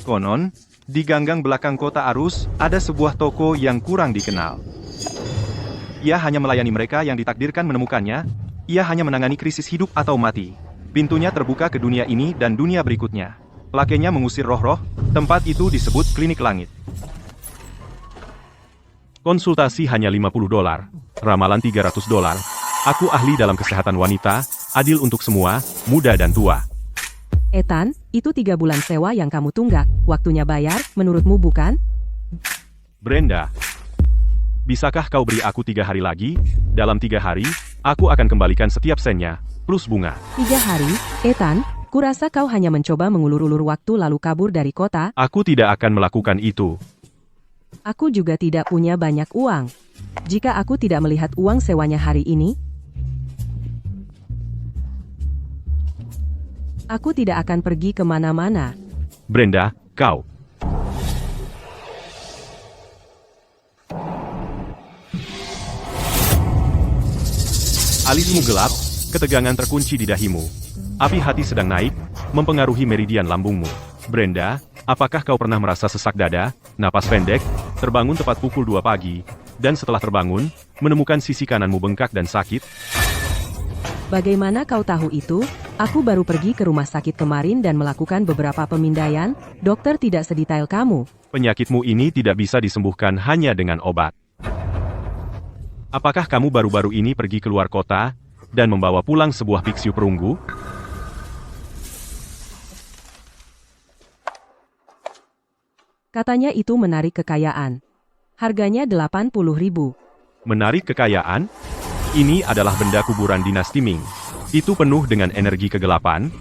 Konon, di ganggang belakang kota Arus, ada sebuah toko yang kurang dikenal. Ia hanya melayani mereka yang ditakdirkan menemukannya, ia hanya menangani krisis hidup atau mati. Pintunya terbuka ke dunia ini dan dunia berikutnya. Lakenya mengusir roh-roh, tempat itu disebut klinik langit. Konsultasi hanya $50, ramalan $300. Aku ahli dalam kesehatan wanita, adil untuk semua, muda dan tua. Ethan, itu 3 bulan sewa yang kamu tunggak, waktunya bayar, menurutmu bukan? Brenda, bisakah kau beri aku 3 hari lagi? Dalam 3 hari, aku akan kembalikan setiap sennya, plus bunga. 3 hari, Ethan, kurasa kau hanya mencoba mengulur-ulur waktu lalu kabur dari kota. Aku tidak akan melakukan itu. Aku juga tidak punya banyak uang. Jika aku tidak melihat uang sewanya hari ini, aku tidak akan pergi kemana-mana. Brenda, kau. Alismu gelap, ketegangan terkunci di dahimu. Api hati sedang naik, mempengaruhi meridian lambungmu. Brenda, apakah kau pernah merasa sesak dada, napas pendek, terbangun tepat pukul 2 pagi, dan setelah terbangun, menemukan sisi kananmu bengkak dan sakit? Bagaimana kau tahu itu? Aku baru pergi ke rumah sakit kemarin dan melakukan beberapa pemindaian, dokter tidak sedetail kamu. Penyakitmu ini tidak bisa disembuhkan hanya dengan obat. Apakah kamu baru-baru ini pergi keluar kota, dan membawa pulang sebuah biksu perunggu? Katanya itu menarik kekayaan. Harganya 80.000. Menarik kekayaan? Ini adalah benda kuburan dinasti Ming. Itu penuh dengan energi kegelapan.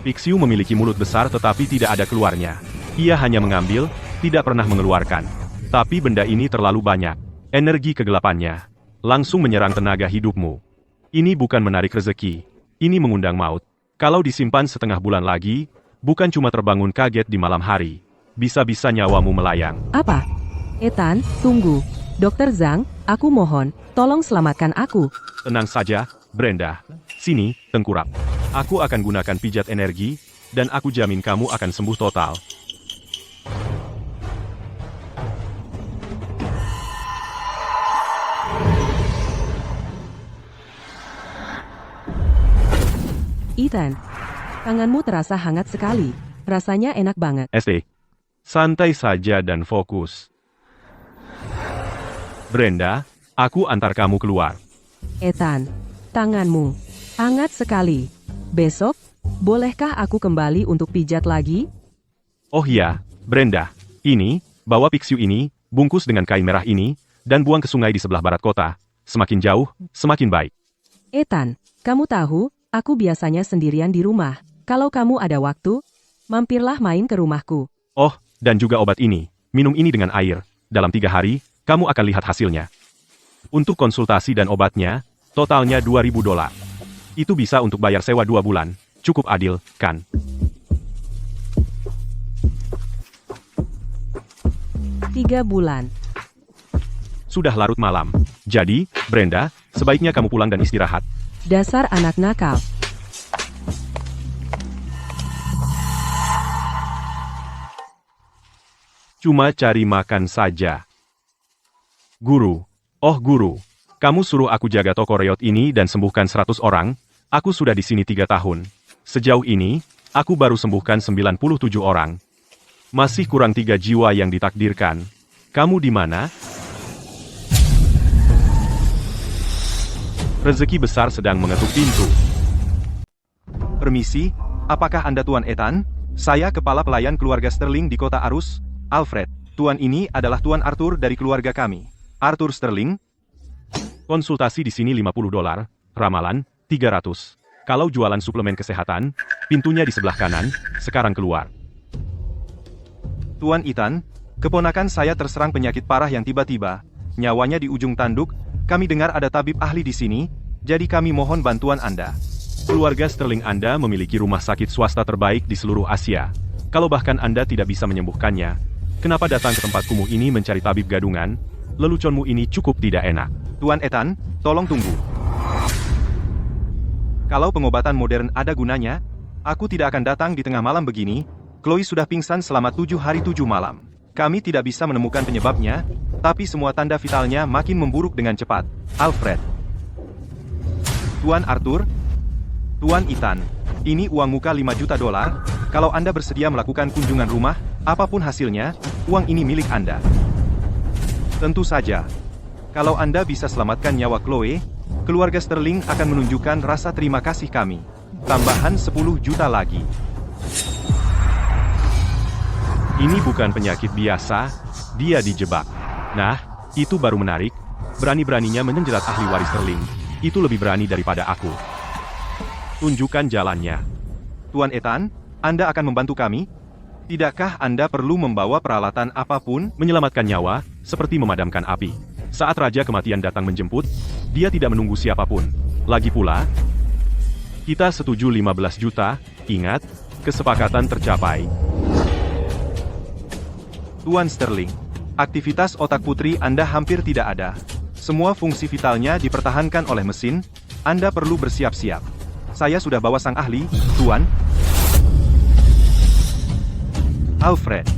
Pixiu memiliki mulut besar tetapi tidak ada keluarnya. Ia hanya mengambil, tidak pernah mengeluarkan. Tapi benda ini terlalu banyak. Energi kegelapannya langsung menyerang tenaga hidupmu. Ini bukan menarik rezeki. Ini mengundang maut. Kalau disimpan setengah bulan lagi, bukan cuma terbangun kaget di malam hari. Bisa-bisa nyawamu melayang. Apa? Ethan, tunggu. Dokter Zhang, aku mohon, tolong selamatkan aku. Tenang saja, Brenda. Sini, tengkurap. Aku akan gunakan pijat energi, dan aku jamin kamu akan sembuh total. Ethan, tanganmu terasa hangat sekali. Rasanya enak banget. ST. Santai saja dan fokus. Brenda, aku antar kamu keluar. Ethan, tanganmu hangat sekali. Besok, bolehkah aku kembali untuk pijat lagi? Oh iya, Brenda. Ini, bawa pixiu ini, bungkus dengan kain merah ini, dan buang ke sungai di sebelah barat kota. Semakin jauh, semakin baik. Ethan, kamu tahu, aku biasanya sendirian di rumah. Kalau kamu ada waktu, mampirlah main ke rumahku. Oh, dan juga obat ini. Minum ini dengan air. Dalam 3 hari, kamu akan lihat hasilnya. Untuk konsultasi dan obatnya, totalnya $2.000. Itu bisa untuk bayar sewa 2 bulan. Cukup adil, kan? Tiga bulan. Sudah larut malam. Jadi, Brenda, sebaiknya kamu pulang dan istirahat. Dasar anak nakal. Cuma cari makan saja. Guru. Oh guru. Kamu suruh aku jaga toko reot ini dan sembuhkan 100 orang. Aku sudah di sini 3 tahun. Sejauh ini, aku baru sembuhkan 97 orang. Masih kurang 3 jiwa yang ditakdirkan. Kamu di mana? Rezeki besar sedang mengetuk pintu. Permisi, apakah Anda Tuan Ethan? Saya kepala pelayan keluarga Sterling di kota Arus, Alfred. Tuan ini adalah Tuan Arthur dari keluarga kami. Arthur Sterling. Konsultasi di sini $50, ramalan $300. Kalau jualan suplemen kesehatan, pintunya di sebelah kanan, sekarang keluar. Tuan Ethan, keponakan saya terserang penyakit parah yang tiba-tiba. Nyawanya di ujung tanduk, kami dengar ada tabib ahli di sini, jadi kami mohon bantuan Anda. Keluarga Sterling Anda memiliki rumah sakit swasta terbaik di seluruh Asia. Kalau bahkan Anda tidak bisa menyembuhkannya, kenapa datang ke tempat kumuh ini mencari tabib gadungan? Leluconmu ini cukup tidak enak. Tuan Ethan, tolong tunggu. Kalau pengobatan modern ada gunanya, aku tidak akan datang di tengah malam begini. Chloe sudah pingsan selama 7 hari 7 malam. Kami tidak bisa menemukan penyebabnya, tapi semua tanda vitalnya makin memburuk dengan cepat. Alfred. Tuan Arthur. Tuan Ethan. Ini uang muka 5 juta dolar. Kalau Anda bersedia melakukan kunjungan rumah, apapun hasilnya, uang ini milik Anda. Tentu saja. Kalau Anda bisa selamatkan nyawa Chloe, keluarga Sterling akan menunjukkan rasa terima kasih kami. Tambahan 10 juta lagi. Ini bukan penyakit biasa, dia dijebak. Nah, itu baru menarik. Berani-beraninya menjerat ahli waris Sterling. Itu lebih berani daripada aku. Tunjukkan jalannya. Tuan Ethan, Anda akan membantu kami? Tidakkah Anda perlu membawa peralatan apapun? Menyelamatkan nyawa, seperti memadamkan api. Saat Raja Kematian datang menjemput, dia tidak menunggu siapapun. Lagi pula, kita setuju 15 juta, ingat, kesepakatan tercapai. Tuan Sterling, aktivitas otak putri Anda hampir tidak ada. Semua fungsi vitalnya dipertahankan oleh mesin, Anda perlu bersiap-siap. Saya sudah bawa sang ahli, Tuan. Alfred.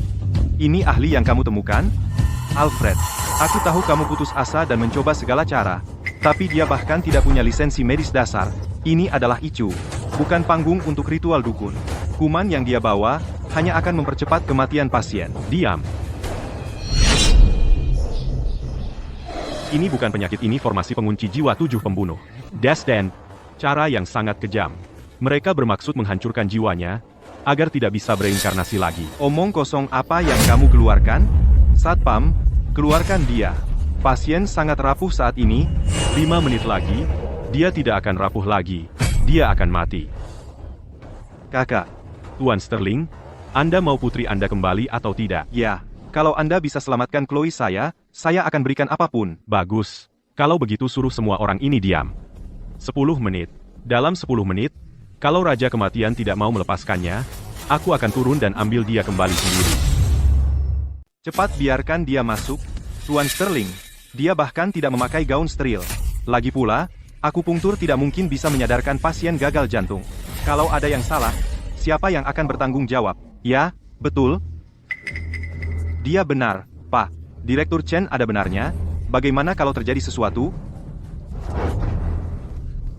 Ini ahli yang kamu temukan? Alfred, aku tahu kamu putus asa dan mencoba segala cara, tapi dia bahkan tidak punya lisensi medis dasar. Ini adalah icu, bukan panggung untuk ritual dukun. Kuman yang dia bawa hanya akan mempercepat kematian pasien. Diam. Ini bukan penyakit, ini formasi pengunci jiwa 7 pembunuh. Desden, cara yang sangat kejam. Mereka bermaksud menghancurkan jiwanya, agar tidak bisa bereinkarnasi lagi. Omong kosong apa yang kamu keluarkan? Satpam, keluarkan dia. Pasien sangat rapuh saat ini, 5 menit lagi, dia tidak akan rapuh lagi. Dia akan mati. Kakak. Tuan Sterling, Anda mau putri Anda kembali atau tidak? Ya, kalau Anda bisa selamatkan Chloe saya akan berikan apapun. Bagus. Kalau begitu suruh semua orang ini diam. 10 menit. Dalam 10 menit, kalau Raja Kematian tidak mau melepaskannya, aku akan turun dan ambil dia kembali sendiri. Cepat biarkan dia masuk, Tuan Sterling. Dia bahkan tidak memakai gaun steril. Lagi pula, akupunktur tidak mungkin bisa menyadarkan pasien gagal jantung. Kalau ada yang salah, siapa yang akan bertanggung jawab? Ya, betul. Dia benar, Pak. Direktur Chen ada benarnya. Bagaimana kalau terjadi sesuatu?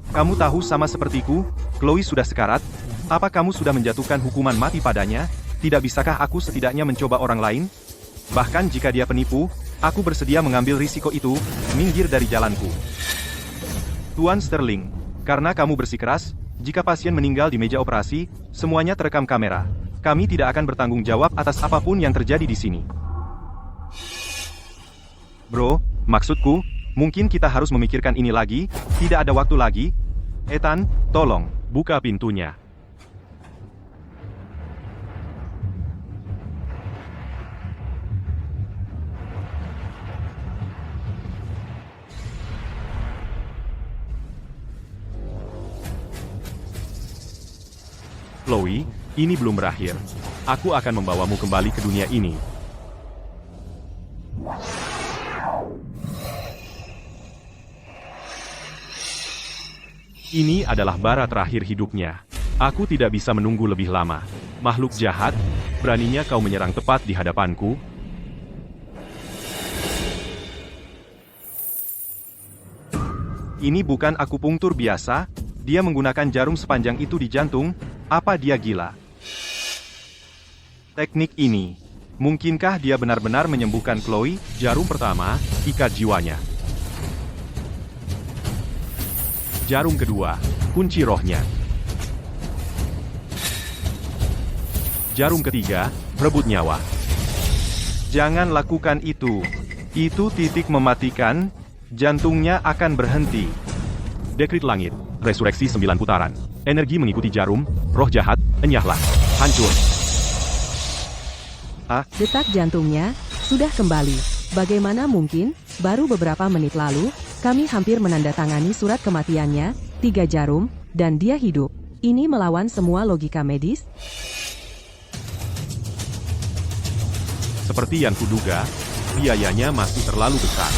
Kamu tahu sama sepertiku, Chloe sudah sekarat. Apa kamu sudah menjatuhkan hukuman mati padanya? Tidak bisakah aku setidaknya mencoba orang lain? Bahkan jika dia penipu, aku bersedia mengambil risiko itu, minggir dari jalanku. Tuan Sterling, karena kamu bersikeras, jika pasien meninggal di meja operasi, semuanya terekam kamera. Kami tidak akan bertanggung jawab atas apapun yang terjadi di sini. Bro, maksudku, mungkin kita harus memikirkan ini lagi, tidak ada waktu lagi. Ethan, tolong, buka pintunya. Chloe, ini belum berakhir. Aku akan membawamu kembali ke dunia ini. Ini adalah bara terakhir hidupnya. Aku tidak bisa menunggu lebih lama. Makhluk jahat, beraninya kau menyerang tepat di hadapanku? Ini bukan akupunktur biasa, dia menggunakan jarum sepanjang itu di jantung, apa dia gila? Teknik ini, mungkinkah dia benar-benar menyembuhkan Chloe? Jarum pertama, ikat jiwanya. Jarum kedua, kunci rohnya. Jarum ketiga, rebut nyawa. Jangan lakukan itu. Itu titik mematikan, jantungnya akan berhenti. Dekrit langit, resurreksi 9 putaran. Energi mengikuti jarum, roh jahat, enyahlah. Hancur. Detak jantungnya sudah kembali. Bagaimana mungkin? Baru beberapa menit lalu, kami hampir menandatangani surat kematiannya, 3 jarum, dan dia hidup. Ini melawan semua logika medis? Seperti yang kuduga, biayanya masih terlalu besar.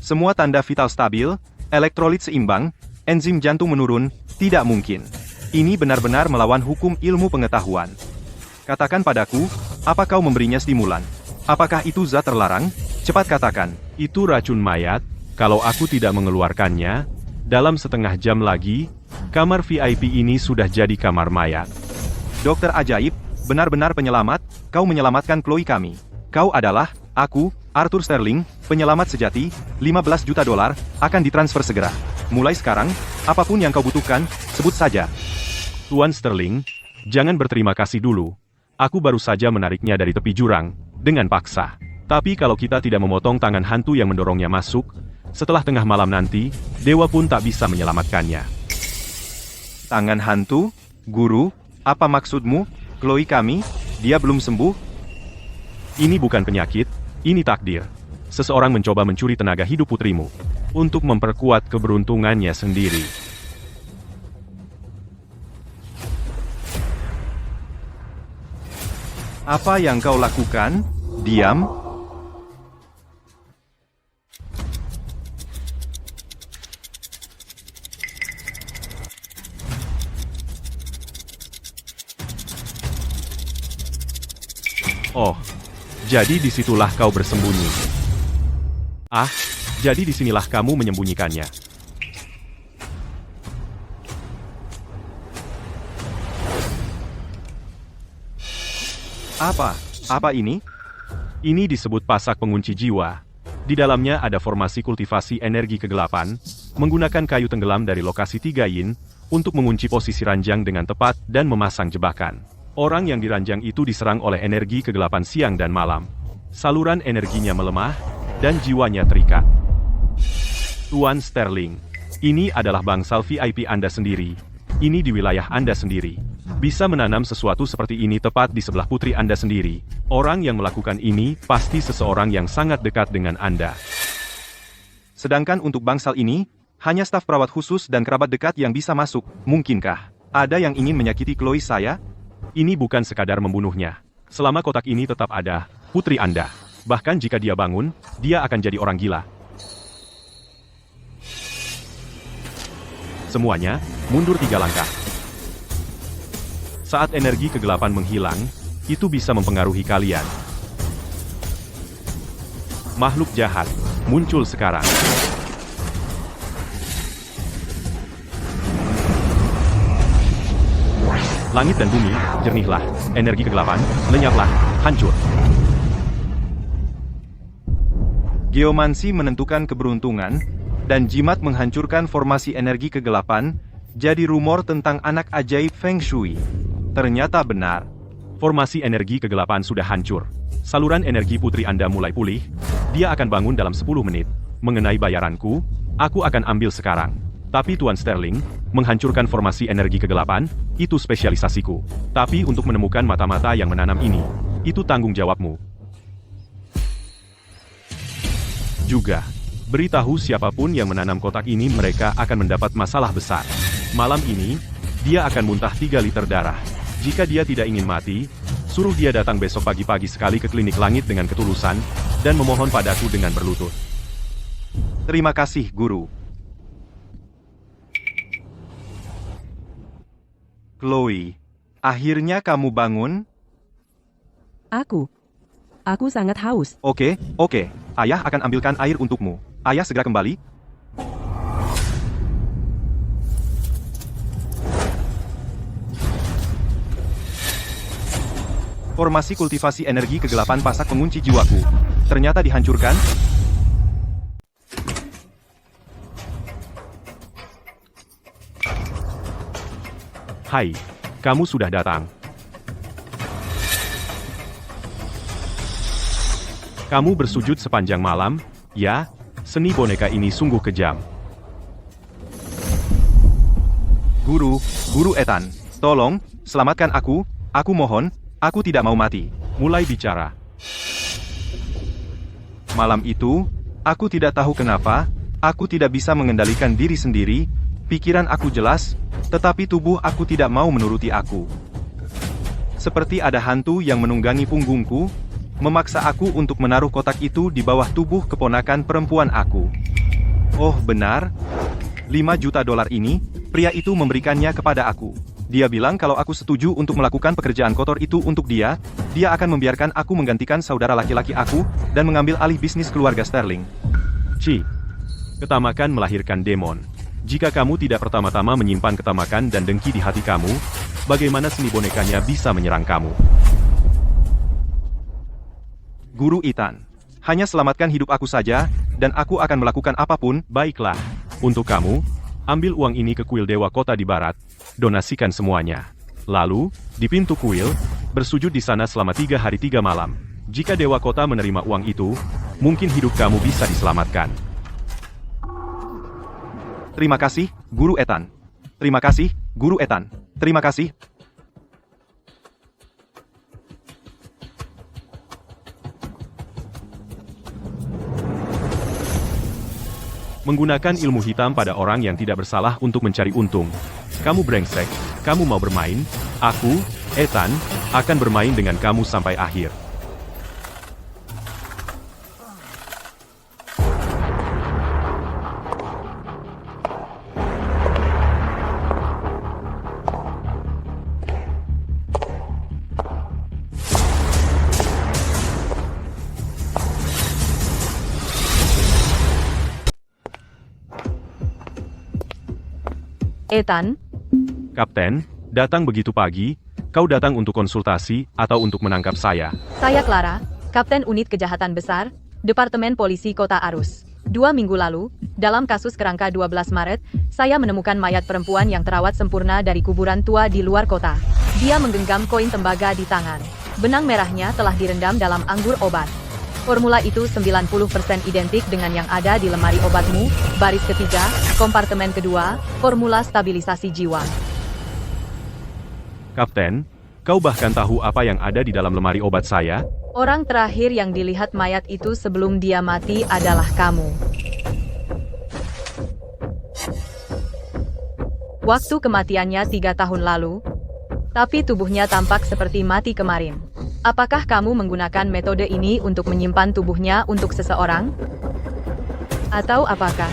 Semua tanda vital stabil, elektrolit seimbang, enzim jantung menurun, tidak mungkin. Ini benar-benar melawan hukum ilmu pengetahuan. Katakan padaku, apa kau memberinya stimulan? Apakah itu zat terlarang? Cepat katakan. Itu racun mayat. Kalau aku tidak mengeluarkannya, dalam setengah jam lagi, kamar VIP ini sudah jadi kamar mayat. Dokter ajaib, benar-benar penyelamat, kau menyelamatkan Chloe kami. Kau adalah, aku, Arthur Sterling, penyelamat sejati, 15 juta dolar, akan ditransfer segera. Mulai sekarang, apapun yang kau butuhkan, sebut saja. Tuan Sterling, jangan berterima kasih dulu. Aku baru saja menariknya dari tepi jurang, dengan paksa. Tapi kalau kita tidak memotong tangan hantu yang mendorongnya masuk, setelah tengah malam nanti, dewa pun tak bisa menyelamatkannya. Tangan hantu? Guru? Apa maksudmu? Chloe kami? Dia belum sembuh? Ini bukan penyakit. Ini takdir. Seseorang mencoba mencuri tenaga hidup putrimu untuk memperkuat keberuntungannya sendiri. Apa yang kau lakukan? Diam. Oh. Jadi disitulah kau bersembunyi. Ah, jadi disinilah kamu menyembunyikannya. Apa? Apa ini? Ini disebut pasak pengunci jiwa. Di dalamnya ada formasi kultivasi energi kegelapan, menggunakan kayu tenggelam dari lokasi 3 yin, untuk mengunci posisi ranjang dengan tepat dan memasang jebakan. Orang yang diranjang itu diserang oleh energi kegelapan siang dan malam. Saluran energinya melemah, dan jiwanya terikat. Tuan Sterling, ini adalah bangsal VIP Anda sendiri. Ini di wilayah Anda sendiri. Bisa menanam sesuatu seperti ini tepat di sebelah putri Anda sendiri. Orang yang melakukan ini pasti seseorang yang sangat dekat dengan Anda. Sedangkan untuk bangsal ini, hanya staf perawat khusus dan kerabat dekat yang bisa masuk. Mungkinkah ada yang ingin menyakiti Chloe saya? Ini bukan sekadar membunuhnya. Selama kotak ini tetap ada, putri Anda. Bahkan jika dia bangun, dia akan jadi orang gila. Semuanya, mundur 3 langkah. Saat energi kegelapan menghilang, itu bisa mempengaruhi kalian. Makhluk jahat, muncul sekarang. Langit dan bumi, jernihlah. Energi kegelapan, lenyaplah, hancur. Geomansi menentukan keberuntungan, dan jimat menghancurkan formasi energi kegelapan, jadi rumor tentang anak ajaib Feng Shui. Ternyata benar. Formasi energi kegelapan sudah hancur. Saluran energi putri Anda mulai pulih, dia akan bangun dalam 10 menit. Mengenai bayaranku, aku akan ambil sekarang. Tapi Tuan Sterling, menghancurkan formasi energi kegelapan, itu spesialisasiku. Tapi untuk menemukan mata-mata yang menanam ini, itu tanggung jawabmu. Juga, beritahu siapapun yang menanam kotak ini mereka akan mendapat masalah besar. Malam ini, dia akan muntah 3 liter darah. Jika dia tidak ingin mati, suruh dia datang besok pagi-pagi sekali ke klinik langit dengan ketulusan, dan memohon padaku dengan berlutut. Terima kasih, Guru. Chloe, akhirnya kamu bangun? Aku sangat haus. Oke. Ayah akan ambilkan air untukmu. Ayah segera kembali. Formasi kultivasi energi kegelapan pasak pengunci jiwaku. Ternyata dihancurkan. Hai, kamu sudah datang. Kamu bersujud sepanjang malam, ya? Seni boneka ini sungguh kejam. Guru Ethan, tolong, selamatkan aku mohon, aku tidak mau mati. Mulai bicara. Malam itu, aku tidak tahu kenapa, aku tidak bisa mengendalikan diri sendiri, pikiran aku jelas, tetapi tubuh aku tidak mau menuruti aku. Seperti ada hantu yang menunggangi punggungku, memaksa aku untuk menaruh kotak itu di bawah tubuh keponakan perempuan aku. Oh benar, 5 juta dolar ini, pria itu memberikannya kepada aku. Dia bilang kalau aku setuju untuk melakukan pekerjaan kotor itu untuk dia akan membiarkan aku menggantikan saudara laki-laki aku dan mengambil alih bisnis keluarga Sterling. Ketamakan melahirkan demon. Jika kamu tidak pertama-tama menyimpan ketamakan dan dengki di hati kamu, bagaimana seni bonekanya bisa menyerang kamu? Guru Ethan, hanya selamatkan hidup aku saja, dan aku akan melakukan apapun. Baiklah, untuk kamu, ambil uang ini ke kuil Dewa Kota di Barat, donasikan semuanya. Lalu, di pintu kuil, bersujud di sana selama 3 hari 3 malam. Jika Dewa Kota menerima uang itu, mungkin hidup kamu bisa diselamatkan. Terima kasih, Guru Ethan. Terima kasih, Guru Ethan. Terima kasih. Menggunakan ilmu hitam pada orang yang tidak bersalah untuk mencari untung. Kamu brengsek, kamu mau bermain? Aku, Ethan, akan bermain dengan kamu sampai akhir. Ethan, Kapten, datang begitu pagi, kau datang untuk konsultasi atau untuk menangkap saya? saya Clara, Kapten Unit Kejahatan Besar, Departemen Polisi Kota Arus. 2 minggu lalu, dalam kasus kerangka 12 Maret, saya menemukan mayat perempuan yang terawat sempurna dari kuburan tua di luar kota. Dia menggenggam koin tembaga di tangan. Benang merahnya telah direndam dalam anggur obat. Formula itu 90% identik dengan yang ada di lemari obatmu, baris ketiga, kompartemen kedua, formula stabilisasi jiwa. Kapten, kau bahkan tahu apa yang ada di dalam lemari obat saya? Orang terakhir yang dilihat mayat itu sebelum dia mati adalah kamu. Waktu kematiannya 3 tahun lalu, tapi tubuhnya tampak seperti mati kemarin. Apakah kamu menggunakan metode ini untuk menyimpan tubuhnya untuk seseorang? Atau apakah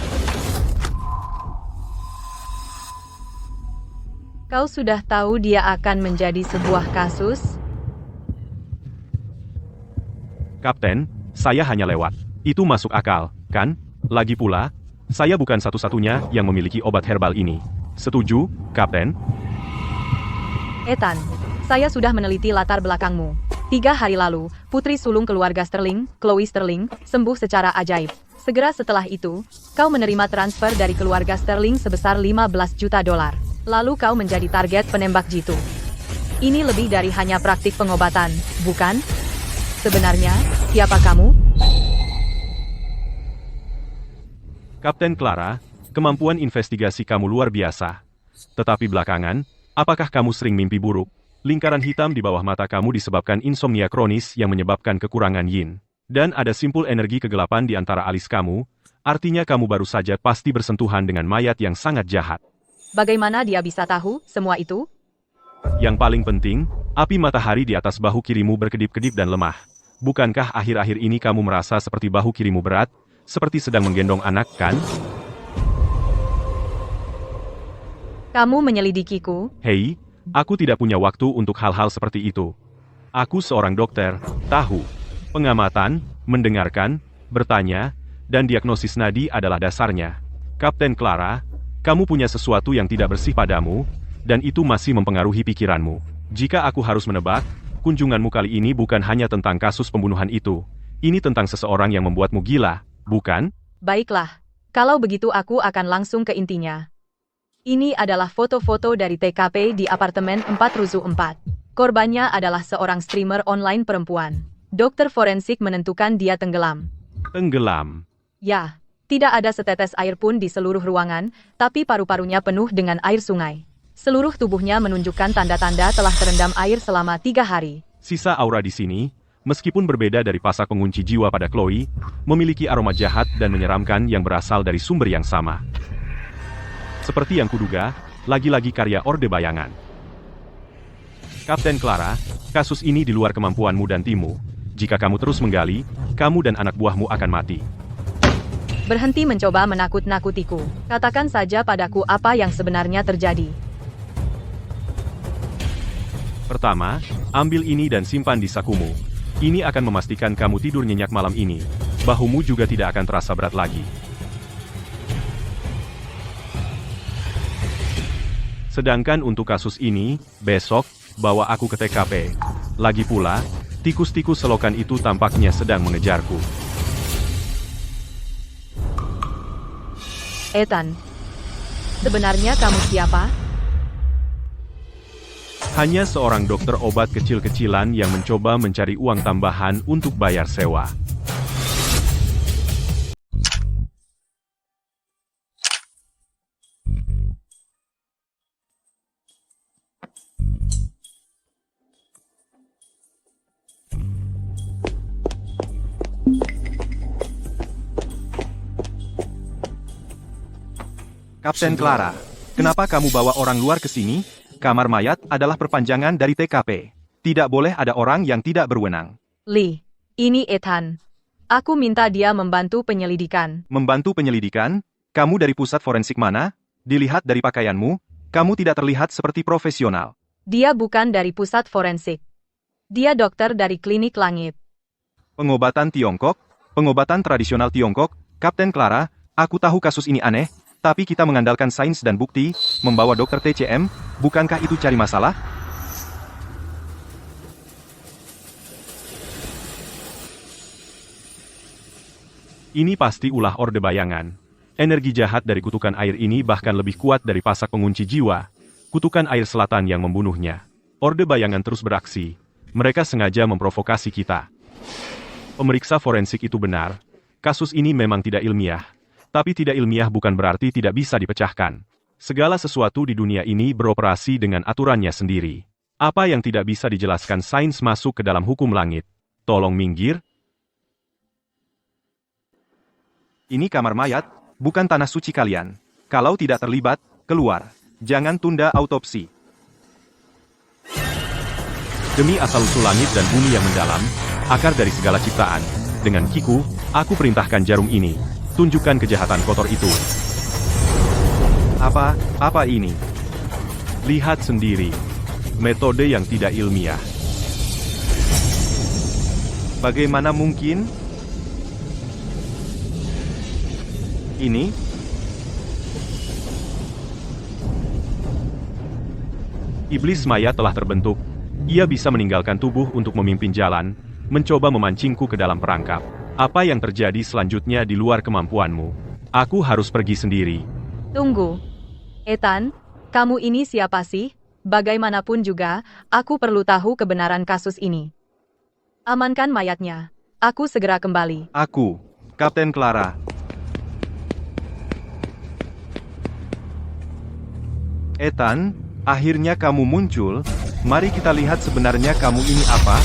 kau sudah tahu dia akan menjadi sebuah kasus? Kapten, saya hanya lewat. Itu masuk akal, kan? Lagi pula, saya bukan satu-satunya yang memiliki obat herbal ini. Setuju, Kapten? Ethan, saya sudah meneliti latar belakangmu. 3 hari lalu, putri sulung keluarga Sterling, Chloe Sterling, sembuh secara ajaib. Segera setelah itu, kau menerima transfer dari keluarga Sterling sebesar 15 juta dolar. Lalu kau menjadi target penembak jitu. Ini lebih dari hanya praktik pengobatan, bukan? Sebenarnya, siapa kamu? Kapten Clara, kemampuan investigasi kamu luar biasa. Tetapi belakangan, apakah kamu sering mimpi buruk? Lingkaran hitam di bawah mata kamu disebabkan insomnia kronis yang menyebabkan kekurangan yin. Dan ada simpul energi kegelapan di antara alis kamu, artinya kamu baru saja pasti bersentuhan dengan mayat yang sangat jahat. Bagaimana dia bisa tahu semua itu? Yang paling penting, api matahari di atas bahu kirimu berkedip-kedip dan lemah. Bukankah akhir-akhir ini kamu merasa seperti bahu kirimu berat, seperti sedang menggendong anak, kan? Kamu menyelidikiku? Hei, aku tidak punya waktu untuk hal-hal seperti itu. Aku seorang dokter, tahu. Pengamatan, mendengarkan, bertanya, dan diagnosis nadi adalah dasarnya. Kapten Clara, kamu punya sesuatu yang tidak bersih padamu, dan itu masih mempengaruhi pikiranmu. Jika aku harus menebak, kunjunganmu kali ini bukan hanya tentang kasus pembunuhan itu. Ini tentang seseorang yang membuatmu gila, bukan? Baiklah. Kalau begitu aku akan langsung ke intinya. Ini adalah foto-foto dari TKP di apartemen 4/4. Korbannya adalah seorang streamer online perempuan. Dokter forensik menentukan dia tenggelam. Tenggelam. Ya, tidak ada setetes air pun di seluruh ruangan, tapi paru-parunya penuh dengan air sungai. Seluruh tubuhnya menunjukkan tanda-tanda telah terendam air selama 3 hari. Sisa aura di sini, meskipun berbeda dari pasak pengunci jiwa pada Chloe, memiliki aroma jahat dan menyeramkan yang berasal dari sumber yang sama. Seperti yang kuduga, lagi-lagi karya Orde Bayangan. Kapten Clara, kasus ini di luar kemampuanmu dan timmu. Jika kamu terus menggali, kamu dan anak buahmu akan mati. Berhenti mencoba menakut-nakutiku. Katakan saja padaku apa yang sebenarnya terjadi. Pertama, ambil ini dan simpan di sakumu. Ini akan memastikan kamu tidur nyenyak malam ini. Bahumu juga tidak akan terasa berat lagi. Sedangkan untuk kasus ini, besok, bawa aku ke TKP. Lagi pula, tikus-tikus selokan itu tampaknya sedang mengejarku. Ethan, sebenarnya kamu siapa? Hanya seorang dokter obat kecil-kecilan yang mencoba mencari uang tambahan untuk bayar sewa. Kapten Clara, kenapa kamu bawa orang luar ke sini? Kamar mayat adalah perpanjangan dari TKP. Tidak boleh ada orang yang tidak berwenang. Lee, ini Ethan. Aku minta dia membantu penyelidikan. Membantu penyelidikan? Kamu dari pusat forensik mana? Dilihat dari pakaianmu, kamu tidak terlihat seperti profesional. Dia bukan dari pusat forensik. Dia dokter dari klinik langit. Pengobatan Tiongkok? Pengobatan tradisional Tiongkok? Kapten Clara, aku tahu kasus ini aneh, tapi kita mengandalkan sains dan bukti, membawa dokter TCM, bukankah itu cari masalah? Ini pasti ulah Orde Bayangan. Energi jahat dari kutukan air ini bahkan lebih kuat dari pasak pengunci jiwa. Kutukan air selatan yang membunuhnya. Orde Bayangan terus beraksi. Mereka sengaja memprovokasi kita. Pemeriksa forensik itu benar. Kasus ini memang tidak ilmiah. Tapi tidak ilmiah bukan berarti tidak bisa dipecahkan. Segala sesuatu di dunia ini beroperasi dengan aturannya sendiri. Apa yang tidak bisa dijelaskan sains masuk ke dalam hukum langit. Tolong minggir. Ini kamar mayat, bukan tanah suci kalian. Kalau tidak terlibat, keluar. Jangan tunda autopsi. Demi asal-usul langit dan bumi yang mendalam, akar dari segala ciptaan. Dengan Kiku, aku perintahkan jarum ini. Tunjukkan kejahatan kotor itu. Apa ini? Lihat sendiri. Metode yang tidak ilmiah. Bagaimana mungkin? Ini? Iblis maya telah terbentuk. Ia bisa meninggalkan tubuh untuk memimpin jalan, mencoba memancingku ke dalam perangkap. Apa yang terjadi selanjutnya di luar kemampuanmu. Aku harus pergi sendiri. Tunggu. Ethan, kamu ini siapa sih? Bagaimanapun juga, aku perlu tahu kebenaran kasus ini. Amankan mayatnya. Aku segera kembali. Aku, Kapten Clara. Ethan, akhirnya kamu muncul. Mari kita lihat sebenarnya kamu ini apa.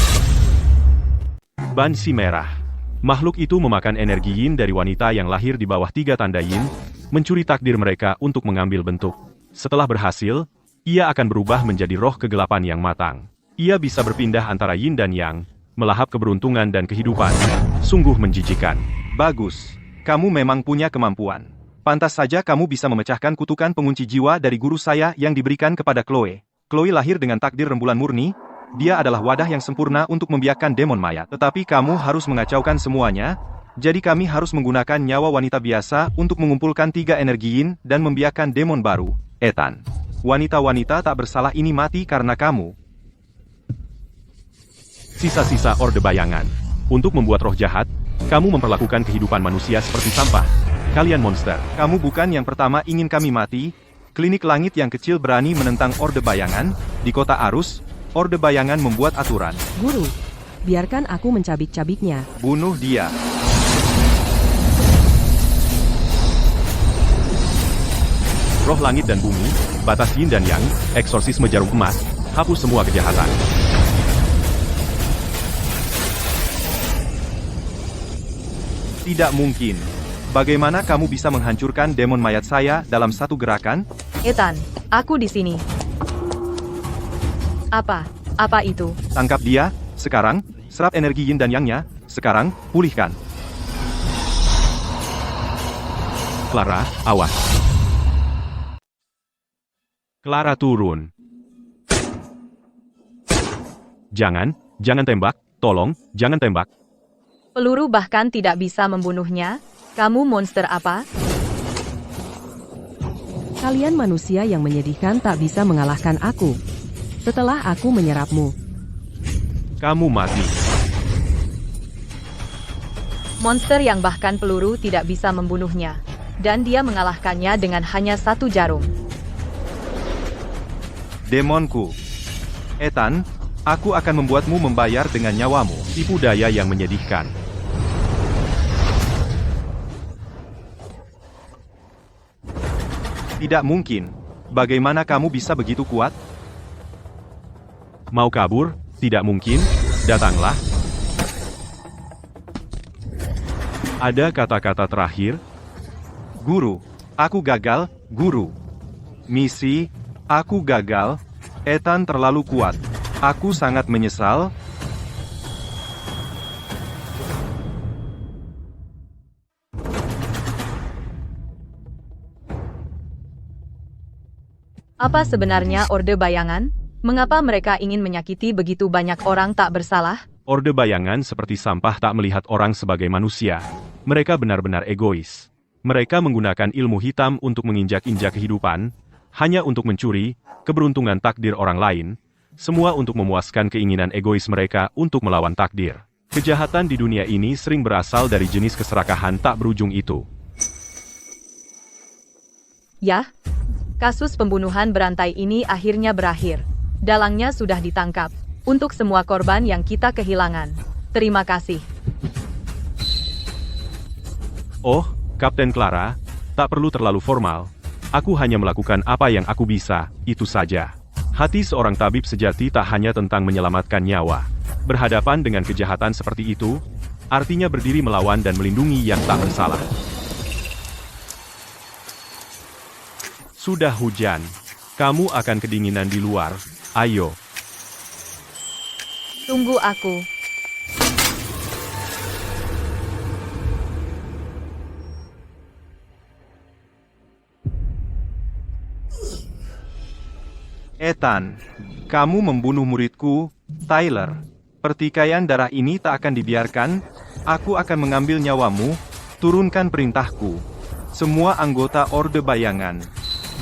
Bansi merah. Makhluk itu memakan energi yin dari wanita yang lahir di bawah 3 tanda yin, mencuri takdir mereka untuk mengambil bentuk. Setelah berhasil, ia akan berubah menjadi roh kegelapan yang matang. Ia bisa berpindah antara yin dan yang, melahap keberuntungan dan kehidupan. Sungguh menjijikan. Bagus. Kamu memang punya kemampuan. Pantas saja kamu bisa memecahkan kutukan pengunci jiwa dari guru saya yang diberikan kepada Chloe. Chloe lahir dengan takdir rembulan murni. Dia adalah wadah yang sempurna untuk membiakkan demon mayat. Tetapi kamu harus mengacaukan semuanya, jadi kami harus menggunakan nyawa wanita biasa untuk mengumpulkan 3 energi yin dan membiakkan demon baru. Ethan, wanita-wanita tak bersalah ini mati karena kamu. Sisa-sisa Orde Bayangan. Untuk membuat roh jahat, kamu memperlakukan kehidupan manusia seperti sampah. Kalian monster. Kamu bukan yang pertama ingin kami mati. Klinik langit yang kecil berani menentang Orde Bayangan. Di kota Arus, Orde Bayangan membuat aturan. Guru, biarkan aku mencabik-cabiknya. Bunuh dia. Roh langit dan bumi, batas yin dan yang, eksorsisme jarum emas, hapus semua kejahatan. Tidak mungkin. Bagaimana kamu bisa menghancurkan demon mayat saya dalam satu gerakan? Ethan, aku di sini. Apa itu? Tangkap dia, sekarang, serap energi yin dan yang-nya, sekarang, pulihkan. Clara, awas. Clara turun. Jangan tembak, tolong, jangan tembak. Peluru bahkan tidak bisa membunuhnya. Kamu monster apa? Kalian manusia yang menyedihkan tak bisa mengalahkan aku. Setelah aku menyerapmu, Kamu mati. Monster yang bahkan peluru tidak bisa membunuhnya. Dan dia mengalahkannya dengan hanya 1 jarum. Demonku. Ethan, aku akan membuatmu membayar dengan nyawamu. Tipu daya yang menyedihkan. Tidak mungkin. Bagaimana kamu bisa begitu kuat? Mau kabur? Tidak mungkin. Datanglah. Ada kata-kata terakhir. Guru, aku gagal, guru. Misi, aku gagal. Ethan terlalu kuat. Aku sangat menyesal. Apa sebenarnya Orde Bayangan? Mengapa mereka ingin menyakiti begitu banyak orang tak bersalah? Orde Bayangan seperti sampah tak melihat orang sebagai manusia. Mereka benar-benar egois. Mereka menggunakan ilmu hitam untuk menginjak-injak kehidupan, hanya untuk mencuri keberuntungan takdir orang lain, semua untuk memuaskan keinginan egois mereka untuk melawan takdir. Kejahatan di dunia ini sering berasal dari jenis keserakahan tak berujung itu. Ya, kasus pembunuhan berantai ini akhirnya berakhir. Dalangnya sudah ditangkap. Untuk semua korban yang kita kehilangan. Terima kasih. Oh, Kapten Clara, tak perlu terlalu formal. Aku hanya melakukan apa yang aku bisa, itu saja. Hati seorang tabib sejati tak hanya tentang menyelamatkan nyawa. Berhadapan dengan kejahatan seperti itu, artinya berdiri melawan dan melindungi yang tak bersalah. Sudah hujan. Kamu akan kedinginan di luar. Ayo. Tunggu aku. Ethan, kamu membunuh muridku, Tyler. Pertikaian darah ini tak akan dibiarkan. Aku akan mengambil nyawamu. Turunkan perintahku. Semua anggota Orde Bayangan.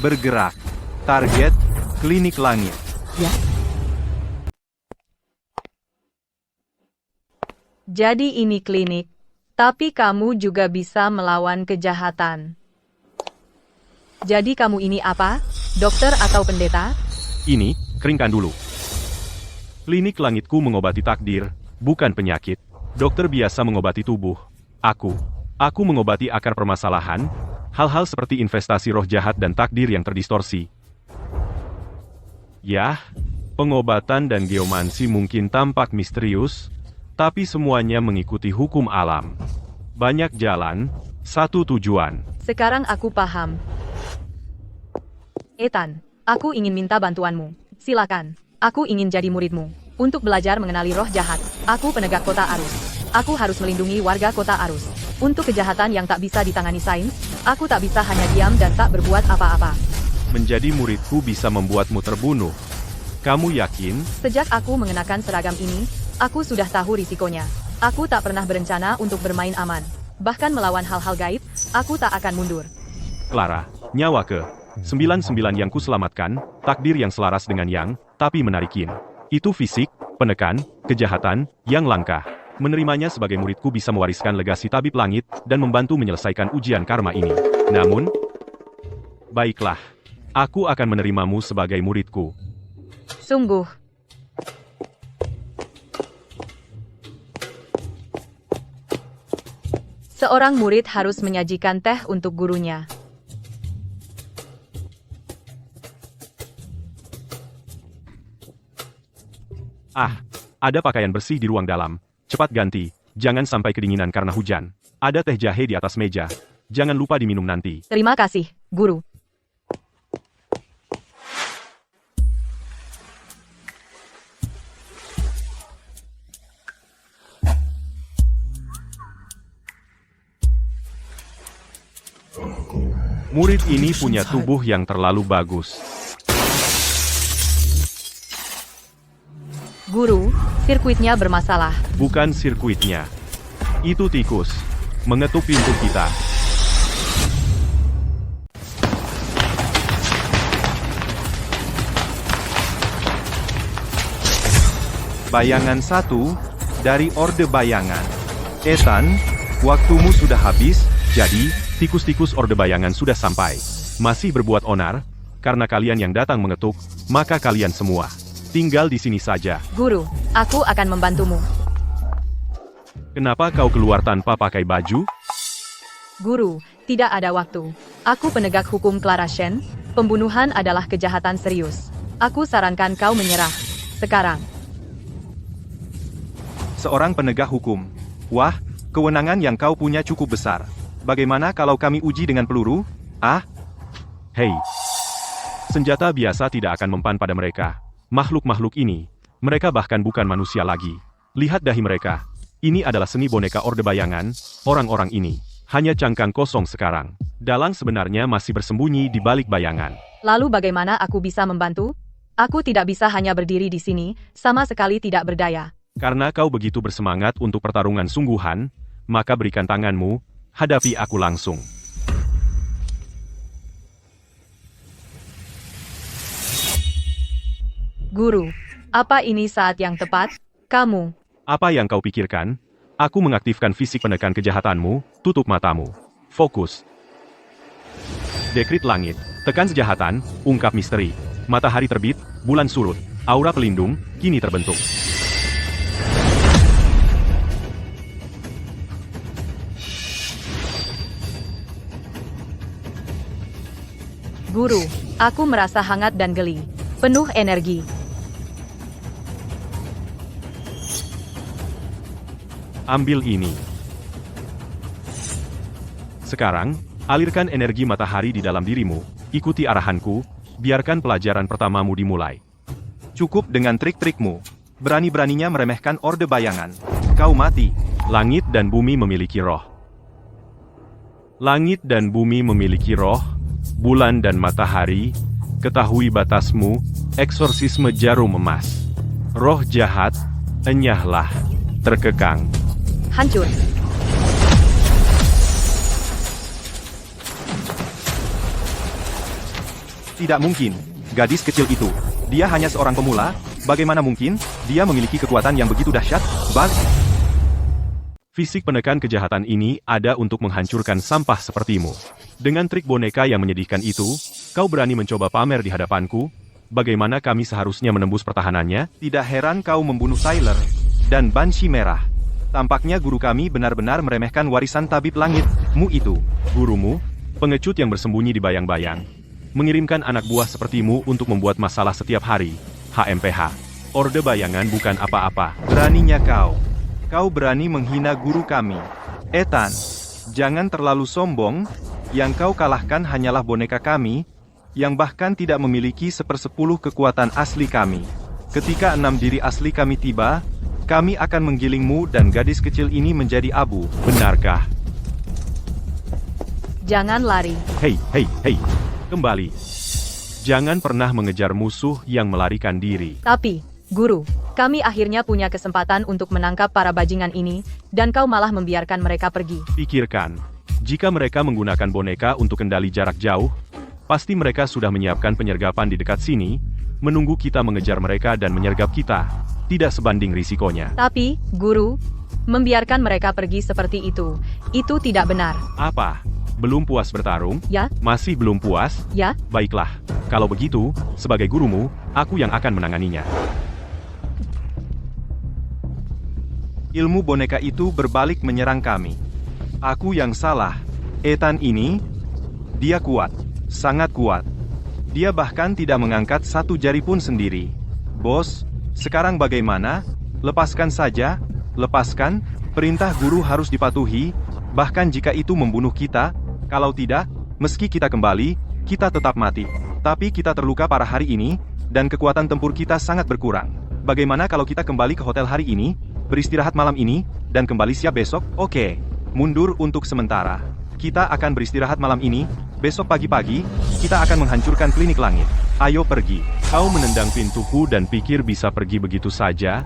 Bergerak. Target, Klinik Langit. ya. Jadi ini klinik. Tapi kamu juga bisa melawan kejahatan. Jadi kamu ini apa? Dokter atau pendeta? Ini, keringkan dulu. Klinik Langitku mengobati takdir, bukan penyakit. Dokter biasa mengobati tubuh. Aku mengobati akar permasalahan, hal-hal seperti investasi roh jahat dan takdir yang terdistorsi. Yah, pengobatan dan geomansi mungkin tampak misterius, tapi semuanya mengikuti hukum alam. Banyak jalan, satu tujuan. Sekarang aku paham. Ethan, aku ingin minta bantuanmu. Silakan. Aku ingin jadi muridmu. Untuk belajar mengenali roh jahat. Aku penegak kota Arus. Aku harus melindungi warga kota Arus. Untuk kejahatan yang tak bisa ditangani sains, aku tak bisa hanya diam dan tak berbuat apa-apa. Menjadi muridku bisa membuatmu terbunuh. Kamu yakin? Sejak aku mengenakan seragam ini, aku sudah tahu risikonya. Aku tak pernah berencana untuk bermain aman. Bahkan melawan hal-hal gaib, aku tak akan mundur. Clara, nyawa ke 99 yang kuselamatkan, takdir yang selaras dengan yang, tapi menarikin. Itu fisik, penekan, kejahatan, yang langka. Menerimanya sebagai muridku bisa mewariskan legasi tabib langit, dan membantu menyelesaikan ujian karma ini. Namun, baiklah, aku akan menerimamu sebagai muridku. Sungguh. Seorang murid harus menyajikan teh untuk gurunya. Ah, ada pakaian bersih di ruang dalam. Cepat ganti, jangan sampai kedinginan karena hujan. Ada teh jahe di atas meja. Jangan lupa diminum nanti. Terima kasih, guru. Murid ini punya tubuh yang terlalu bagus. Guru, sirkuitnya bermasalah. Bukan sirkuitnya. Itu tikus. Mengetuk pintu kita. Bayangan 1 dari Orde Bayangan. Ethan, waktumu sudah habis, jadi, tikus-tikus Orde Bayangan sudah sampai. Masih berbuat onar, karena kalian yang datang mengetuk, maka kalian semua tinggal di sini saja. Guru, aku akan membantumu. Kenapa kau keluar tanpa pakai baju? Guru, tidak ada waktu. Aku penegak hukum Clara Shen, pembunuhan adalah kejahatan serius. Aku sarankan kau menyerah. Sekarang. Seorang penegak hukum. Wah, kewenangan yang kau punya cukup besar. Bagaimana kalau kami uji dengan peluru? Ah? Hei. Senjata biasa tidak akan mempan pada mereka. Makhluk-makhluk ini, mereka bahkan bukan manusia lagi. Lihat dahi mereka. Ini adalah seni boneka Orde Bayangan. Orang-orang ini hanya cangkang kosong sekarang. Dalang sebenarnya masih bersembunyi di balik bayangan. Lalu bagaimana aku bisa membantu? Aku tidak bisa hanya berdiri di sini, sama sekali tidak berdaya. Karena kau begitu bersemangat untuk pertarungan sungguhan, maka berikan tanganmu, hadapi aku langsung. Guru, apa ini saat yang tepat? Kamu. Apa yang kau pikirkan? Aku mengaktifkan fisik penekan kejahatanmu, tutup matamu. Fokus. Dekrit langit, tekan kejahatan, ungkap misteri. Matahari terbit, bulan surut, aura pelindung, kini terbentuk. Guru, aku merasa hangat dan geli. Penuh energi. Ambil ini. Sekarang, alirkan energi matahari di dalam dirimu, ikuti arahanku, biarkan pelajaran pertamamu dimulai. Cukup dengan trik-trikmu. Berani-beraninya meremehkan Orde Bayangan. Kau mati. Langit dan bumi memiliki roh. Langit dan bumi memiliki roh, bulan dan matahari, ketahui batasmu, eksorsisme jarum emas. Roh jahat, enyahlah, terkekang. Hancur. Tidak mungkin. Gadis kecil itu. Dia hanya seorang pemula. Bagaimana mungkin? Dia memiliki kekuatan yang begitu dahsyat. Fisik penekan kejahatan ini ada untuk menghancurkan sampah sepertimu. Dengan trik boneka yang menyedihkan itu, kau berani mencoba pamer di hadapanku? Bagaimana kami seharusnya menembus pertahanannya? Tidak heran kau membunuh Tyler dan Banshee Merah. Tampaknya guru kami benar-benar meremehkan warisan tabib langitmu itu. Gurumu, pengecut yang bersembunyi di bayang-bayang, mengirimkan anak buah sepertimu untuk membuat masalah setiap hari. HMPH. Orde Bayangan bukan apa-apa. Beraninya kau. Kau berani menghina guru kami. Ethan, jangan terlalu sombong. Yang kau kalahkan hanyalah boneka kami, yang bahkan tidak memiliki 1/10 kekuatan asli kami. Ketika 6 diri asli kami tiba, kami akan menggilingmu dan gadis kecil ini menjadi abu. Benarkah? Jangan lari. Hei, hei, hei. Kembali. Jangan pernah mengejar musuh yang melarikan diri. Tapi, Guru, kami akhirnya punya kesempatan untuk menangkap para bajingan ini, dan kau malah membiarkan mereka pergi. Pikirkan, jika mereka menggunakan boneka untuk kendali jarak jauh, pasti mereka sudah menyiapkan penyergapan di dekat sini, menunggu kita mengejar mereka dan menyergap kita. Tidak sebanding risikonya. Tapi, Guru, membiarkan mereka pergi seperti itu tidak benar. Apa? Belum puas bertarung? Ya? Masih belum puas? Ya? Baiklah, kalau begitu, sebagai gurumu, aku yang akan menanganinya. Ilmu boneka itu berbalik menyerang kami. Aku yang salah. Ethan ini, dia kuat. Sangat kuat. Dia bahkan tidak mengangkat satu jari pun sendiri. Bos, sekarang bagaimana? Lepaskan saja. Lepaskan. Perintah guru harus dipatuhi. Bahkan jika itu membunuh kita. Kalau tidak, meski kita kembali, kita tetap mati. Tapi kita terluka parah hari ini, dan kekuatan tempur kita sangat berkurang. Bagaimana kalau kita kembali ke hotel hari ini, beristirahat malam ini, dan kembali siap besok? Oke. Mundur untuk sementara. Kita akan beristirahat malam ini, besok pagi-pagi, kita akan menghancurkan klinik langit. Ayo pergi. Kau menendang pintuku dan pikir bisa pergi begitu saja?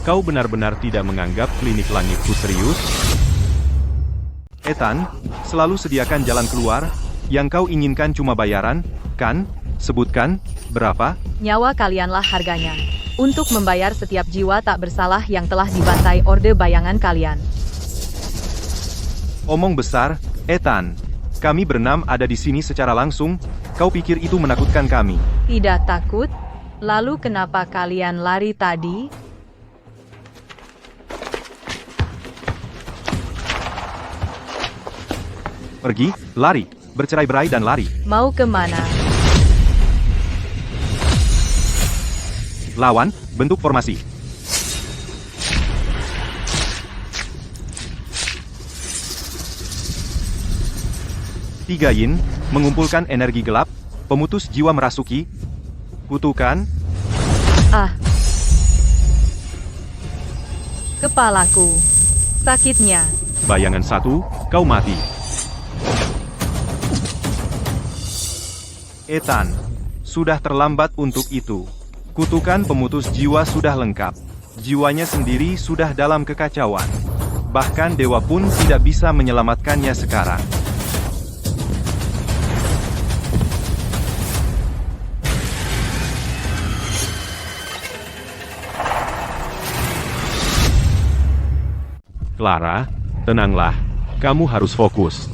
Kau benar-benar tidak menganggap klinik langitku serius? Ethan, selalu sediakan jalan keluar. Yang kau inginkan cuma bayaran, kan? Sebutkan, berapa? Nyawa kalianlah harganya. Untuk membayar setiap jiwa tak bersalah yang telah dibantai orde bayangan kalian. Omong besar, Ethan. Kami berenam ada di sini secara langsung. Kau pikir itu menakutkan kami? Tidak takut? Lalu kenapa kalian lari tadi? Pergi, lari, bercerai-berai dan lari. Mau kemana? Lawan, bentuk formasi. Tiga yin, mengumpulkan energi gelap, pemutus jiwa merasuki. Kutukan, Ah. Kepalaku. Sakitnya. bayangan satu, kau mati. Ethan, sudah terlambat untuk itu. Kutukan pemutus jiwa sudah lengkap. Jiwanya sendiri sudah dalam kekacauan. Bahkan dewa pun tidak bisa menyelamatkannya sekarang. Clara, tenanglah. Kamu harus fokus.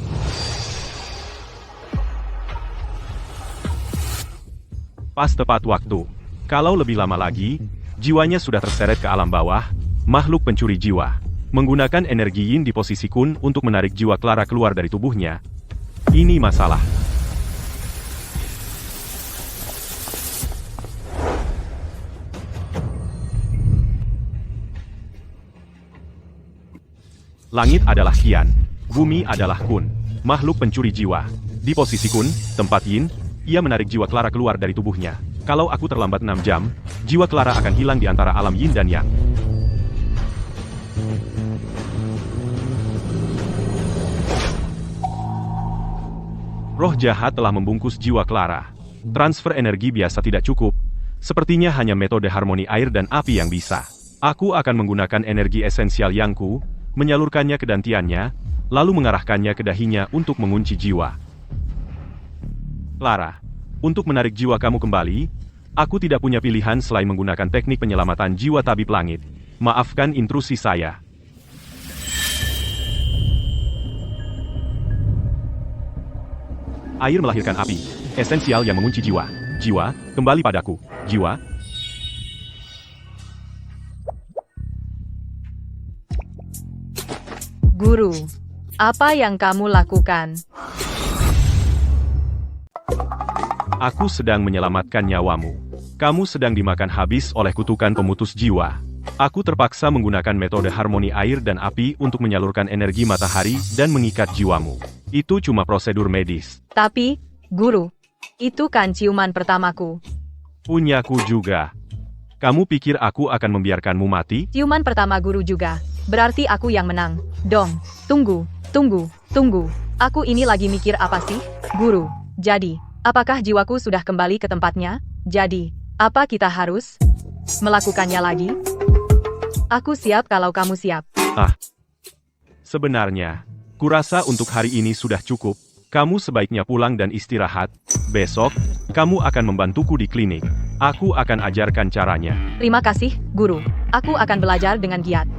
Pas tepat waktu. Kalau lebih lama lagi, jiwanya sudah terseret ke alam bawah, makhluk pencuri jiwa. Menggunakan energi yin di posisi kun untuk menarik jiwa Clara keluar dari tubuhnya. Ini masalah. Langit adalah Qian, bumi adalah Kun, makhluk pencuri jiwa. Di posisi Kun, tempat yin, ia menarik jiwa Clara keluar dari tubuhnya. Kalau aku terlambat 6 jam, jiwa Clara akan hilang di antara alam yin dan yang. Roh jahat telah membungkus jiwa Clara. Transfer energi biasa tidak cukup. Sepertinya hanya metode harmoni air dan api yang bisa. Aku akan menggunakan energi esensial Yangku, menyalurkannya ke dantiannya, lalu mengarahkannya ke dahinya untuk mengunci jiwa. Clara, untuk menarik jiwa kamu kembali, aku tidak punya pilihan selain menggunakan teknik penyelamatan jiwa tabib langit. Maafkan intrusi saya. Air melahirkan api, esensial yang mengunci jiwa. Jiwa, kembali padaku. Jiwa. Guru, apa yang kamu lakukan? Aku sedang menyelamatkan nyawamu. Kamu sedang dimakan habis oleh kutukan pemutus jiwa. Aku terpaksa menggunakan metode harmoni air dan api untuk menyalurkan energi matahari dan mengikat jiwamu. Itu cuma prosedur medis. Tapi, Guru, itu kan ciuman pertamaku. Punyaku juga. Kamu pikir aku akan membiarkanmu mati? Ciuman pertama Guru juga. Berarti aku yang menang. Dong, tunggu. Aku ini lagi mikir apa sih? Guru, jadi, apakah jiwaku sudah kembali ke tempatnya? Jadi, apa kita harus melakukannya lagi? Aku siap kalau kamu siap. Sebenarnya, kurasa untuk hari ini sudah cukup. Kamu sebaiknya pulang dan istirahat. Besok, kamu akan membantuku di klinik. Aku akan ajarkan caranya. Terima kasih, Guru. Aku akan belajar dengan giat.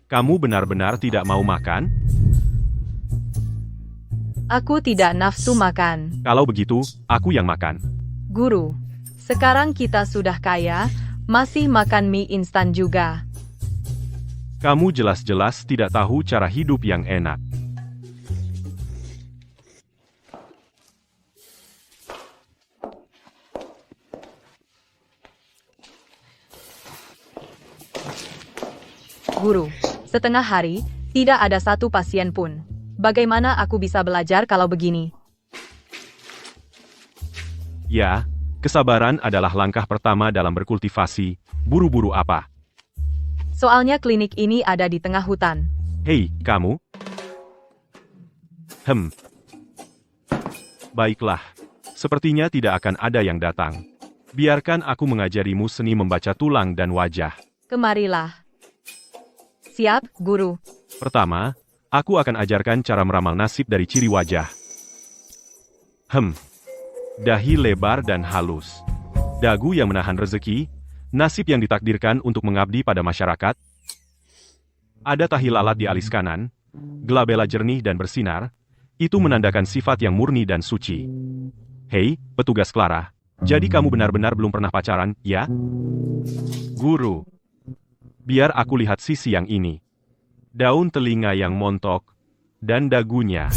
Kamu benar-benar tidak mau makan? Aku tidak nafsu makan. Kalau begitu, aku yang makan. Guru, sekarang kita sudah kaya, masih makan mie instan juga. Kamu jelas-jelas tidak tahu cara hidup yang enak. Guru, setengah hari, tidak ada satu pasien pun. Bagaimana aku bisa belajar kalau begini? Ya, kesabaran adalah langkah pertama dalam berkultivasi. Buru-buru apa? Soalnya klinik ini ada di tengah hutan. Hei, kamu. Baiklah. Sepertinya tidak akan ada yang datang. Biarkan aku mengajarimu seni membaca tulang dan wajah. Kemarilah. Siap, guru. Pertama, aku akan ajarkan cara meramal nasib dari ciri wajah. Dahi lebar dan halus. Dagu yang menahan rezeki, nasib yang ditakdirkan untuk mengabdi pada masyarakat. Ada tahi lalat di alis kanan, glabella jernih dan bersinar, itu menandakan sifat yang murni dan suci. Hei, petugas Clara, jadi kamu benar-benar belum pernah pacaran, ya? Guru, biar aku lihat sisi yang ini. Daun telinga yang montok, dan dagunya.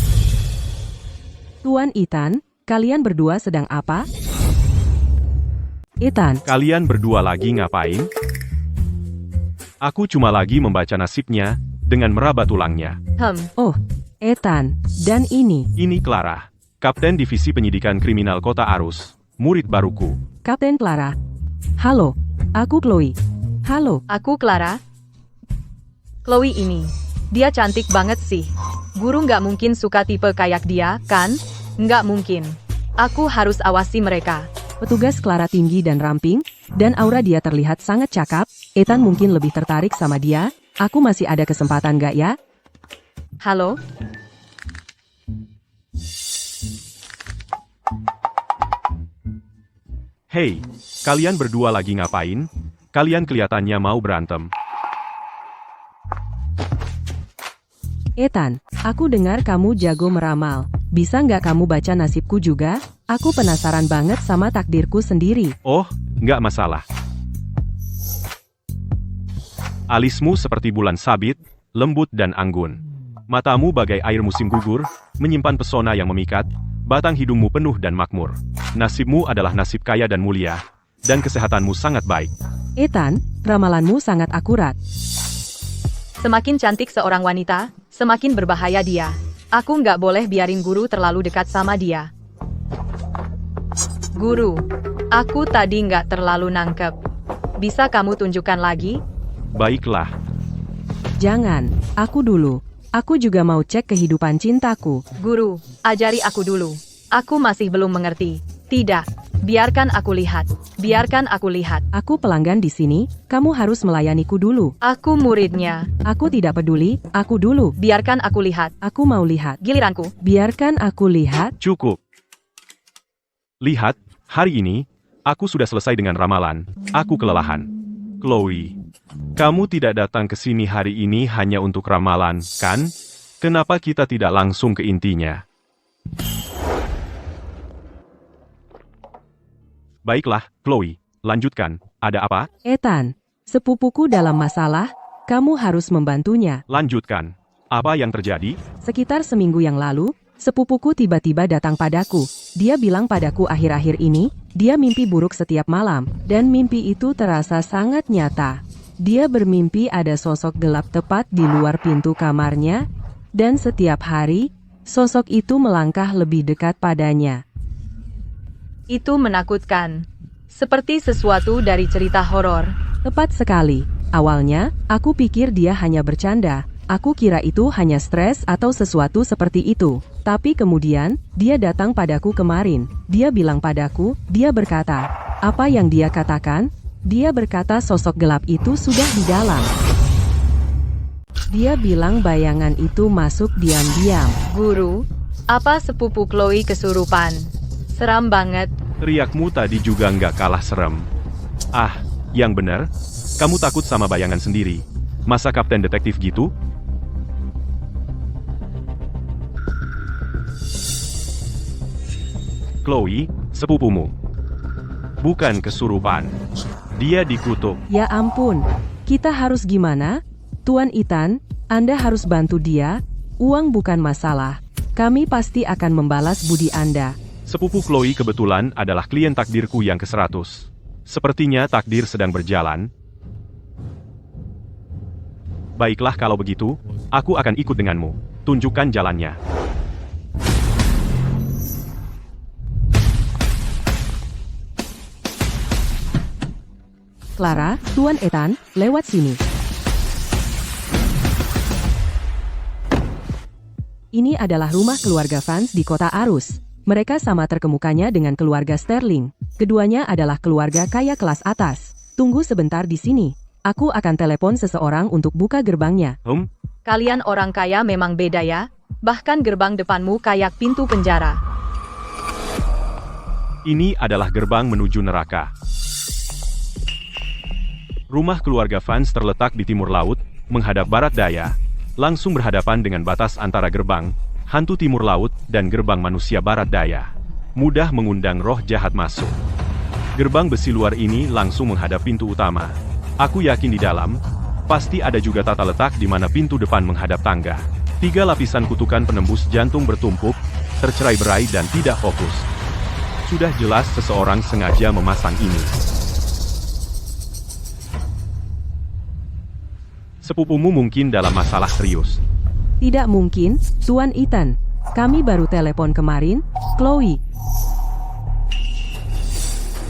Tuan Ethan, kalian berdua sedang apa? Ethan, Kalian berdua lagi ngapain? Aku cuma lagi membaca nasibnya, dengan meraba tulangnya. oh, Ethan, dan ini, Ini Clara, Kapten Divisi Penyidikan Kriminal Kota Arus, murid baruku. Kapten Clara. Halo, aku Chloe. Halo, Aku Clara. Chloe ini. Dia cantik banget sih. Guru nggak mungkin suka tipe kayak dia, kan? Nggak mungkin. Aku harus awasi mereka. petugas Clara tinggi dan ramping, dan aura dia terlihat sangat cakap. Ethan mungkin lebih tertarik sama dia. Aku masih ada kesempatan gak ya? Halo? Hei, kalian berdua lagi ngapain? Kalian kelihatannya mau berantem. Ethan, aku dengar kamu jago meramal. Bisa nggak kamu baca nasibku juga? Aku penasaran banget sama takdirku sendiri. Oh, nggak masalah. Alismu seperti bulan sabit, lembut dan anggun. Matamu bagai air musim gugur, menyimpan pesona yang memikat. Batang hidungmu penuh dan makmur. Nasibmu adalah nasib kaya dan mulia, dan kesehatanmu sangat baik. Ethan, ramalanmu sangat akurat. Semakin cantik seorang wanita, semakin berbahaya dia. Aku nggak boleh biarin guru terlalu dekat sama dia. Guru, aku tadi nggak terlalu nangkep. Bisa kamu tunjukkan lagi? Baiklah, Jangan, aku dulu. Aku juga mau cek kehidupan cintaku. Guru, ajari aku dulu. Aku masih belum mengerti. Tidak, biarkan aku lihat. Biarkan aku lihat. Aku pelanggan di sini, kamu harus melayaniku dulu. Aku muridnya. Aku tidak peduli, aku dulu. Biarkan aku lihat. Aku mau lihat. Giliranku. Biarkan aku lihat. cukup. Lihat, hari ini, aku sudah selesai dengan ramalan. Aku kelelahan. Chloe, kamu tidak datang ke sini hari ini hanya untuk ramalan, kan? Kenapa kita tidak langsung ke intinya? Baiklah, Chloe, lanjutkan. Ada apa? Ethan, sepupuku dalam masalah, kamu harus membantunya. Lanjutkan. Apa yang terjadi? Sekitar seminggu yang lalu, sepupuku tiba-tiba datang padaku. Dia bilang padaku akhir-akhir ini, dia mimpi buruk setiap malam, dan mimpi itu terasa sangat nyata. Dia bermimpi ada sosok gelap tepat di luar pintu kamarnya, dan setiap hari, sosok itu melangkah lebih dekat padanya. Itu menakutkan. Seperti sesuatu dari cerita horor. Tepat sekali. Awalnya, aku pikir dia hanya bercanda. Aku kira itu hanya stres atau sesuatu seperti itu. Tapi kemudian, dia datang padaku kemarin. Dia bilang padaku, dia berkata, apa yang dia katakan? Dia berkata sosok gelap itu sudah di dalam. Dia bilang bayangan itu masuk diam-diam. Guru, apa sepupu Chloe kesurupan? Seram banget. Teriakmu tadi juga nggak kalah serem. Ah, yang benar, kamu takut sama bayangan sendiri. Masa kapten detektif gitu? Chloe, sepupumu. Bukan kesurupan. Dia dikutuk. Ya ampun, kita harus gimana? Tuan Ethan, Anda harus bantu dia. Uang bukan masalah. Kami pasti akan membalas budi Anda. Sepupu Chloe kebetulan adalah klien takdirku yang ke-100. Sepertinya takdir sedang berjalan. Baiklah kalau begitu, aku akan ikut denganmu. Tunjukkan jalannya. Clara, Tuan Ethan, lewat sini. Ini adalah rumah keluarga Vance di kota Arus. Mereka sama terkemukanya dengan keluarga Sterling. Keduanya adalah keluarga kaya kelas atas. Tunggu sebentar di sini. Aku akan telepon seseorang untuk buka gerbangnya. Kalian orang kaya memang beda ya. Bahkan gerbang depanmu kayak pintu penjara. Ini adalah gerbang menuju neraka. Rumah keluarga Vance terletak di timur laut, menghadap barat daya, langsung berhadapan dengan batas antara gerbang hantu timur laut dan gerbang manusia barat daya. Mudah mengundang roh jahat masuk. Gerbang besi luar ini langsung menghadap pintu utama. Aku yakin di dalam, pasti ada juga tata letak di mana pintu depan menghadap tangga. 3 lapisan kutukan penembus jantung bertumpuk, tercerai-berai dan tidak fokus. Sudah jelas seseorang sengaja memasang ini. Sepupumu mungkin dalam masalah serius. Tidak mungkin, Tuan Ethan. Kami baru telepon kemarin, Chloe.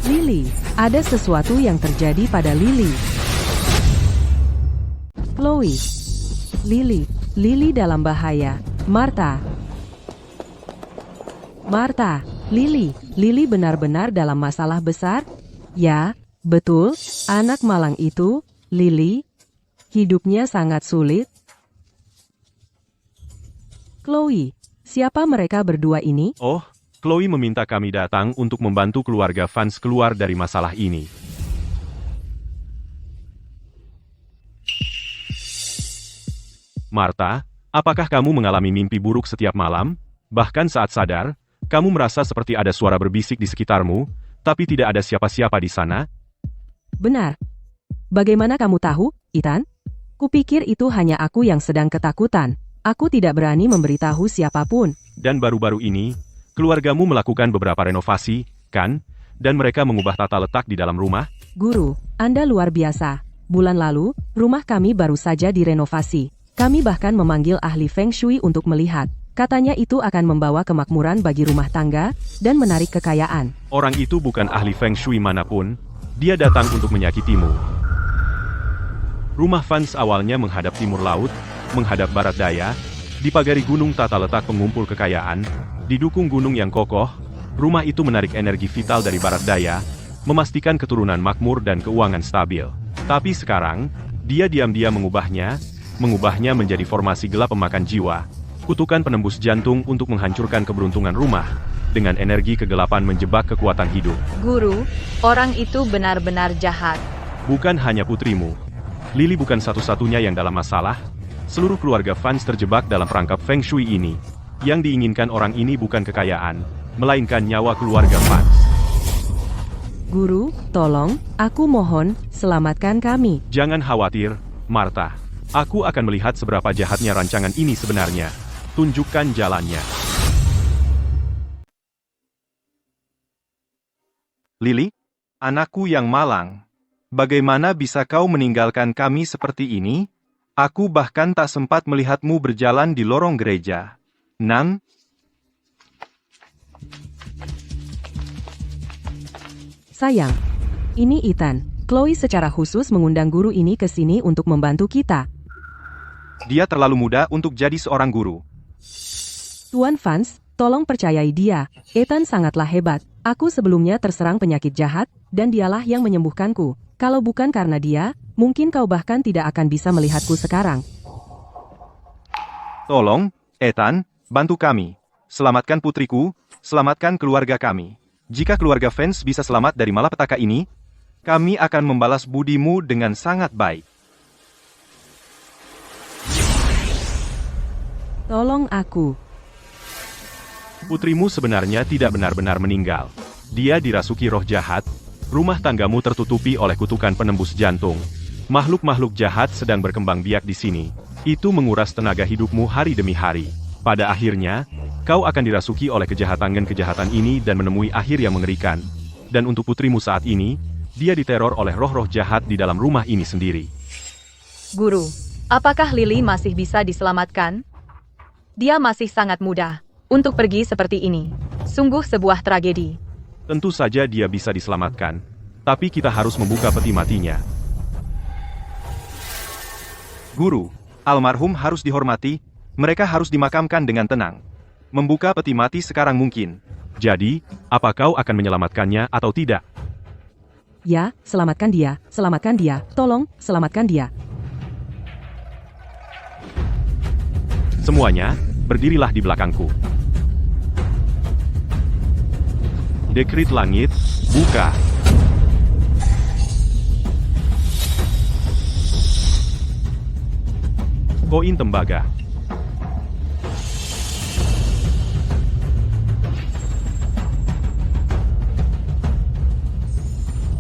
Lily, ada sesuatu yang terjadi pada Lily. Chloe. Lily dalam bahaya. Martha, Lily benar-benar dalam masalah besar? Ya, betul, anak malang itu, Lily. Hidupnya sangat sulit. Chloe, siapa mereka berdua ini? Oh, Chloe meminta kami datang untuk membantu keluarga Vance keluar dari masalah ini. Martha, apakah kamu mengalami mimpi buruk setiap malam? Bahkan saat sadar, kamu merasa seperti ada suara berbisik di sekitarmu, tapi tidak ada siapa-siapa di sana? Benar. Bagaimana kamu tahu, Ethan? Kupikir itu hanya aku yang sedang ketakutan. Aku tidak berani memberitahu siapapun. Dan baru-baru ini, keluargamu melakukan beberapa renovasi, kan? Dan mereka mengubah tata letak di dalam rumah? Guru, Anda luar biasa. Bulan lalu, rumah kami baru saja direnovasi. Kami bahkan memanggil ahli Feng Shui untuk melihat. Katanya itu akan membawa kemakmuran bagi rumah tangga, dan menarik kekayaan. Orang itu bukan ahli Feng Shui manapun, dia datang untuk menyakitimu. Rumah Vance awalnya menghadap timur laut, menghadap barat daya, dipagari gunung tata letak pengumpul kekayaan, didukung gunung yang kokoh, rumah itu menarik energi vital dari barat daya, memastikan keturunan makmur dan keuangan stabil. Tapi sekarang, dia diam-diam mengubahnya menjadi formasi gelap pemakan jiwa, kutukan penembus jantung untuk menghancurkan keberuntungan rumah, dengan energi kegelapan menjebak kekuatan hidup. Guru, orang itu benar-benar jahat. Bukan hanya putrimu. Lily bukan satu-satunya yang dalam masalah. Seluruh keluarga Vance terjebak dalam perangkap Feng Shui ini. Yang diinginkan orang ini bukan kekayaan, melainkan nyawa keluarga Vance. Guru, tolong, aku mohon, selamatkan kami. Jangan khawatir, Martha. Aku akan melihat seberapa jahatnya rancangan ini sebenarnya. Tunjukkan jalannya. Lily, anakku yang malang. Bagaimana bisa kau meninggalkan kami seperti ini? Aku bahkan tak sempat melihatmu berjalan di lorong gereja. Nan? Sayang, ini Ethan. Chloe secara khusus mengundang guru ini ke sini untuk membantu kita. Dia terlalu muda untuk jadi seorang guru. Tuan Vance, tolong percayai dia. Ethan sangatlah hebat. Aku sebelumnya terserang penyakit jahat, dan dialah yang menyembuhkanku. Kalau bukan karena dia, mungkin kau bahkan tidak akan bisa melihatku sekarang. Tolong, Ethan, bantu kami. Selamatkan putriku, selamatkan keluarga kami. Jika keluarga Vance bisa selamat dari malapetaka ini, kami akan membalas budimu dengan sangat baik. Tolong aku. Putrimu sebenarnya tidak benar-benar meninggal. Dia dirasuki roh jahat. Rumah tanggamu tertutupi oleh kutukan penembus jantung. Makhluk-makhluk jahat sedang berkembang biak di sini. Itu menguras tenaga hidupmu hari demi hari. Pada akhirnya, kau akan dirasuki oleh kejahatan ini dan menemui akhir yang mengerikan. Dan untuk putrimu saat ini, dia diteror oleh roh-roh jahat di dalam rumah ini sendiri. Guru, apakah Lily masih bisa diselamatkan? Dia masih sangat muda untuk pergi seperti ini. Sungguh sebuah tragedi. Tentu saja dia bisa diselamatkan, tapi kita harus membuka peti matinya. Guru, almarhum harus dihormati, mereka harus dimakamkan dengan tenang. Membuka peti mati sekarang mungkin. Jadi, apa kau akan menyelamatkannya atau tidak? Ya, selamatkan dia, tolong, selamatkan dia. Semuanya, berdirilah di belakangku. Dekrit langit, buka. Koin tembaga.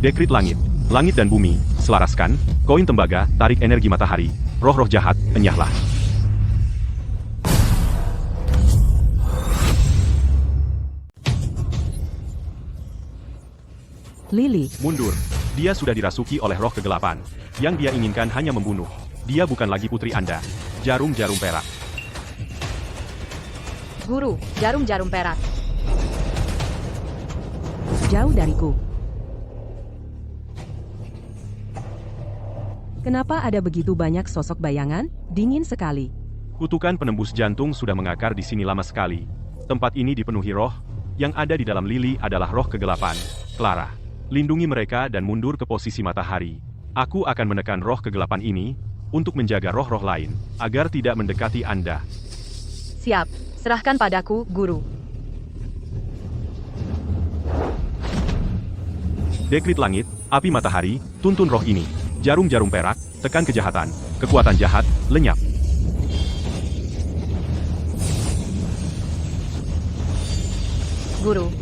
Dekrit langit, langit dan bumi, selaraskan, koin tembaga, tarik energi matahari, roh-roh jahat, enyahlah. Lily, Mundur, dia sudah dirasuki oleh roh kegelapan. Yang dia inginkan hanya membunuh. Dia bukan lagi putri Anda. Jarum-jarum perak. Guru, jarum-jarum perak. jauh dariku. Kenapa ada begitu banyak sosok bayangan? Dingin sekali. Kutukan penembus jantung sudah mengakar di sini lama sekali. Tempat ini dipenuhi roh. Yang ada di dalam Lily adalah roh kegelapan. Clara, lindungi mereka dan mundur ke posisi matahari. Aku akan menekan roh kegelapan ini untuk menjaga roh-roh lain agar tidak mendekati Anda. Siap, serahkan padaku, Guru. Dekrit langit, api matahari, tuntun roh ini. Jarum-jarum perak, tekan kejahatan. Kekuatan jahat, lenyap. Guru,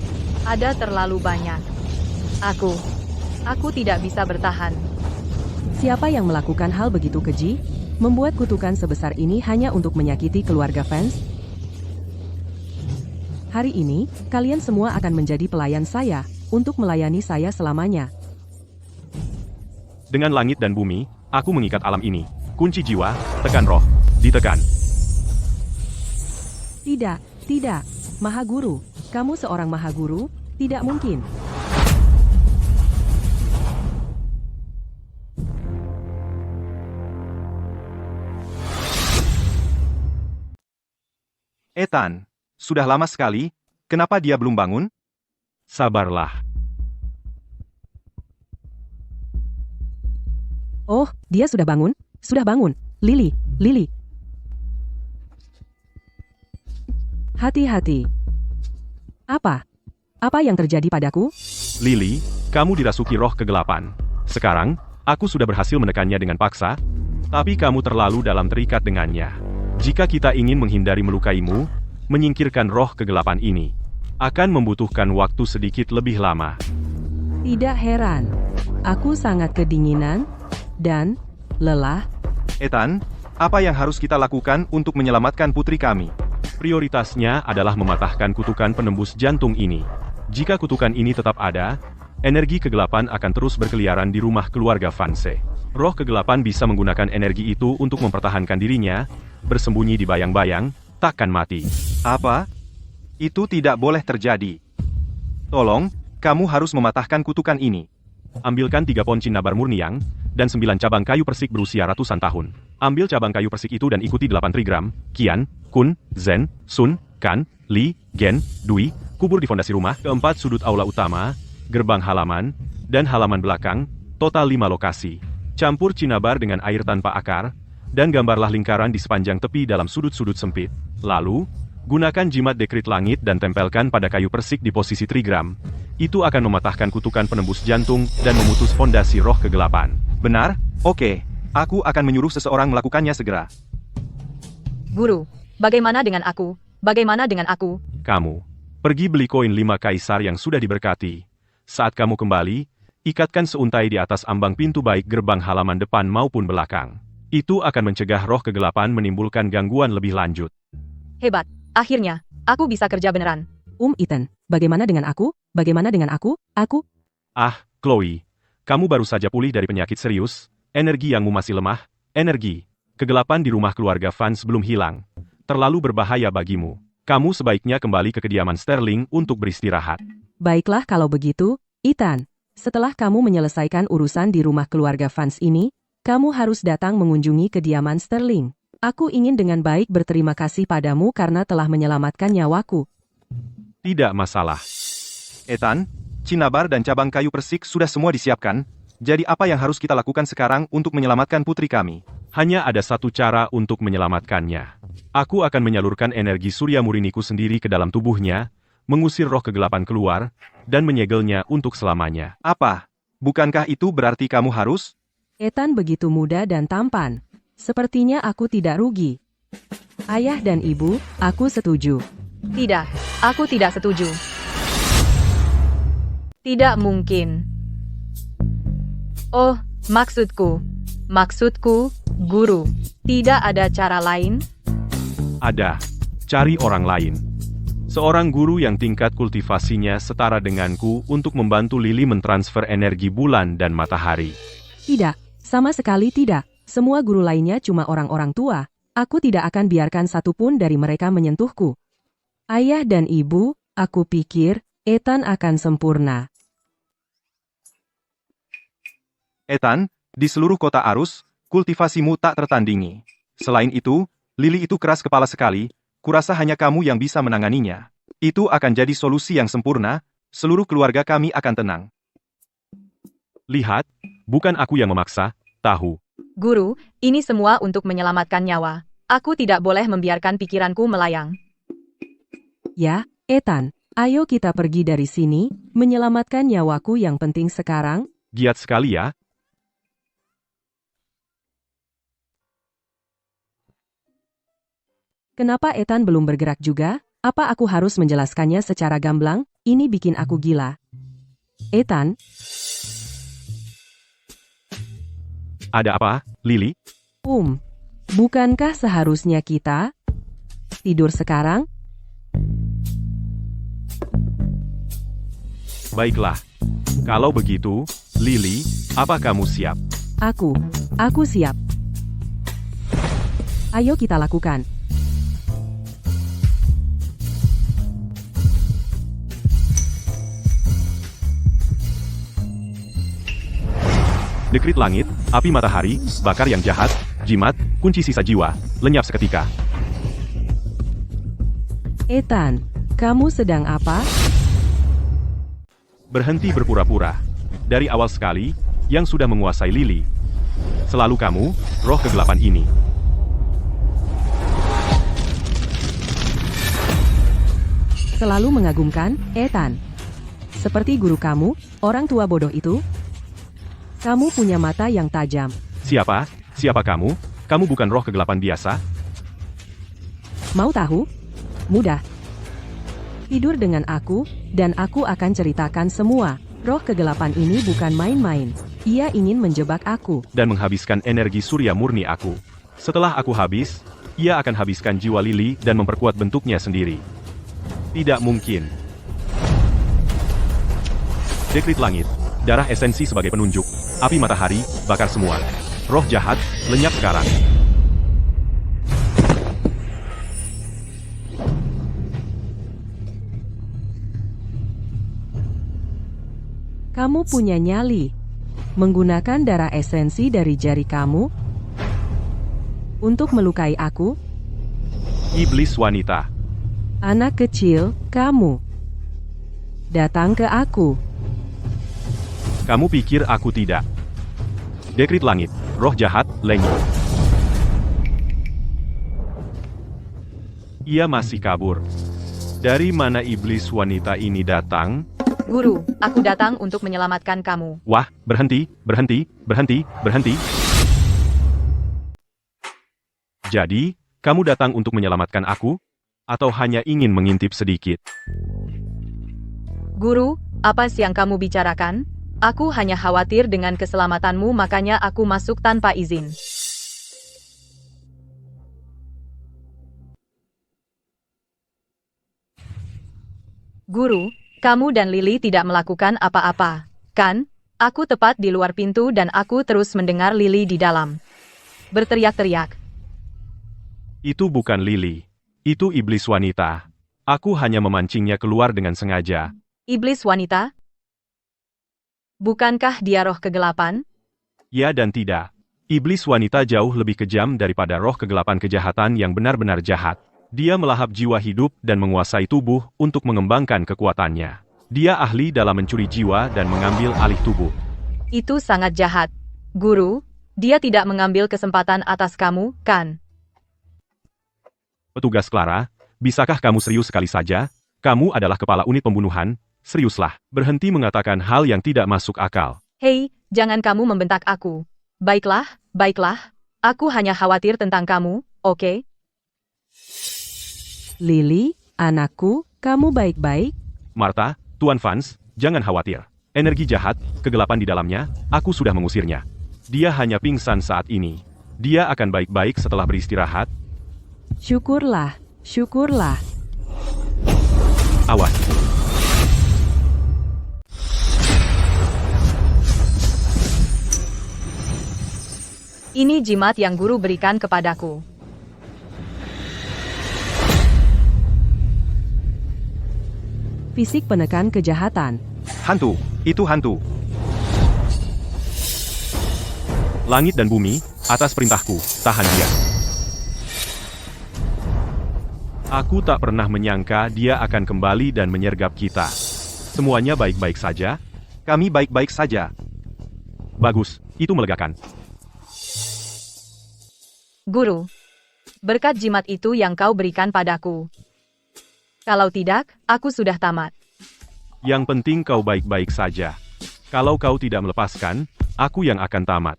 ada terlalu banyak. Aku tidak bisa bertahan. Siapa yang melakukan hal begitu keji? Membuat kutukan sebesar ini hanya untuk menyakiti keluarga fans? Hari ini, kalian semua akan menjadi pelayan saya, untuk melayani saya selamanya. Dengan langit dan bumi, aku mengikat alam ini. Kunci jiwa, tekan roh. Ditekan. Tidak. Maha Guru, kamu seorang Maha Guru? Tidak mungkin. Ethan, sudah lama sekali, kenapa dia belum bangun? Sabarlah. Oh, dia sudah bangun? Sudah bangun. Lily. Hati-hati. Apa yang terjadi padaku? Lily, kamu dirasuki roh kegelapan. Sekarang, aku sudah berhasil menekannya dengan paksa, tapi kamu terlalu dalam terikat dengannya. Jika kita ingin menghindari melukaimu, menyingkirkan roh kegelapan ini, akan membutuhkan waktu sedikit lebih lama. Tidak heran. Aku sangat kedinginan dan lelah. Ethan, apa yang harus kita lakukan untuk menyelamatkan putri kami? Prioritasnya adalah mematahkan kutukan penembus jantung ini. Jika kutukan ini tetap ada, energi kegelapan akan terus berkeliaran di rumah keluarga Vance. Roh kegelapan bisa menggunakan energi itu untuk mempertahankan dirinya, bersembunyi di bayang-bayang, takkan mati. Apa? Itu tidak boleh terjadi. Tolong, kamu harus mematahkan kutukan ini. Ambilkan 3 pon cinnabar murniang, dan 9 cabang kayu persik berusia ratusan tahun. Ambil cabang kayu persik itu dan ikuti 8 trigram, Qian, Kun, Zhen, Sun, Kan, Li, Gen, Dui, kubur di fondasi rumah, keempat sudut aula utama, gerbang halaman, dan halaman belakang, total 5 lokasi. Campur cinnabar dengan air tanpa akar, dan gambarlah lingkaran di sepanjang tepi dalam sudut-sudut sempit. Lalu, gunakan jimat dekrit langit dan tempelkan pada kayu persik di posisi trigram. Itu akan mematahkan kutukan penembus jantung dan memutus fondasi roh kegelapan. Benar? Oke. Aku akan menyuruh seseorang melakukannya segera. Guru, bagaimana dengan aku? Bagaimana dengan aku? Kamu, pergi beli koin 5 kaisar yang sudah diberkati. Saat kamu kembali, ikatkan seuntai di atas ambang pintu baik gerbang halaman depan maupun belakang. Itu akan mencegah roh kegelapan menimbulkan gangguan lebih lanjut. Hebat, akhirnya, aku bisa kerja beneran. Ethan, bagaimana dengan aku? Aku? Chloe, kamu baru saja pulih dari penyakit serius, energi yangmu masih lemah, energi kegelapan di rumah keluarga Vance belum hilang. Terlalu berbahaya bagimu. Kamu sebaiknya kembali ke kediaman Sterling untuk beristirahat. Baiklah kalau begitu, Ethan. Setelah kamu menyelesaikan urusan di rumah keluarga Vance ini, kamu harus datang mengunjungi kediaman Sterling. Aku ingin dengan baik berterima kasih padamu karena telah menyelamatkan nyawaku. Tidak masalah. Ethan, Cinnabar dan cabang kayu persik sudah semua disiapkan, jadi apa yang harus kita lakukan sekarang untuk menyelamatkan putri kami? Hanya ada satu cara untuk menyelamatkannya. Aku akan menyalurkan energi surya murniku sendiri ke dalam tubuhnya, mengusir roh kegelapan keluar, dan menyegelnya untuk selamanya. Apa? Bukankah itu berarti kamu harus? Ethan begitu muda dan tampan. Sepertinya aku tidak rugi. Ayah dan ibu, aku setuju. Tidak, aku tidak setuju. Tidak mungkin. Oh, maksudku, guru. Tidak ada cara lain? Ada. Cari orang lain. Seorang guru yang tingkat kultivasinya setara denganku untuk membantu Lily mentransfer energi bulan dan matahari. Tidak, sama sekali tidak. Semua guru lainnya cuma orang-orang tua. Aku tidak akan biarkan satupun dari mereka menyentuhku. Ayah dan ibu, aku pikir Ethan akan sempurna. Ethan, di seluruh kota Arus, kultivasimu tak tertandingi. Selain itu, Lily itu keras kepala sekali, kurasa hanya kamu yang bisa menanganinya. Itu akan jadi solusi yang sempurna, seluruh keluarga kami akan tenang. Lihat, bukan aku yang memaksa, tahu. Guru, ini semua untuk menyelamatkan nyawa. Aku tidak boleh membiarkan pikiranku melayang. Ya, Ethan, ayo kita pergi dari sini, menyelamatkan nyawaku yang penting sekarang. Giat sekali ya. Kenapa Ethan belum bergerak juga? Apa aku harus menjelaskannya secara gamblang? Ini bikin aku gila. Ethan, Ada apa, Lily? Bukankah seharusnya kita tidur sekarang? Baiklah. Kalau begitu, Lily, apa kamu siap? Aku siap. Ayo kita lakukan. Dekrit langit, api matahari, bakar yang jahat, jimat, kunci sisa jiwa, lenyap seketika. Ethan, kamu sedang apa? Berhenti berpura-pura. Dari awal sekali, yang sudah menguasai Lily. Selalu kamu, roh kegelapan ini. Selalu mengagumkan, Ethan. Seperti guru kamu, orang tua bodoh itu. Kamu punya mata yang tajam. Siapa? Siapa kamu? Kamu bukan roh kegelapan biasa? Mau tahu? Mudah. Tidur dengan aku, dan aku akan ceritakan semua. Roh kegelapan ini bukan main-main. Ia ingin menjebak aku. Dan menghabiskan energi surya murni aku. Setelah aku habis, ia akan habiskan jiwa Lily dan memperkuat bentuknya sendiri. Tidak mungkin. Dekrit langit, darah esensi sebagai penunjuk, api matahari, bakar semua. Roh jahat, lenyap sekarang. Kamu punya nyali. Menggunakan darah esensi dari jari kamu untuk melukai aku? Iblis wanita. Anak kecil, kamu. Datang ke aku. Kamu pikir aku tidak? Dekrit langit, roh jahat, lenyap. Ia masih kabur. Dari mana iblis wanita ini datang? Guru, aku datang untuk menyelamatkan kamu. Wah, berhenti, berhenti, berhenti, berhenti. Jadi, kamu datang untuk menyelamatkan aku? Atau hanya ingin mengintip sedikit? Guru, apa sih yang kamu bicarakan? Aku hanya khawatir dengan keselamatanmu, makanya aku masuk tanpa izin. Guru, kamu dan Lily tidak melakukan apa-apa, kan? Aku tepat di luar pintu dan aku terus mendengar Lily di dalam berteriak-teriak. Itu bukan Lily. Itu iblis wanita. Aku hanya memancingnya keluar dengan sengaja. Iblis wanita? Bukankah dia roh kegelapan? Ya dan tidak. Iblis wanita jauh lebih kejam daripada roh kegelapan kejahatan yang benar-benar jahat. Dia melahap jiwa hidup dan menguasai tubuh untuk mengembangkan kekuatannya. Dia ahli dalam mencuri jiwa dan mengambil alih tubuh. Itu sangat jahat. Guru, dia tidak mengambil kesempatan atas kamu, kan? Petugas Clara, bisakah kamu serius sekali saja? Kamu adalah kepala unit pembunuhan, seriuslah. Berhenti mengatakan hal yang tidak masuk akal. Hei, jangan kamu membentak aku. Baiklah, baiklah. Aku hanya khawatir tentang kamu, oke? Lily, anakku, kamu baik-baik? Martha, Tuan Vance, jangan khawatir. Energi jahat, kegelapan di dalamnya, aku sudah mengusirnya. Dia hanya pingsan saat ini. Dia akan baik-baik setelah beristirahat. Syukurlah, syukurlah. Awas. Ini jimat yang guru berikan kepadaku. Fisik penekan kejahatan. Hantu, itu hantu. Langit dan bumi, atas perintahku, tahan dia. Aku tak pernah menyangka dia akan kembali dan menyergap kita. Semuanya baik-baik saja? Kami baik-baik saja. Bagus, itu melegakan. Guru, berkat jimat itu yang kau berikan padaku. Kalau tidak, aku sudah tamat. Yang penting kau baik-baik saja. Kalau kau tidak melepaskan, aku yang akan tamat.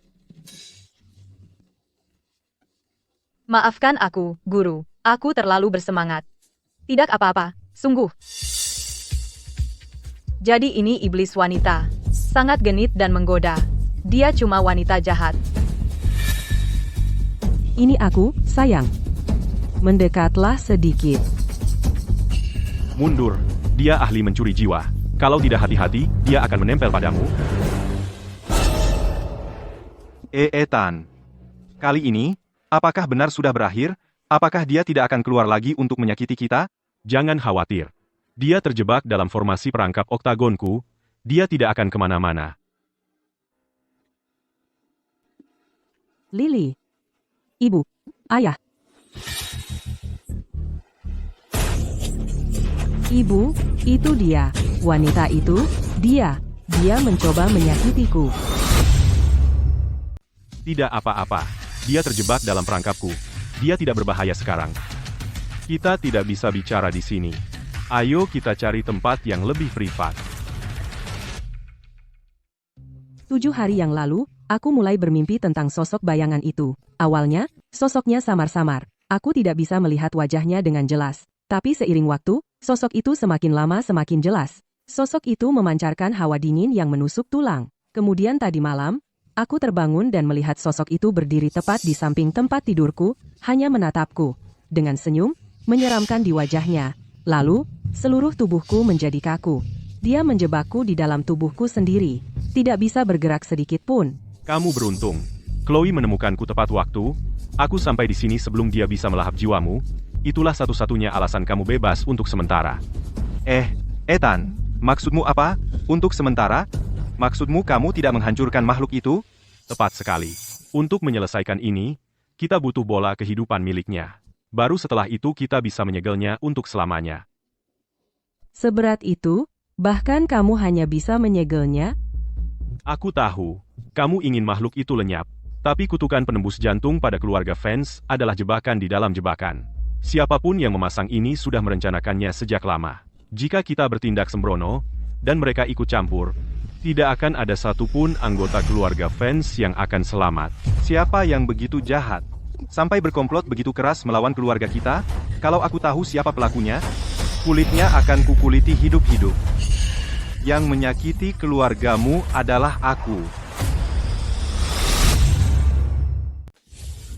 Maafkan aku, Guru. Aku terlalu bersemangat. Tidak apa-apa, sungguh. Jadi ini iblis wanita. Sangat genit dan menggoda. Dia cuma wanita jahat. Ini aku, sayang. Mendekatlah sedikit. Mundur, dia ahli mencuri jiwa. Kalau tidak hati-hati, dia akan menempel padamu. Ethan. Kali ini, apakah benar sudah berakhir? Apakah dia tidak akan keluar lagi untuk menyakiti kita? Jangan khawatir. Dia terjebak dalam formasi perangkap oktagonku. Dia tidak akan kemana-mana. Lily. Ibu. Ayah. Ibu, itu dia. Wanita itu, dia. Dia mencoba menyakitiku. Tidak apa-apa. Dia terjebak dalam perangkapku. Dia tidak berbahaya sekarang. Kita tidak bisa bicara di sini. Ayo kita cari tempat yang lebih privat. 7 hari yang lalu, aku mulai bermimpi tentang sosok bayangan itu. Awalnya, sosoknya samar-samar. Aku tidak bisa melihat wajahnya dengan jelas. Tapi seiring waktu, sosok itu semakin lama semakin jelas. Sosok itu memancarkan hawa dingin yang menusuk tulang. Kemudian tadi malam, aku terbangun dan melihat sosok itu berdiri tepat di samping tempat tidurku, hanya menatapku. Dengan senyum, menyeramkan di wajahnya. Lalu, seluruh tubuhku menjadi kaku. Dia menjebakku di dalam tubuhku sendiri. Tidak bisa bergerak sedikit pun. Kamu beruntung. Chloe menemukanku tepat waktu. Aku sampai di sini sebelum dia bisa melahap jiwamu. Itulah satu-satunya alasan kamu bebas untuk sementara. Ethan, maksudmu apa? Untuk sementara? Maksudmu kamu tidak menghancurkan makhluk itu? Tepat sekali. Untuk menyelesaikan ini, kita butuh bola kehidupan miliknya. Baru setelah itu kita bisa menyegelnya untuk selamanya. Seberat itu, bahkan kamu hanya bisa menyegelnya? Aku tahu, kamu ingin makhluk itu lenyap. Tapi kutukan penembus jantung pada keluarga Vance adalah jebakan di dalam jebakan. Siapapun yang memasang ini sudah merencanakannya sejak lama. Jika kita bertindak sembrono, dan mereka ikut campur, tidak akan ada satupun anggota keluarga Vance yang akan selamat. Siapa yang begitu jahat? Sampai berkomplot begitu keras melawan keluarga kita? Kalau aku tahu siapa pelakunya, kulitnya akan kukuliti hidup-hidup. Yang menyakiti keluargamu adalah aku.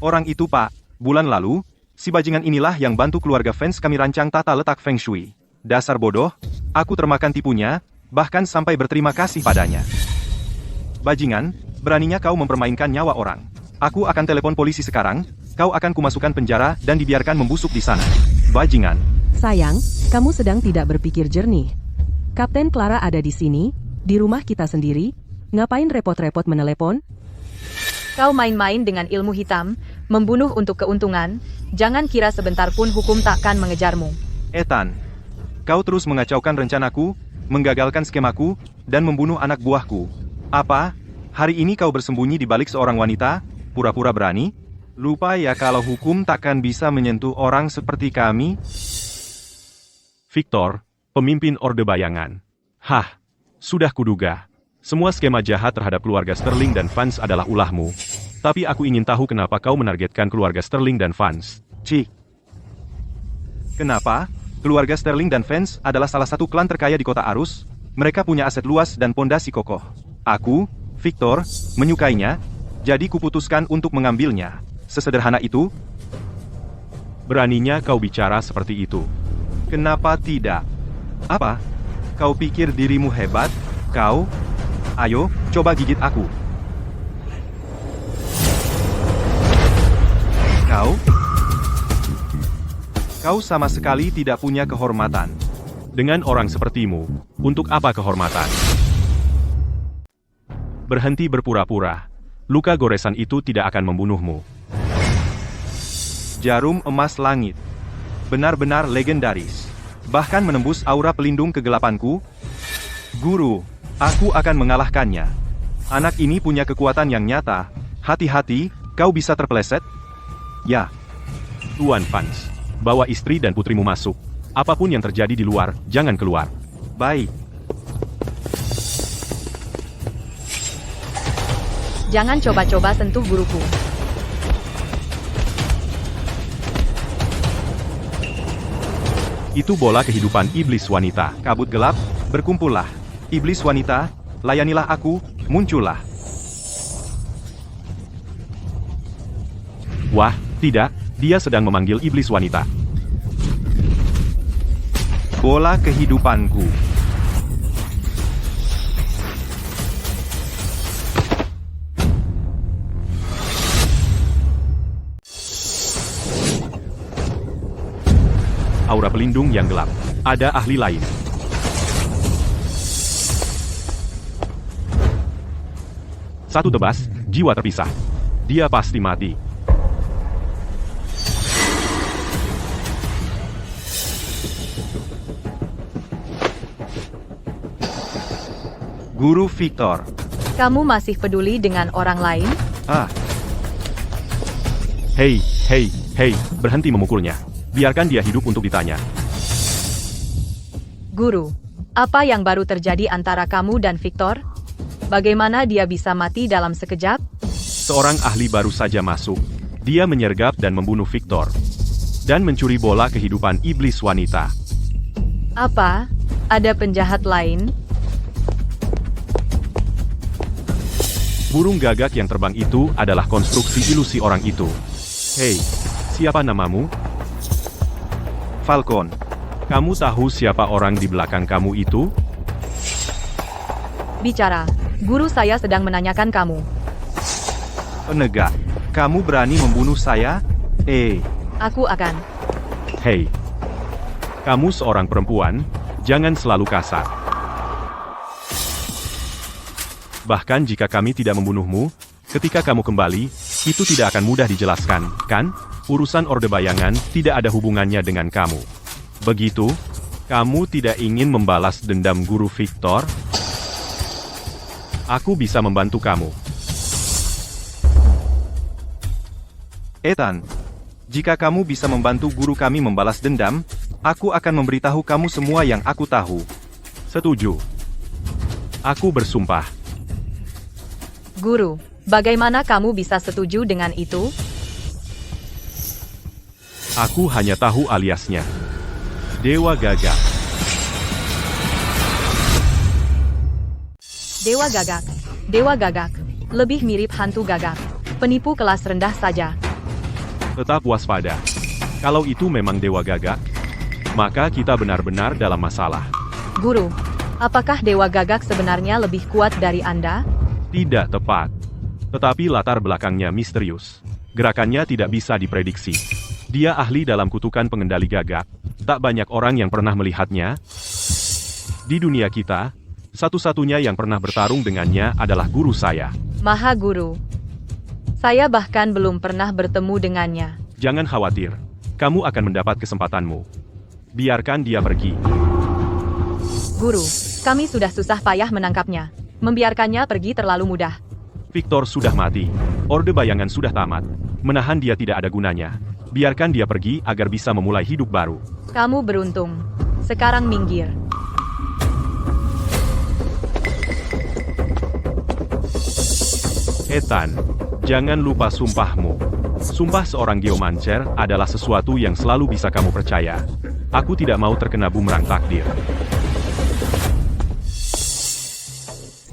Orang itu, Pak. Bulan lalu, si bajingan inilah yang bantu keluarga Vance kami rancang tata letak Feng Shui. Dasar bodoh, aku termakan tipunya, bahkan sampai berterima kasih padanya. Bajingan, beraninya kau mempermainkan nyawa orang. Aku akan telepon polisi sekarang, kau akan kumasukkan penjara dan dibiarkan membusuk di sana. Bajingan. Sayang, kamu sedang tidak berpikir jernih. Kapten Clara ada di sini, di rumah kita sendiri. Ngapain repot-repot menelepon? Kau main-main dengan ilmu hitam, membunuh untuk keuntungan, jangan kira sebentar pun hukum takkan mengejarmu. Ethan, kau terus mengacaukan rencanaku, menggagalkan skemaku, dan membunuh anak buahku. Apa? Hari ini kau bersembunyi di balik seorang wanita, pura-pura berani? Lupa ya kalau hukum takkan bisa menyentuh orang seperti kami? Victor, pemimpin Orde Bayangan. Hah, sudah kuduga. Semua skema jahat terhadap keluarga Sterling dan Vance adalah ulahmu. Tapi aku ingin tahu kenapa kau menargetkan keluarga Sterling dan Vance. Cik. Kenapa? Keluarga Sterling dan Vance adalah salah satu klan terkaya di kota Arus. Mereka punya aset luas dan pondasi kokoh. Aku, Victor, menyukainya, jadi kuputuskan untuk mengambilnya. Sesederhana itu? Beraninya kau bicara seperti itu. Kenapa tidak? Apa? Kau pikir dirimu hebat? Kau? Ayo, coba gigit aku. Kau? Kau sama sekali tidak punya kehormatan. Dengan orang sepertimu, untuk apa kehormatan? Berhenti berpura-pura. Luka goresan itu tidak akan membunuhmu. Jarum emas langit. Benar-benar legendaris. Bahkan menembus aura pelindung kegelapanku. Guru, aku akan mengalahkannya. Anak ini punya kekuatan yang nyata. Hati-hati, kau bisa terpeleset. Ya. Tuan Vance, bawa istri dan putrimu masuk. Apapun yang terjadi di luar, jangan keluar. Baik. Jangan coba-coba sentuh guruku. Itu bola kehidupan iblis wanita. Kabut gelap, berkumpullah. Iblis wanita, layanilah aku, muncullah. Wah, tidak, dia sedang memanggil iblis wanita. Bola kehidupanku. Aura pelindung yang gelap. Ada ahli lain. Satu tebas, jiwa terpisah. Dia pasti mati. Guru Victor. Kamu masih peduli dengan orang lain? Ah, Hei, hei, hei, berhenti memukulnya. Biarkan dia hidup untuk ditanya. Guru, apa yang baru terjadi antara kamu dan Victor? Bagaimana dia bisa mati dalam sekejap? Seorang ahli baru saja masuk. Dia menyergap dan membunuh Victor. Dan mencuri bola kehidupan iblis wanita. Apa? Ada penjahat lain? Burung gagak yang terbang itu adalah konstruksi ilusi orang itu. Hei, siapa namamu? Falcon. Kamu tahu siapa orang di belakang kamu itu? Bicara. Guru saya sedang menanyakan kamu. Penegak. Kamu berani membunuh saya? Aku akan. Hei, kamu seorang perempuan, jangan selalu kasar. Bahkan jika kami tidak membunuhmu, ketika kamu kembali, itu tidak akan mudah dijelaskan, kan? Urusan Orde Bayangan tidak ada hubungannya dengan kamu. Begitu? Kamu tidak ingin membalas dendam Guru Victor? Aku bisa membantu kamu. Ethan, jika kamu bisa membantu guru kami membalas dendam, aku akan memberitahu kamu semua yang aku tahu. Setuju. Aku bersumpah. Guru, bagaimana kamu bisa setuju dengan itu? Aku hanya tahu aliasnya. Dewa Gagak. Dewa Gagak. Dewa Gagak. Lebih mirip hantu gagak. Penipu kelas rendah saja. Tetap waspada. Kalau itu memang Dewa Gagak, maka kita benar-benar dalam masalah. Guru, apakah Dewa Gagak sebenarnya lebih kuat dari Anda? Tidak tepat. Tetapi latar belakangnya misterius. Gerakannya tidak bisa diprediksi. Dia ahli dalam kutukan pengendali gagak. Tak banyak orang yang pernah melihatnya. Di dunia kita, satu-satunya yang pernah bertarung dengannya adalah guru saya. Maha Guru. Saya bahkan belum pernah bertemu dengannya. Jangan khawatir, kamu akan mendapat kesempatanmu. Biarkan dia pergi. Guru, kami sudah susah payah menangkapnya. Membiarkannya pergi terlalu mudah. Victor sudah mati. Orde Bayangan sudah tamat. Menahan dia tidak ada gunanya. Biarkan dia pergi agar bisa memulai hidup baru. Kamu beruntung. Sekarang minggir. Ethan, jangan lupa sumpahmu. Sumpah seorang geomancer adalah sesuatu yang selalu bisa kamu percaya. Aku tidak mau terkena bumerang takdir.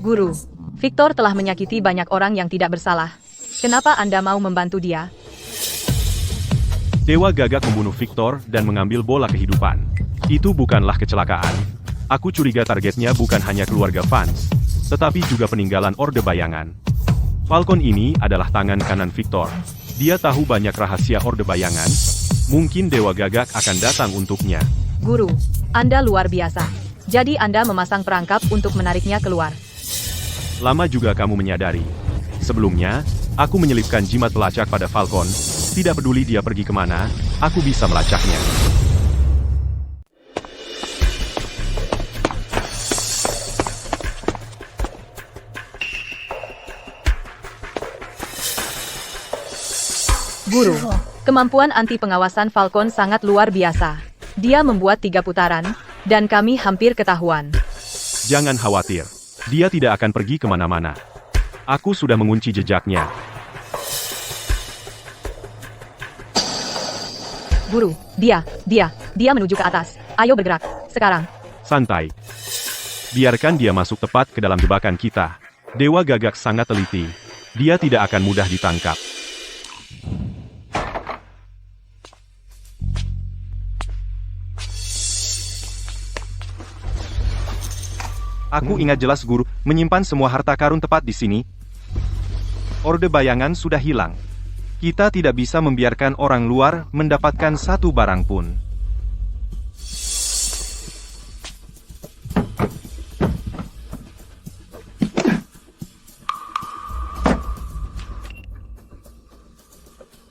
Guru, Victor telah menyakiti banyak orang yang tidak bersalah. Kenapa Anda mau membantu dia? Dewa Gagak membunuh Victor dan mengambil bola kehidupan. Itu bukanlah kecelakaan. Aku curiga targetnya bukan hanya keluarga Vance, tetapi juga peninggalan Orde Bayangan. Falcon ini adalah tangan kanan Victor. Dia tahu banyak rahasia Orde Bayangan. Mungkin Dewa Gagak akan datang untuknya. Guru, Anda luar biasa. Jadi Anda memasang perangkap untuk menariknya keluar. Lama juga kamu menyadari. Sebelumnya, aku menyelipkan jimat pelacak pada Falcon. Tidak peduli dia pergi kemana, aku bisa melacaknya. Guru, kemampuan anti pengawasan Falcon sangat luar biasa. Dia membuat 3 putaran, dan kami hampir ketahuan. Jangan khawatir, dia tidak akan pergi kemana-mana. Aku sudah mengunci jejaknya. Guru, dia menuju ke atas. Ayo bergerak, sekarang. Santai. Biarkan dia masuk tepat ke dalam jebakan kita. Dewa Gagak sangat teliti. Dia tidak akan mudah ditangkap. Aku ingat jelas guru, menyimpan semua harta karun tepat di sini. Orde Bayangan sudah hilang. Kita tidak bisa membiarkan orang luar mendapatkan satu barang pun.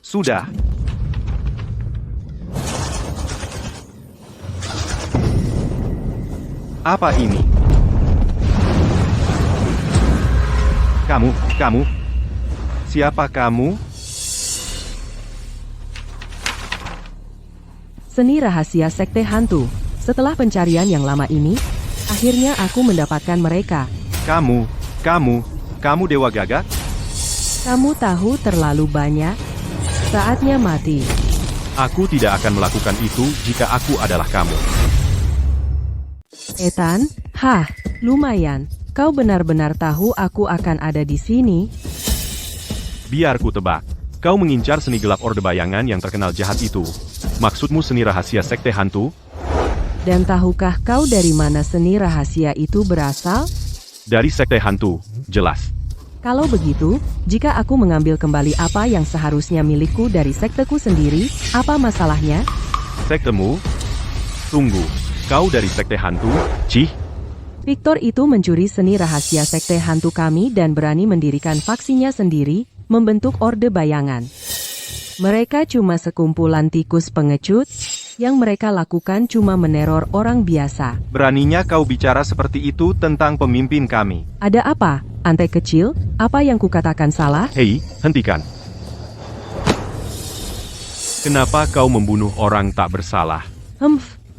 Sudah. Apa ini? Kamu? Siapa kamu? Seni rahasia Sekte Hantu. Setelah pencarian yang lama ini, akhirnya aku mendapatkan mereka. Kamu Dewa Gagak? Kamu tahu terlalu banyak? Saatnya mati. Aku tidak akan melakukan itu jika aku adalah kamu. Ethan, lumayan. Kau benar-benar tahu aku akan ada di sini? Biar ku tebak. Kau mengincar seni gelap Orde Bayangan yang terkenal jahat itu. Maksudmu seni rahasia Sekte Hantu? Dan tahukah kau dari mana seni rahasia itu berasal? Dari Sekte Hantu, jelas. Kalau begitu, jika aku mengambil kembali apa yang seharusnya milikku dari sekteku sendiri, apa masalahnya? Sektemu? Tunggu, kau dari Sekte Hantu? Cih? Victor itu mencuri seni rahasia Sekte Hantu kami dan berani mendirikan faksinya sendiri, membentuk Orde Bayangan. Mereka cuma sekumpulan tikus pengecut, yang mereka lakukan cuma meneror orang biasa. Beraninya kau bicara seperti itu tentang pemimpin kami. Ada apa, antek kecil? Apa yang kukatakan salah? Hei, hentikan. Kenapa kau membunuh orang tak bersalah?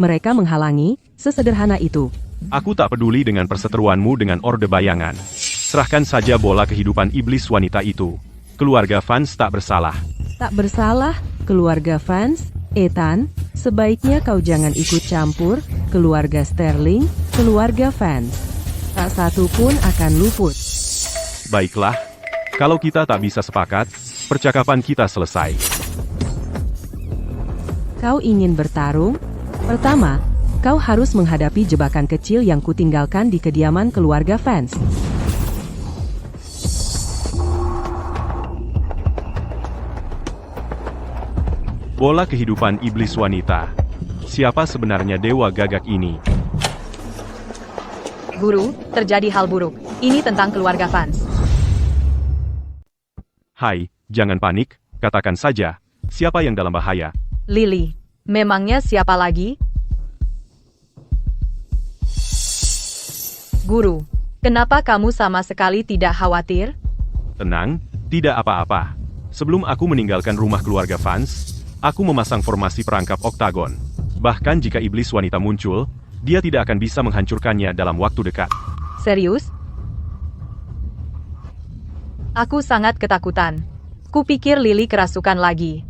Mereka menghalangi, sesederhana itu. Aku tak peduli dengan perseteruanmu dengan Orde Bayangan. Serahkan saja bola kehidupan iblis wanita itu. Keluarga Vance tak bersalah. Tak bersalah, keluarga Vance? Ethan, sebaiknya kau jangan ikut campur, keluarga Sterling, keluarga Vance. Tak satu pun akan luput. Baiklah, kalau kita tak bisa sepakat, percakapan kita selesai. Kau ingin bertarung? Pertama, kau harus menghadapi jebakan kecil yang kutinggalkan di kediaman keluarga Vance. Bola kehidupan iblis wanita. Siapa sebenarnya Dewa Gagak ini? Guru, terjadi hal buruk. Ini tentang keluarga Vance. Hai, jangan panik, katakan saja. Siapa yang dalam bahaya? Lily. Memangnya siapa lagi? Guru. Kenapa kamu sama sekali tidak khawatir? Tenang, tidak apa-apa. Sebelum aku meninggalkan rumah keluarga Vance, aku memasang formasi perangkap oktagon. Bahkan jika iblis wanita muncul, dia tidak akan bisa menghancurkannya dalam waktu dekat. Serius? Aku sangat ketakutan. Kupikir Lily kerasukan lagi.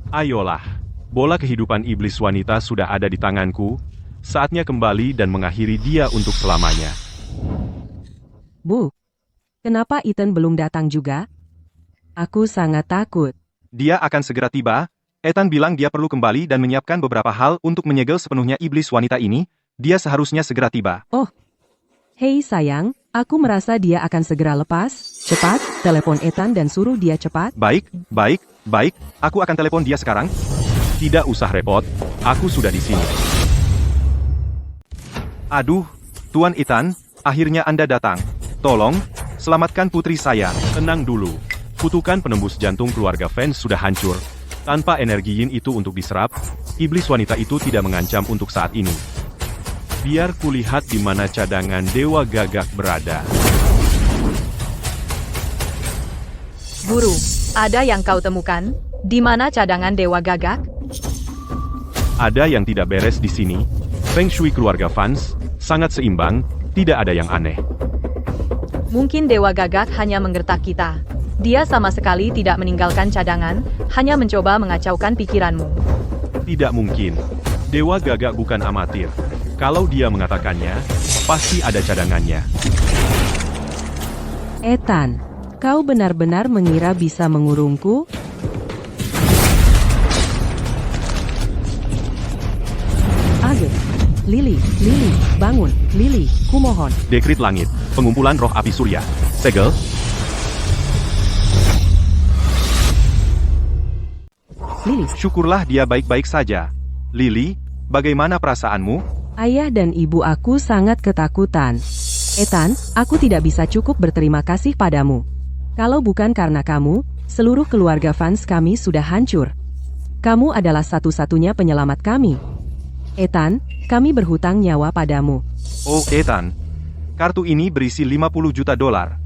Ayolah, bola kehidupan iblis wanita sudah ada di tanganku. Saatnya kembali dan mengakhiri dia untuk selamanya. Bu, kenapa Ethan belum datang juga? Aku sangat takut. Dia akan segera tiba. Ethan bilang dia perlu kembali dan menyiapkan beberapa hal untuk menyegel sepenuhnya iblis wanita ini. Dia seharusnya segera tiba. Hei sayang, aku merasa dia akan segera lepas. Cepat, telepon Ethan dan suruh dia cepat. Baik. Aku akan telepon dia sekarang. Tidak usah repot, aku sudah di sini. Aduh, Tuan Ethan, akhirnya Anda datang. Tolong, selamatkan putri saya. Tenang dulu. Kutukan penembus jantung keluarga Vance sudah hancur. Tanpa energi yin itu untuk diserap, iblis wanita itu tidak mengancam untuk saat ini. Biar kulihat di mana cadangan Dewa Gagak berada. Guru, ada yang kau temukan? Di mana cadangan Dewa Gagak? Ada yang tidak beres di sini. Feng Shui keluarga Vance sangat seimbang, tidak ada yang aneh. Mungkin Dewa Gagak hanya menggertak kita. Dia sama sekali tidak meninggalkan cadangan, hanya mencoba mengacaukan pikiranmu. Tidak mungkin. Dewa Gagak bukan amatir. Kalau dia mengatakannya, pasti ada cadangannya. Ethan, kau benar-benar mengira bisa mengurungku? Agak. Lily, bangun. Lily, kumohon. Dekrit langit, pengumpulan roh api surya. Segel. Lily, Syukurlah dia baik-baik saja. Lily, bagaimana perasaanmu? ayah dan ibu aku sangat ketakutan. Ethan, aku tidak bisa cukup berterima kasih padamu. Kalau bukan karena kamu, seluruh keluarga Vance kami sudah hancur. Kamu adalah satu-satunya penyelamat kami. Ethan, kami berhutang nyawa padamu. Oh, Ethan. Kartu ini berisi 50 juta dolar.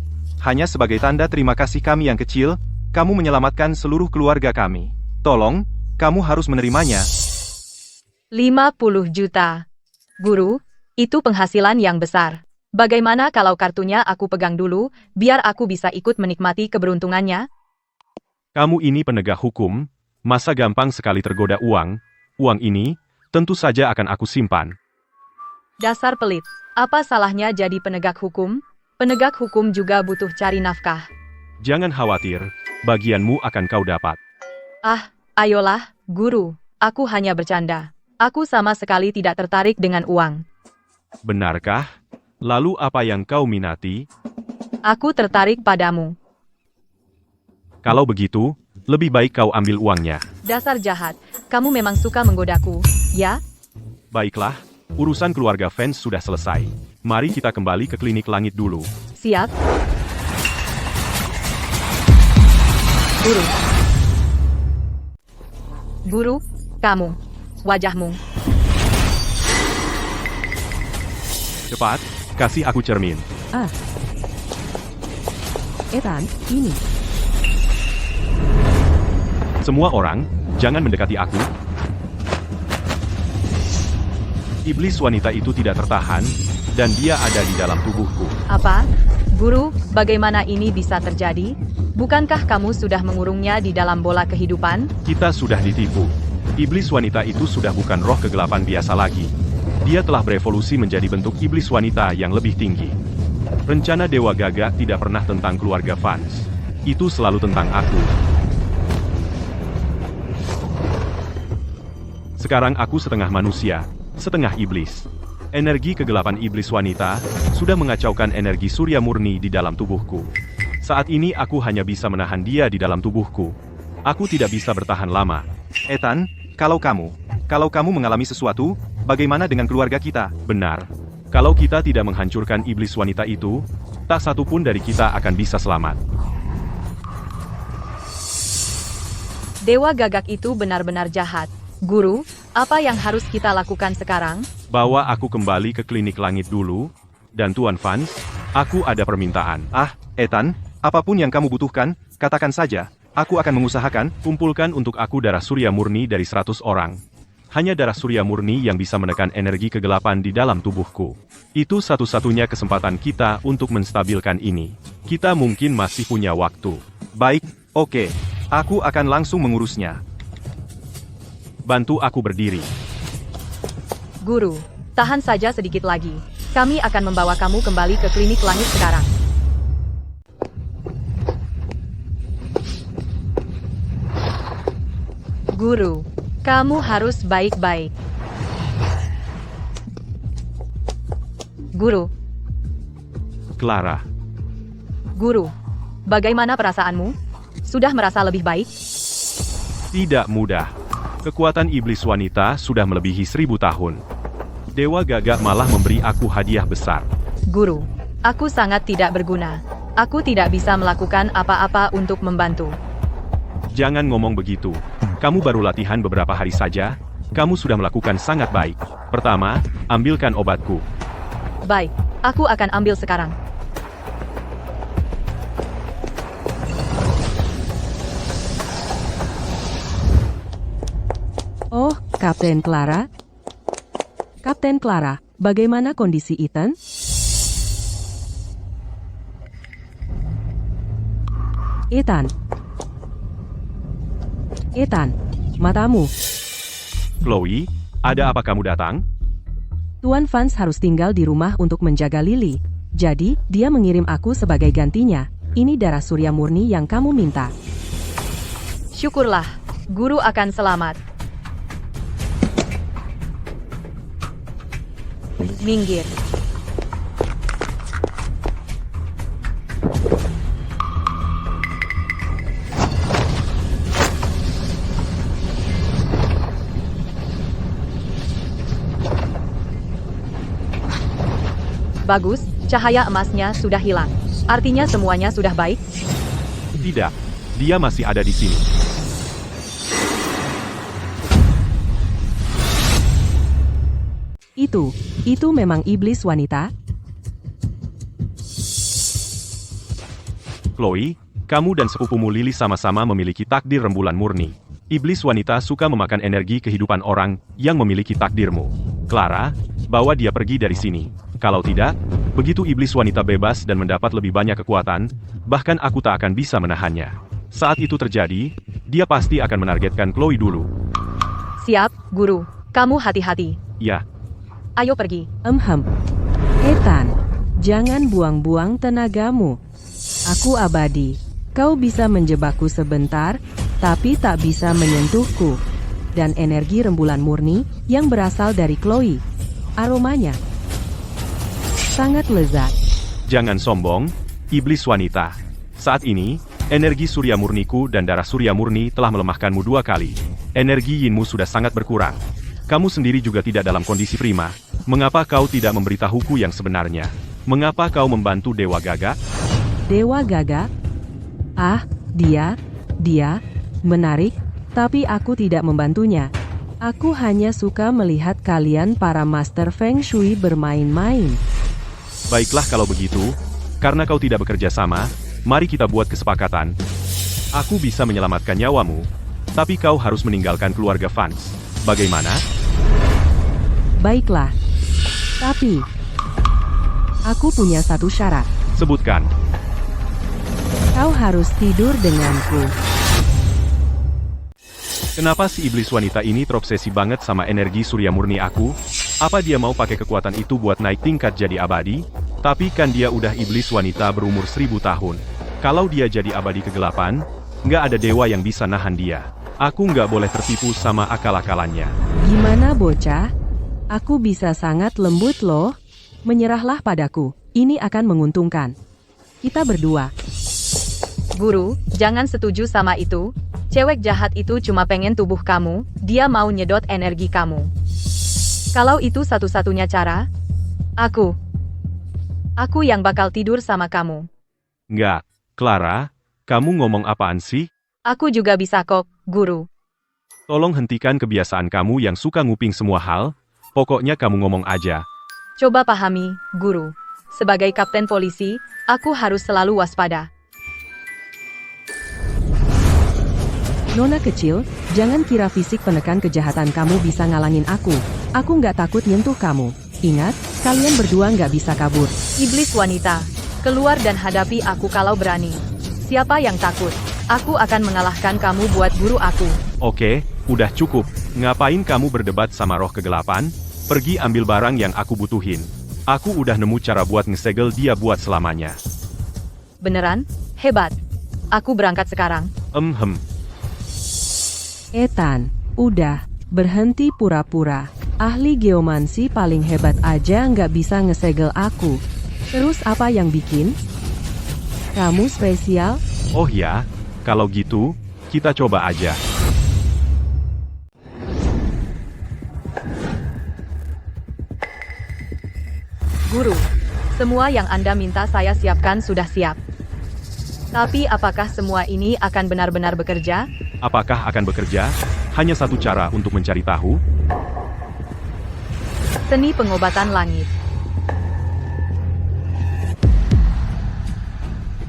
Hanya sebagai tanda terima kasih kami yang kecil, kamu menyelamatkan seluruh keluarga kami. Tolong, kamu harus menerimanya. 50 juta. Guru, itu penghasilan yang besar. Bagaimana kalau kartunya aku pegang dulu, biar aku bisa ikut menikmati keberuntungannya? Kamu ini penegak hukum, masa gampang sekali tergoda uang. Uang ini, tentu saja akan aku simpan. Dasar pelit. Apa salahnya jadi penegak hukum? Penegak hukum juga butuh cari nafkah. Jangan khawatir, bagianmu akan kau dapat. Ah, ayolah, guru. Aku hanya bercanda. Aku sama sekali tidak tertarik dengan uang. Benarkah? Lalu apa yang kau minati? Aku tertarik padamu. Kalau begitu, lebih baik kau ambil uangnya. Dasar jahat. Kamu memang suka menggodaku, ya? Baiklah, urusan keluarga Vance sudah selesai. Mari kita kembali ke klinik langit dulu. Siap. Guru. Guru, kamu. Wajahmu. Cepat, kasih aku cermin. Ethan, ini. Semua orang, jangan mendekati aku. Iblis wanita itu tidak tertahan, dan dia ada di dalam tubuhku. Apa? Guru, bagaimana ini bisa terjadi? Bukankah kamu sudah mengurungnya di dalam bola kehidupan? Kita sudah ditipu. Iblis wanita itu sudah bukan roh kegelapan biasa lagi. Dia telah berevolusi menjadi bentuk iblis wanita yang lebih tinggi. Rencana Dewa Gagak tidak pernah tentang keluarga Vance. Itu selalu tentang aku. Sekarang aku setengah manusia, setengah iblis. Energi kegelapan iblis wanita sudah mengacaukan energi surya murni di dalam tubuhku. Saat ini aku hanya bisa menahan dia di dalam tubuhku. Aku tidak bisa bertahan lama. Ethan, kalau kamu mengalami sesuatu, bagaimana dengan keluarga kita? Benar. Kalau kita tidak menghancurkan iblis wanita itu, tak satu pun dari kita akan bisa selamat. Dewa Gagak itu benar-benar jahat. Guru, apa yang harus kita lakukan sekarang? Bawa aku kembali ke klinik langit dulu. Dan Tuan Vance, aku ada permintaan. Ah, Ethan, apapun yang kamu butuhkan, katakan saja. Aku akan mengusahakan. Kumpulkan untuk aku darah surya murni dari 100 orang. Hanya darah surya murni yang bisa menekan energi kegelapan di dalam tubuhku. Itu satu-satunya kesempatan kita untuk menstabilkan ini. Kita mungkin masih punya waktu. Baik, oke. Aku akan langsung mengurusnya. Bantu aku berdiri. Guru, tahan saja sedikit lagi. Kami akan membawa kamu kembali ke klinik langit sekarang. Guru, kamu harus baik-baik. Guru, Clara, Guru, bagaimana perasaanmu? Sudah merasa lebih baik? tidak mudah. Kekuatan iblis wanita sudah melebihi 1000 tahun. Dewa Gagak malah memberi aku hadiah besar. Guru, aku sangat tidak berguna. Aku tidak bisa melakukan apa-apa untuk membantu. Jangan ngomong begitu. Kamu baru latihan beberapa hari saja. Kamu sudah melakukan sangat baik. Pertama, ambilkan obatku. Baik, aku akan ambil sekarang. Oh, Kapten Clara? Kapten Clara, bagaimana kondisi Ethan? Ethan. Ethan, matamu. Chloe, ada apa kamu datang? Tuan Vance harus tinggal di rumah untuk menjaga Lily. Jadi, dia mengirim aku sebagai gantinya. Ini darah surya murni yang kamu minta. Syukurlah, guru akan selamat. Minggir. Bagus, cahaya emasnya sudah hilang. Artinya semuanya sudah baik? Tidak, dia masih ada di sini. Itu memang iblis wanita? Chloe, kamu dan sepupumu Lily sama-sama memiliki takdir rembulan murni. Iblis wanita suka memakan energi kehidupan orang yang memiliki takdirmu. Clara, bawa dia pergi dari sini. Kalau tidak, begitu iblis wanita bebas dan mendapat lebih banyak kekuatan, bahkan aku tak akan bisa menahannya. Saat itu terjadi, dia pasti akan menargetkan Chloe dulu. Siap, guru. Kamu hati-hati. Ya, Ayo pergi. Ethan, jangan buang-buang tenagamu. Aku abadi. Kau bisa menjebakku sebentar, tapi tak bisa menyentuhku. Dan energi rembulan murni yang berasal dari Chloe. Aromanya sangat lezat. jangan sombong, iblis wanita. Saat ini, energi surya murniku dan darah surya murni telah melemahkanmu 2 kali. Energi yinmu sudah sangat berkurang. Kamu sendiri juga tidak dalam kondisi prima. Mengapa kau tidak memberitahuku yang sebenarnya? Mengapa kau membantu Dewa Gagak? Dewa Gagak? Ah, dia, menarik, tapi aku tidak membantunya. Aku hanya suka melihat kalian para Master Feng Shui bermain-main. Baiklah kalau begitu, karena kau tidak bekerja sama, mari kita buat kesepakatan. Aku bisa menyelamatkan nyawamu, tapi kau harus meninggalkan keluarga Vance. Bagaimana? Baiklah. Tapi, aku punya satu syarat. Sebutkan. Kau harus tidur denganku. Kenapa si iblis wanita ini terobsesi banget sama energi surya murni aku? Apa dia mau pakai kekuatan itu buat naik tingkat jadi abadi? Tapi kan dia udah iblis wanita berumur 1000 tahun. Kalau dia jadi abadi kegelapan, nggak ada dewa yang bisa nahan dia. Aku nggak boleh tertipu sama akal-akalannya. Gimana bocah? Aku bisa sangat lembut loh. Menyerahlah padaku. Ini akan menguntungkan kita berdua. Guru, jangan setuju sama itu. Cewek jahat itu cuma pengen tubuh kamu, dia mau nyedot energi kamu. Kalau itu satu-satunya cara, aku yang bakal tidur sama kamu. Nggak, Clara, kamu ngomong apaan sih? Aku juga bisa kok, Guru. Tolong hentikan kebiasaan kamu yang suka nguping semua hal, pokoknya kamu ngomong aja. Coba pahami, Guru. Sebagai kapten polisi, aku harus selalu waspada. Nona kecil, jangan kira fisik penekan kejahatan kamu bisa ngalangin aku. Aku nggak takut nyentuh kamu. Ingat, kalian berdua nggak bisa kabur. Iblis wanita, keluar dan hadapi aku kalau berani. Siapa yang takut? Aku akan mengalahkan kamu buat guru aku. Oke, udah cukup. Ngapain kamu berdebat sama roh kegelapan? Pergi ambil barang yang aku butuhin. Aku udah nemu cara buat ngesegel dia buat selamanya. Beneran? Hebat. Aku berangkat sekarang. Ethan, udah, berhenti pura-pura. Ahli geomansi paling hebat aja nggak bisa ngesegel aku. Terus apa yang bikin? Kamu spesial? Oh ya, kalau gitu, kita coba aja. Guru, semua yang Anda minta saya siapkan sudah siap. Tapi apakah semua ini akan benar-benar bekerja? Apakah akan bekerja? Hanya satu cara untuk mencari tahu. Seni pengobatan langit.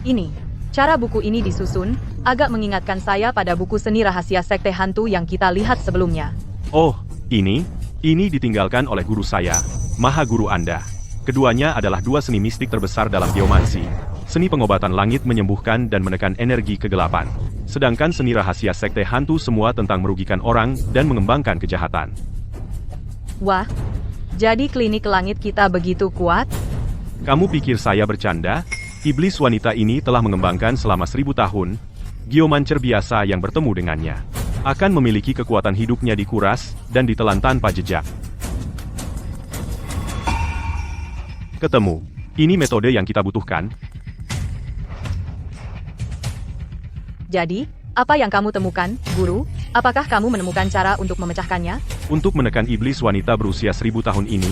Ini, cara buku ini disusun, agak mengingatkan saya pada buku seni rahasia sekte hantu yang kita lihat sebelumnya. Oh, ini ditinggalkan oleh guru saya, Maha Guru Anda. Keduanya adalah dua seni mistik terbesar dalam geomansi. Seni pengobatan langit menyembuhkan dan menekan energi kegelapan. Sedangkan seni rahasia sekte hantu semua tentang merugikan orang dan mengembangkan kejahatan. Wah, jadi klinik langit kita begitu kuat? Kamu pikir saya bercanda? Iblis wanita ini telah mengembangkan selama 1000 tahun. Geomancer biasa yang bertemu dengannya akan memiliki kekuatan hidupnya dikuras dan ditelan tanpa jejak. Ketemu. Ini metode yang kita butuhkan. Jadi, apa yang kamu temukan, Guru? Apakah kamu menemukan cara untuk memecahkannya? Untuk menekan iblis wanita berusia 1000 tahun ini,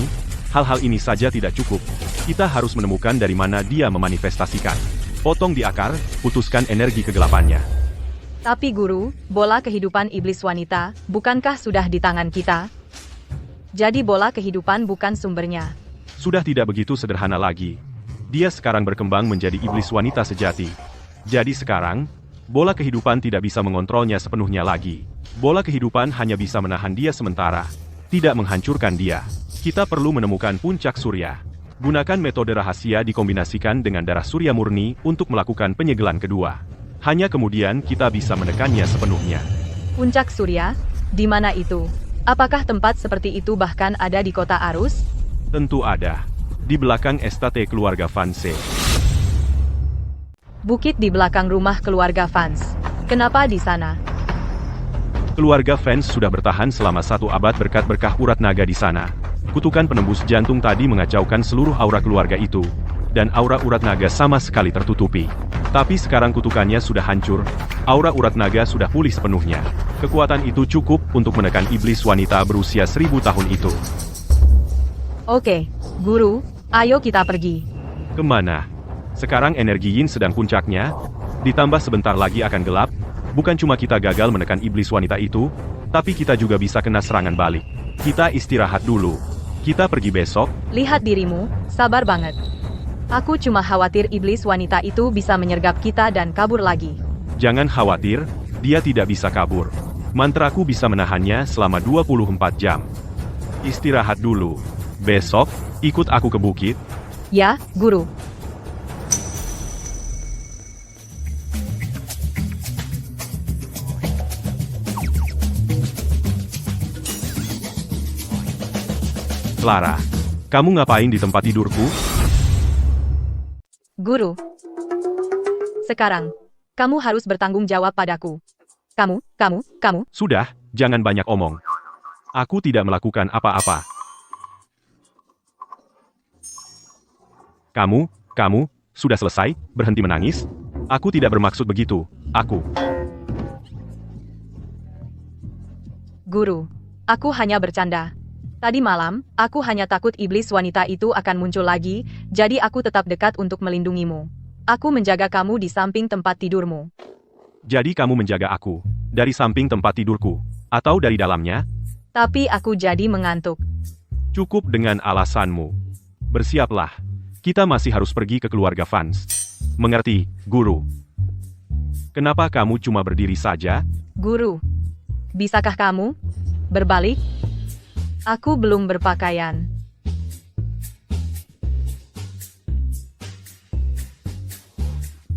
hal-hal ini saja tidak cukup. Kita harus menemukan dari mana dia memanifestasikan. Potong di akar, putuskan energi kegelapannya. Tapi Guru, bola kehidupan iblis wanita, bukankah sudah di tangan kita? Jadi bola kehidupan bukan sumbernya. Sudah tidak begitu sederhana lagi. Dia sekarang berkembang menjadi iblis wanita sejati. Jadi sekarang, bola kehidupan tidak bisa mengontrolnya sepenuhnya lagi. Bola kehidupan hanya bisa menahan dia sementara, tidak menghancurkan dia. Kita perlu menemukan puncak surya. Gunakan metode rahasia dikombinasikan dengan darah surya murni untuk melakukan penyegelan kedua. Hanya kemudian kita bisa menekannya sepenuhnya. Puncak surya? Di mana itu? Apakah tempat seperti itu bahkan ada di kota Arus? Tentu ada. Di belakang estate keluarga Vance. Bukit di belakang rumah keluarga Vance. Kenapa di sana? Keluarga Vance sudah bertahan selama 1 abad berkat berkah urat naga di sana. Kutukan penembus jantung tadi mengacaukan seluruh aura keluarga itu, dan aura urat naga sama sekali tertutupi. Tapi sekarang kutukannya sudah hancur, aura urat naga sudah pulih sepenuhnya. Kekuatan itu cukup untuk menekan iblis wanita berusia 1000 tahun itu. Oke, Guru, ayo kita pergi. Kemana? Sekarang energi Yin sedang puncaknya, ditambah sebentar lagi akan gelap. Bukan cuma kita gagal menekan iblis wanita itu, tapi kita juga bisa kena serangan balik. Kita istirahat dulu. Kita pergi besok. Lihat dirimu, sabar banget. Aku cuma khawatir iblis wanita itu bisa menyergap kita dan kabur lagi. Jangan khawatir, dia tidak bisa kabur. Mantraku bisa menahannya selama 24 jam. Istirahat dulu. Besok, ikut aku ke bukit. Ya, Guru. Clara, kamu ngapain di tempat tidurku? Guru. Sekarang, kamu harus bertanggung jawab padaku. Kamu. Sudah, jangan banyak omong. Aku tidak melakukan apa-apa. Kamu, sudah selesai, berhenti menangis? Aku tidak bermaksud begitu, Guru, aku hanya bercanda. Tadi malam, aku hanya takut iblis wanita itu akan muncul lagi, jadi aku tetap dekat untuk melindungimu. Aku menjaga kamu di samping tempat tidurmu. Jadi kamu menjaga aku, dari samping tempat tidurku, atau dari dalamnya? Tapi aku jadi mengantuk. Cukup dengan alasanmu. Bersiaplah. Kita masih harus pergi ke keluarga Vance. Mengerti, Guru? Kenapa kamu cuma berdiri saja? Guru, bisakah kamu berbalik? Aku belum berpakaian.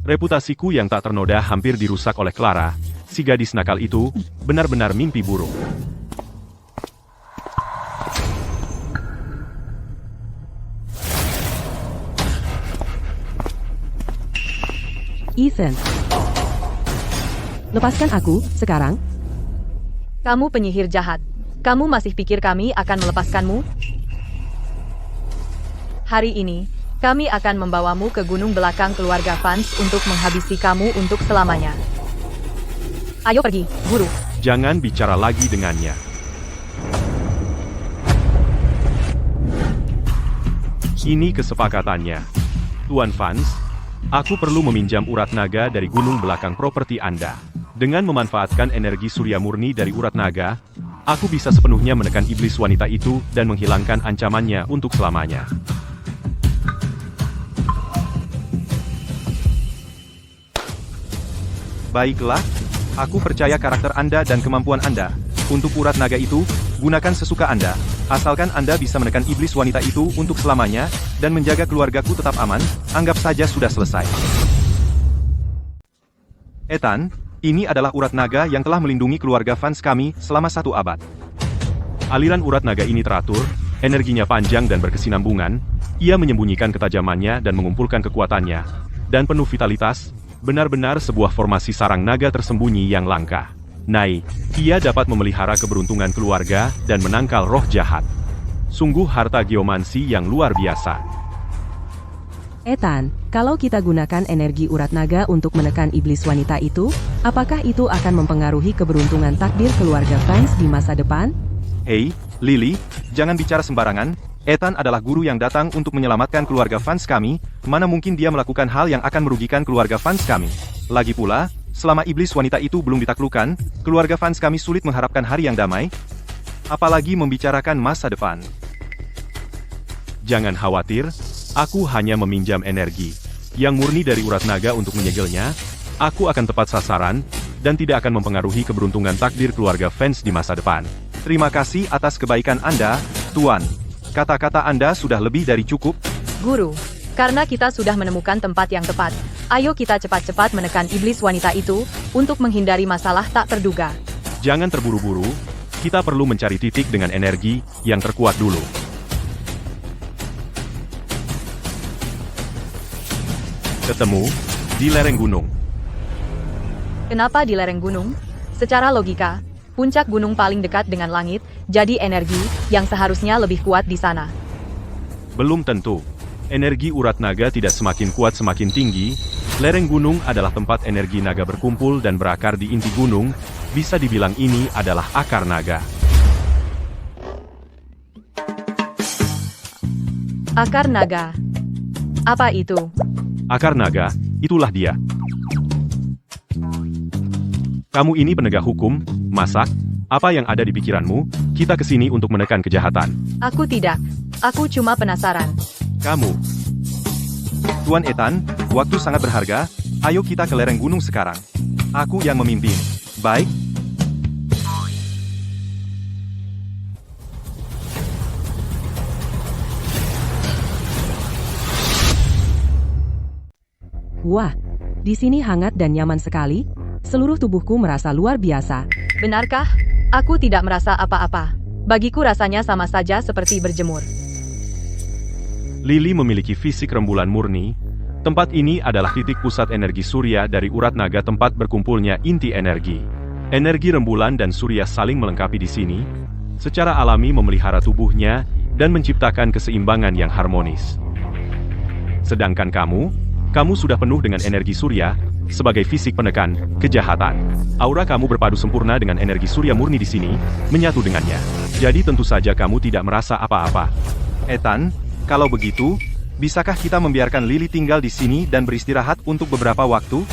Reputasiku yang tak ternoda hampir dirusak oleh Clara. Si gadis nakal itu benar-benar mimpi buruk. Ethan. Lepaskan aku, sekarang. Kamu penyihir jahat. Kamu masih pikir kami akan melepaskanmu? Hari ini, kami akan membawamu ke gunung belakang keluarga Vance untuk menghabisi kamu untuk selamanya. Ayo pergi, Guru. Jangan bicara lagi dengannya. Ini kesepakatannya. Tuan Vance, aku perlu meminjam urat naga dari gunung belakang properti Anda. Dengan memanfaatkan energi surya murni dari urat naga, aku bisa sepenuhnya menekan iblis wanita itu dan menghilangkan ancamannya untuk selamanya. Baiklah, aku percaya karakter Anda dan kemampuan Anda. Untuk urat naga itu, gunakan sesuka Anda, asalkan Anda bisa menekan iblis wanita itu untuk selamanya, dan menjaga keluargaku tetap aman, anggap saja sudah selesai. Ethan, ini adalah urat naga yang telah melindungi keluarga Vance kami selama 1 abad. Aliran urat naga ini teratur, energinya panjang dan berkesinambungan, ia menyembunyikan ketajamannya dan mengumpulkan kekuatannya, dan penuh vitalitas, benar-benar sebuah formasi sarang naga tersembunyi yang langka. Nai, ia dapat memelihara keberuntungan keluarga dan menangkal roh jahat. Sungguh harta geomansi yang luar biasa. Ethan, kalau kita gunakan energi urat naga untuk menekan iblis wanita itu, apakah itu akan mempengaruhi keberuntungan takdir keluarga Vance di masa depan? Hei, Lily, jangan bicara sembarangan. Ethan adalah guru yang datang untuk menyelamatkan keluarga Vance kami, mana mungkin dia melakukan hal yang akan merugikan keluarga Vance kami. Lagi pula, selama iblis wanita itu belum ditaklukkan, keluarga Vance kami sulit mengharapkan hari yang damai, apalagi membicarakan masa depan. Jangan khawatir, aku hanya meminjam energi yang murni dari urat naga untuk menyegelnya. Aku akan tepat sasaran, dan tidak akan mempengaruhi keberuntungan takdir keluarga Vance di masa depan. Terima kasih atas kebaikan Anda, Tuan. Kata-kata Anda sudah lebih dari cukup. Guru, karena kita sudah menemukan tempat yang tepat, ayo kita cepat-cepat menekan iblis wanita itu, untuk menghindari masalah tak terduga. Jangan terburu-buru, kita perlu mencari titik dengan energi yang terkuat dulu. Ketemu di lereng gunung. Kenapa di lereng gunung? Secara logika, puncak gunung paling dekat dengan langit, jadi energi yang seharusnya lebih kuat di sana. Belum tentu. Energi urat naga tidak semakin kuat semakin tinggi. Lereng gunung adalah tempat energi naga berkumpul dan berakar di inti gunung. Bisa dibilang ini adalah akar naga. Akar naga. Apa itu? Akar naga, itulah dia. Kamu ini penegak hukum, masak? Apa yang ada di pikiranmu? Kita kesini untuk menekan kejahatan. Aku tidak. Aku cuma penasaran. Kamu. Tuan Ethan, waktu sangat berharga, ayo kita ke lereng gunung sekarang. Aku yang memimpin. Baik? Wah, di sini hangat dan nyaman sekali. Seluruh tubuhku merasa luar biasa. Benarkah? Aku tidak merasa apa-apa. Bagiku rasanya sama saja seperti berjemur. Lily memiliki fisik rembulan murni. Tempat ini adalah titik pusat energi surya dari urat naga tempat berkumpulnya inti energi. Energi rembulan dan surya saling melengkapi di sini, secara alami memelihara tubuhnya dan menciptakan keseimbangan yang harmonis. Sedangkan kamu sudah penuh dengan energi surya, sebagai fisik penekan kejahatan. Aura kamu berpadu sempurna dengan energi surya murni di sini, menyatu dengannya. Jadi tentu saja kamu tidak merasa apa-apa. Ethan, kalau begitu, bisakah kita membiarkan Lily tinggal di sini dan beristirahat untuk beberapa waktu?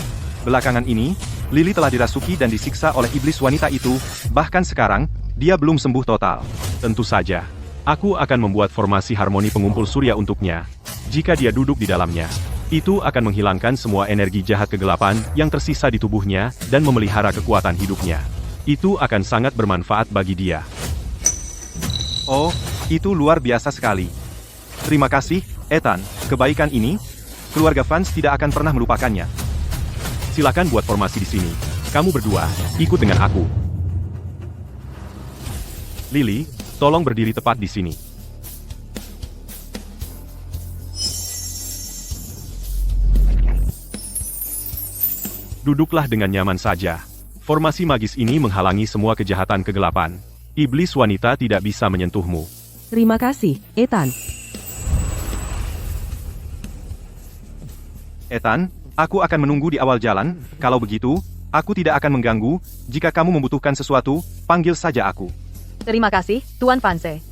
Belakangan ini, Lily telah dirasuki dan disiksa oleh iblis wanita itu, bahkan sekarang, dia belum sembuh total. Tentu saja. Aku akan membuat formasi harmoni pengumpul surya untuknya. Jika dia duduk di dalamnya, itu akan menghilangkan semua energi jahat kegelapan yang tersisa di tubuhnya dan memelihara kekuatan hidupnya. Itu akan sangat bermanfaat bagi dia. Oh, itu luar biasa sekali. Terima kasih, Ethan. Kebaikan ini, keluarga Vance tidak akan pernah melupakannya. Silakan buat formasi di sini. Kamu berdua, ikut dengan aku. Lily, tolong berdiri tepat di sini. Duduklah dengan nyaman saja. Formasi magis ini menghalangi semua kejahatan kegelapan. Iblis wanita tidak bisa menyentuhmu. Terima kasih, Ethan. Ethan, aku akan menunggu di awal jalan. Kalau begitu, aku tidak akan mengganggu. Jika kamu membutuhkan sesuatu, panggil saja aku. Terima kasih, Tuan Vance.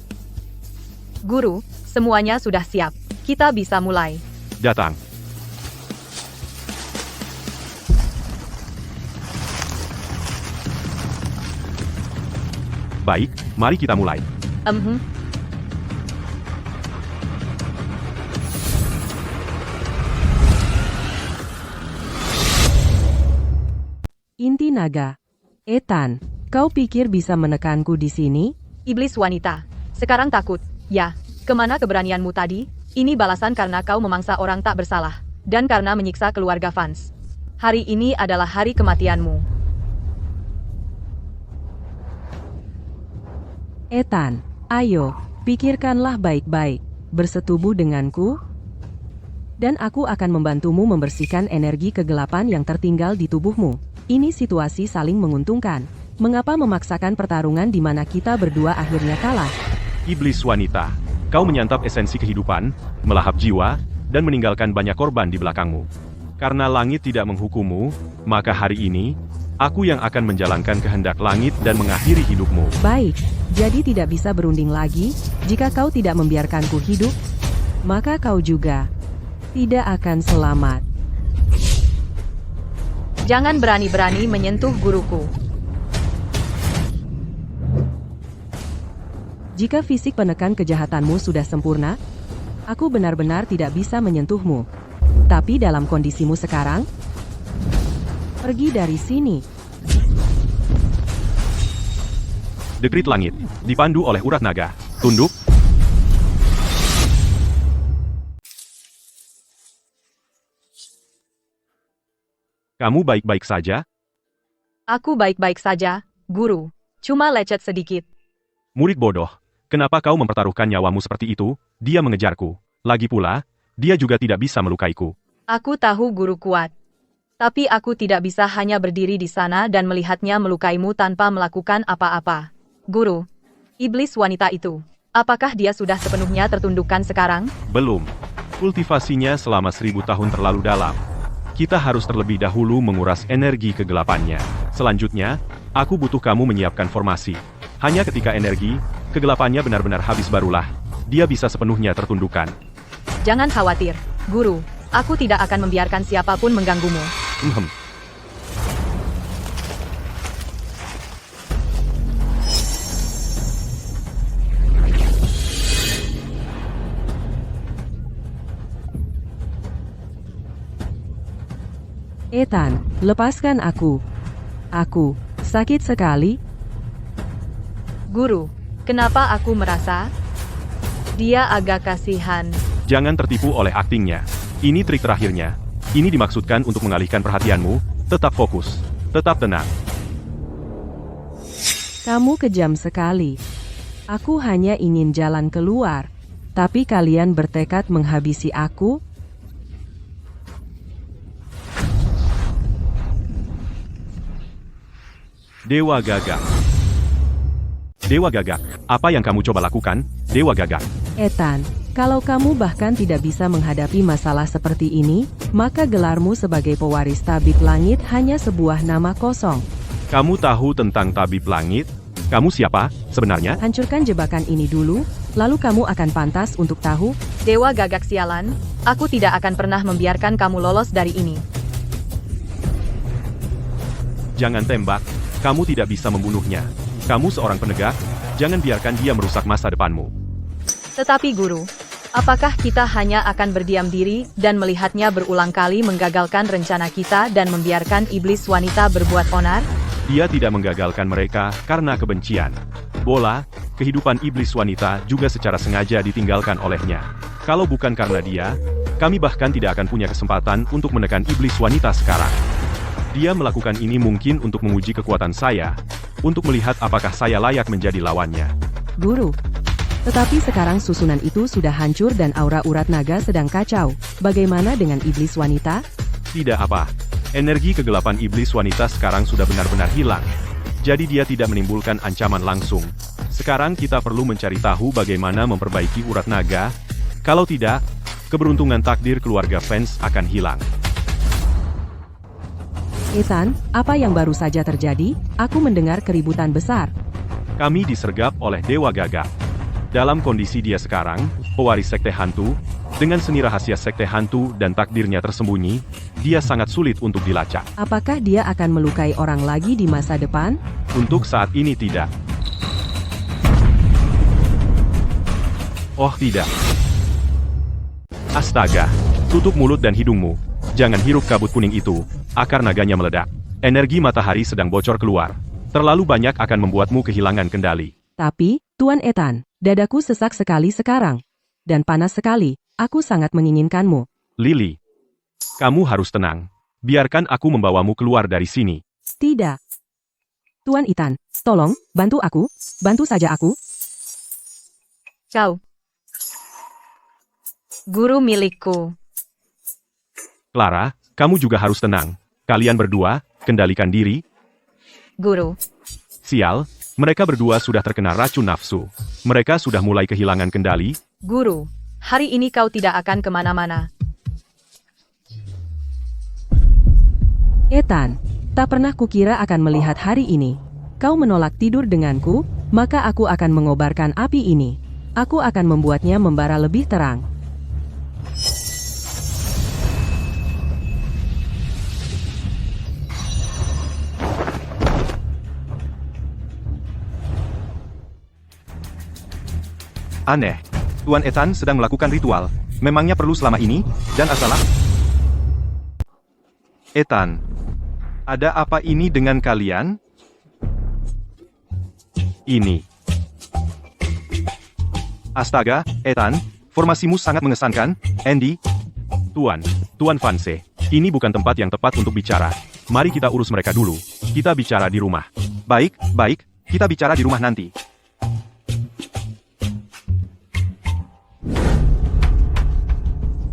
Guru, semuanya sudah siap. Kita bisa mulai. Datang. Baik, mari kita mulai. Inti naga. Ethan, kau pikir bisa menekanku di sini? Iblis wanita. Sekarang takut. Ya, kemana keberanianmu tadi? Ini balasan karena kau memangsa orang tak bersalah. Dan karena menyiksa keluarga Vance. Hari ini adalah hari kematianmu. Ethan, ayo, pikirkanlah baik-baik. Bersetubuh denganku? Dan aku akan membantumu membersihkan energi kegelapan yang tertinggal di tubuhmu. Ini situasi saling menguntungkan. Mengapa memaksakan pertarungan di mana kita berdua akhirnya kalah? Iblis wanita, kau menyantap esensi kehidupan, melahap jiwa, dan meninggalkan banyak korban di belakangmu. Karena langit tidak menghukummu, maka hari ini, aku yang akan menjalankan kehendak langit dan mengakhiri hidupmu. Baik, jadi tidak bisa berunding lagi. Jika kau tidak membiarkanku hidup, maka kau juga tidak akan selamat. Jangan berani-berani menyentuh guruku. Jika fisik penekan kejahatanmu sudah sempurna, aku benar-benar tidak bisa menyentuhmu. Tapi dalam kondisimu sekarang, pergi dari sini. Dekrit langit, dipandu oleh urat naga. Tunduk. Kamu baik-baik saja? Aku baik-baik saja, guru. Cuma lecet sedikit. Murid bodoh, kenapa kau mempertaruhkan nyawamu seperti itu? Dia mengejarku. Lagi pula, dia juga tidak bisa melukaiku. Aku tahu guru kuat. Tapi aku tidak bisa hanya berdiri di sana dan melihatnya melukaimu tanpa melakukan apa-apa. Guru, iblis wanita itu, apakah dia sudah sepenuhnya tertundukkan sekarang? Belum. Kultivasinya selama 1000 tahun terlalu dalam. Kita harus terlebih dahulu menguras energi kegelapannya. Selanjutnya, aku butuh kamu menyiapkan formasi. Hanya ketika energi kegelapannya benar-benar habis barulah dia bisa sepenuhnya tertundukkan. Jangan khawatir, guru. Aku tidak akan membiarkan siapapun mengganggumu. Ethan, lepaskan aku. Aku sakit sekali. Guru, kenapa aku merasa dia agak kasihan? Jangan tertipu oleh aktingnya. Ini trik terakhirnya. Ini dimaksudkan untuk mengalihkan perhatianmu. Tetap fokus. Tetap tenang. Kamu kejam sekali. Aku hanya ingin jalan keluar. Tapi kalian bertekad menghabisi aku? Dewa Gagak. Dewa Gagak, apa yang kamu coba lakukan, Dewa Gagak? Ethan, kalau kamu bahkan tidak bisa menghadapi masalah seperti ini, maka gelarmu sebagai pewaris tabib langit hanya sebuah nama kosong. Kamu tahu tentang tabib langit? Kamu siapa, sebenarnya? Hancurkan jebakan ini dulu, lalu kamu akan pantas untuk tahu. Dewa Gagak sialan, aku tidak akan pernah membiarkan kamu lolos dari ini. Jangan tembak, kamu tidak bisa membunuhnya. Kamu seorang penegak, jangan biarkan dia merusak masa depanmu. Tetapi guru, apakah kita hanya akan berdiam diri dan melihatnya berulang kali menggagalkan rencana kita dan membiarkan iblis wanita berbuat onar? Dia tidak menggagalkan mereka karena kebencian. Bola, kehidupan iblis wanita juga secara sengaja ditinggalkan olehnya. Kalau bukan karena dia, kami bahkan tidak akan punya kesempatan untuk menekan iblis wanita sekarang. Dia melakukan ini mungkin untuk menguji kekuatan saya, untuk melihat apakah saya layak menjadi lawannya. Guru. Tetapi sekarang susunan itu sudah hancur dan aura urat naga sedang kacau. Bagaimana dengan iblis wanita? Tidak apa. Energi kegelapan iblis wanita sekarang sudah benar-benar hilang. Jadi dia tidak menimbulkan ancaman langsung. Sekarang kita perlu mencari tahu bagaimana memperbaiki urat naga. Kalau tidak, keberuntungan takdir keluarga fans akan hilang. Ethan, apa yang baru saja terjadi? Aku mendengar keributan besar. Kami disergap oleh Dewa Gagak. Dalam kondisi dia sekarang, pewaris sekte hantu, dengan seni rahasia sekte hantu dan takdirnya tersembunyi, dia sangat sulit untuk dilacak. Apakah dia akan melukai orang lagi di masa depan? Untuk saat ini tidak. Oh tidak. Astaga, tutup mulut dan hidungmu. Jangan hirup kabut kuning itu, akar naganya meledak. Energi matahari sedang bocor keluar. Terlalu banyak akan membuatmu kehilangan kendali. Tapi, Tuan Ethan, dadaku sesak sekali sekarang. Dan panas sekali, aku sangat menginginkanmu. Lily, kamu harus tenang. Biarkan aku membawamu keluar dari sini. Tidak. Tuan Ethan, tolong, bantu aku. Bantu saja aku. Ciao. Guru milikku. Clara, kamu juga harus tenang. Kalian berdua, kendalikan diri. Guru. Sial, mereka berdua sudah terkena racun nafsu. Mereka sudah mulai kehilangan kendali. Guru, hari ini kau tidak akan kemana-mana. Ethan, tak pernah kukira akan melihat hari ini. Kau menolak tidur denganku, maka aku akan mengobarkan api ini. Aku akan membuatnya membara lebih terang. Aneh. Tuan Ethan sedang melakukan ritual. Memangnya perlu selama ini? Dan asalah? Ethan, ada apa ini dengan kalian? Ini. Astaga, Ethan, formasimu sangat mengesankan. Andy, Tuan Vanse, ini bukan tempat yang tepat untuk bicara. Mari kita urus mereka dulu. Kita bicara di rumah. baik, kita bicara di rumah nanti.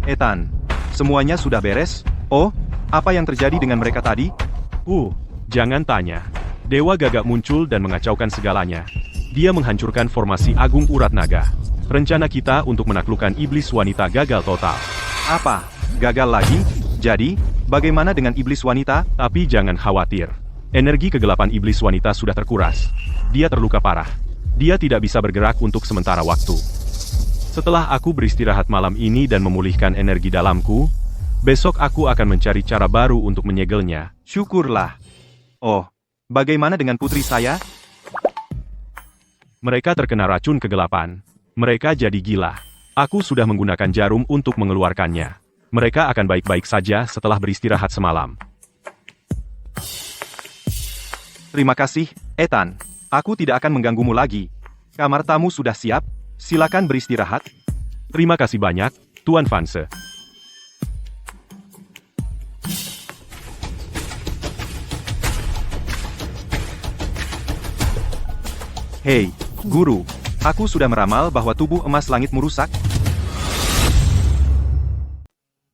Ethan, semuanya sudah beres? Oh, apa yang terjadi dengan mereka tadi? Jangan tanya. Dewa Gagak muncul dan mengacaukan segalanya. Dia menghancurkan formasi Agung Urat Naga. Rencana kita untuk menaklukkan iblis wanita gagal total. Apa? Gagal lagi? Jadi, bagaimana dengan iblis wanita? Tapi jangan khawatir. Energi kegelapan iblis wanita sudah terkuras. Dia terluka parah. Dia tidak bisa bergerak untuk sementara waktu. Setelah aku beristirahat malam ini dan memulihkan energi dalamku, besok aku akan mencari cara baru untuk menyegelnya. Syukurlah. Oh, bagaimana dengan putri saya? Mereka terkena racun kegelapan. Mereka jadi gila. Aku sudah menggunakan jarum untuk mengeluarkannya. Mereka akan baik-baik saja setelah beristirahat semalam. Terima kasih, Ethan. Aku tidak akan mengganggumu lagi. Kamar tamu sudah siap. Silakan beristirahat. Terima kasih banyak, Tuan Vanse. Hei, Guru. Aku sudah meramal bahwa tubuh emas langitmu rusak.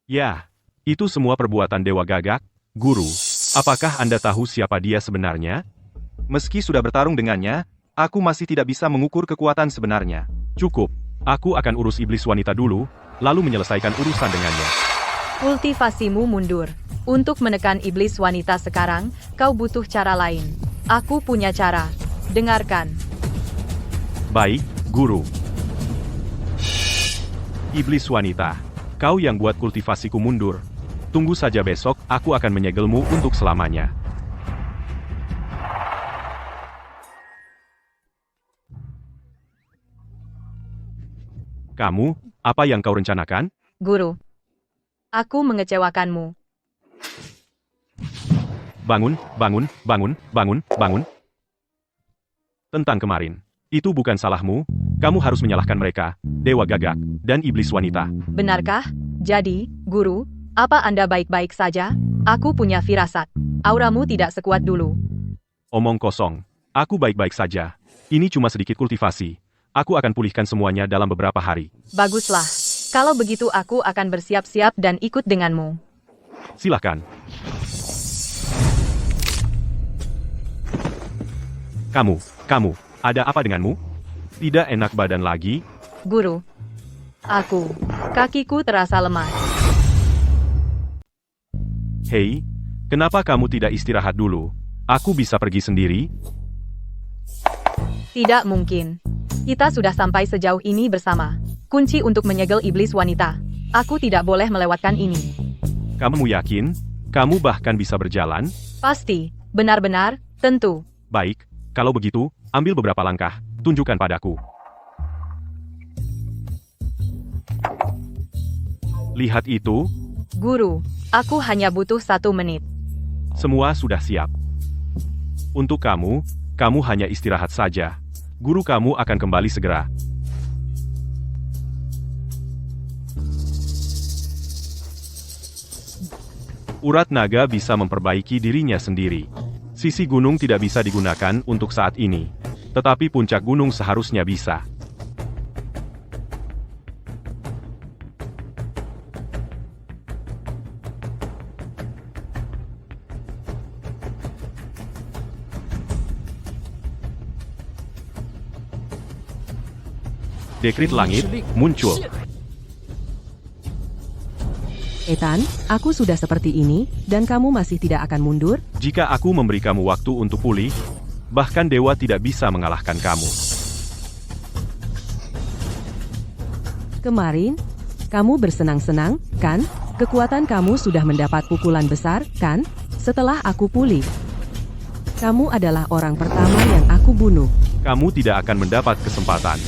Ya, itu semua perbuatan Dewa Gagak. Guru, apakah Anda tahu siapa dia sebenarnya? Meski sudah bertarung dengannya, aku masih tidak bisa mengukur kekuatan sebenarnya. Cukup. Aku akan urus iblis wanita dulu, lalu menyelesaikan urusan dengannya. Kultivasimu mundur. Untuk menekan iblis wanita sekarang, kau butuh cara lain. Aku punya cara. Dengarkan. Baik, Guru. Iblis wanita, kau yang buat kultivasiku mundur. Tunggu saja besok, aku akan menyegelmu untuk selamanya. Kamu, apa yang kau rencanakan? Guru. Aku mengecewakanmu. Bangun, bangun, bangun, bangun, bangun. Tentang kemarin. Itu bukan salahmu, kamu harus menyalahkan mereka, Dewa Gagak, dan Iblis Wanita. Benarkah? Jadi, Guru, apa Anda baik-baik saja? Aku punya firasat. Auramu tidak sekuat dulu. Omong kosong. Aku baik-baik saja. Ini cuma sedikit kultivasi. Aku akan pulihkan semuanya dalam beberapa hari. Baguslah. Kalau begitu aku akan bersiap-siap dan ikut denganmu. Silakan. Kamu, ada apa denganmu? Tidak enak badan lagi? Guru. Kakiku terasa lemah. Hei, kenapa kamu tidak istirahat dulu? Aku bisa pergi sendiri? Tidak mungkin. Kita sudah sampai sejauh ini bersama. Kunci untuk menyegel iblis wanita. Aku tidak boleh melewatkan ini. Kamu yakin? Kamu bahkan bisa berjalan? Pasti. Benar-benar, tentu. Baik, kalau begitu, ambil beberapa langkah. Tunjukkan padaku. Lihat itu. Guru, aku hanya butuh 1 menit. Semua sudah siap. Untuk kamu hanya istirahat saja. Guru kamu akan kembali segera. Urat naga bisa memperbaiki dirinya sendiri. Sisi gunung tidak bisa digunakan untuk saat ini. Tetapi puncak gunung seharusnya bisa. Dekrit langit muncul. Ethan, aku sudah seperti ini, dan kamu masih tidak akan mundur? Jika aku memberi kamu waktu untuk pulih, bahkan dewa tidak bisa mengalahkan kamu. Kemarin, kamu bersenang-senang, kan? Kekuatan kamu sudah mendapat pukulan besar, kan? Setelah aku pulih. Kamu adalah orang pertama yang aku bunuh. Kamu tidak akan mendapat kesempatan.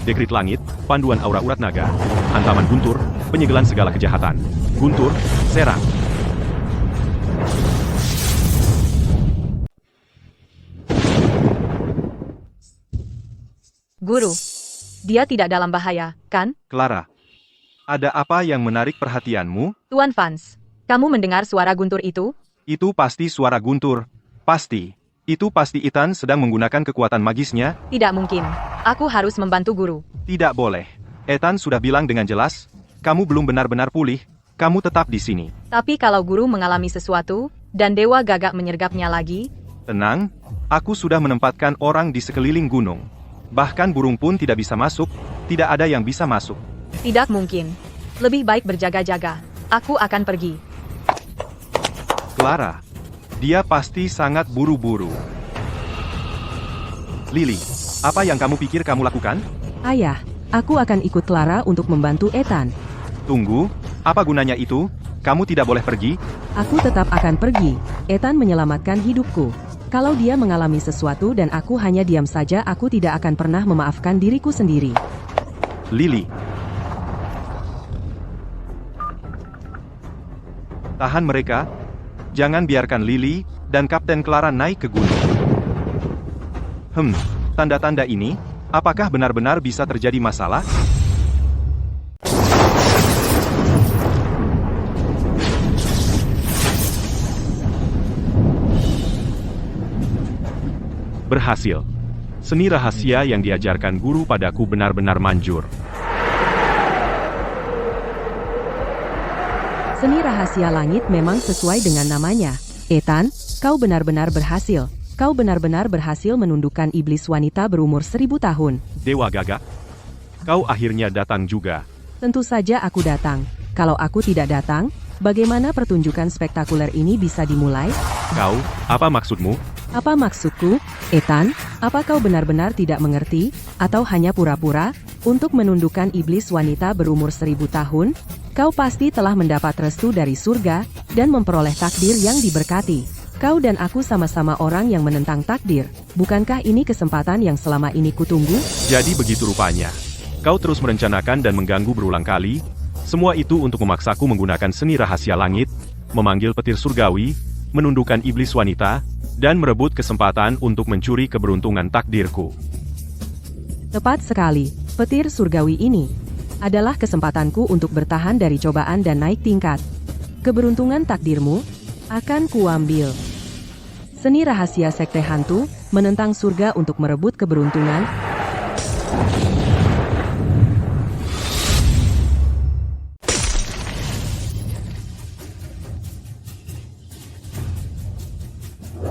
Dekrit langit, panduan aura urat naga, hantaman guntur, penyegelan segala kejahatan. Guntur, serang. Guru, dia tidak dalam bahaya, kan? Clara, ada apa yang menarik perhatianmu? Tuan Vance, kamu mendengar suara guntur itu? Itu pasti suara guntur. Pasti. Itu pasti Ethan sedang menggunakan kekuatan magisnya. Tidak mungkin. Aku harus membantu guru. Tidak boleh. Ethan sudah bilang dengan jelas, kamu belum benar-benar pulih, kamu tetap di sini. Tapi kalau guru mengalami sesuatu, dan Dewa Gagak menyergapnya lagi, Tenang, aku sudah menempatkan orang di sekeliling gunung. Bahkan burung pun tidak bisa masuk, tidak ada yang bisa masuk. tidak mungkin. Lebih baik berjaga-jaga. Aku akan pergi. Clara, dia pasti sangat buru-buru. Lily, apa yang kamu pikir kamu lakukan? Ayah, aku akan ikut Clara untuk membantu Ethan. Tunggu, apa gunanya itu? Kamu tidak boleh pergi? Aku tetap akan pergi. Ethan menyelamatkan hidupku. Kalau dia mengalami sesuatu dan aku hanya diam saja, aku tidak akan pernah memaafkan diriku sendiri. Lily. Tahan mereka. Jangan biarkan Lily dan Kapten Clara naik ke gunung. Tanda-tanda ini, apakah benar-benar bisa terjadi masalah? Berhasil. Seni rahasia yang diajarkan guru padaku benar-benar manjur. Seni rahasia langit memang sesuai dengan namanya. Ethan, kau benar-benar berhasil. Kau benar-benar berhasil menundukkan iblis wanita berumur 1000 tahun. Dewa Gagak, kau akhirnya datang juga. Tentu saja aku datang. Kalau aku tidak datang, bagaimana pertunjukan spektakuler ini bisa dimulai? Kau, apa maksudmu? Apa maksudku, Ethan? Apa kau benar-benar tidak mengerti, atau hanya pura-pura, untuk menundukkan iblis wanita berumur 1000 tahun? Kau pasti telah mendapat restu dari surga, dan memperoleh takdir yang diberkati. Kau dan aku sama-sama orang yang menentang takdir. Bukankah ini kesempatan yang selama ini kutunggu? Jadi begitu rupanya. Kau terus merencanakan dan mengganggu berulang kali. Semua itu untuk memaksaku menggunakan seni rahasia langit, memanggil petir surgawi, menundukkan iblis wanita, dan merebut kesempatan untuk mencuri keberuntungan takdirku. Tepat sekali, petir surgawi ini adalah kesempatanku untuk bertahan dari cobaan dan naik tingkat. Keberuntungan takdirmu akan kuambil. Seni rahasia sekte hantu menentang surga untuk merebut keberuntungan.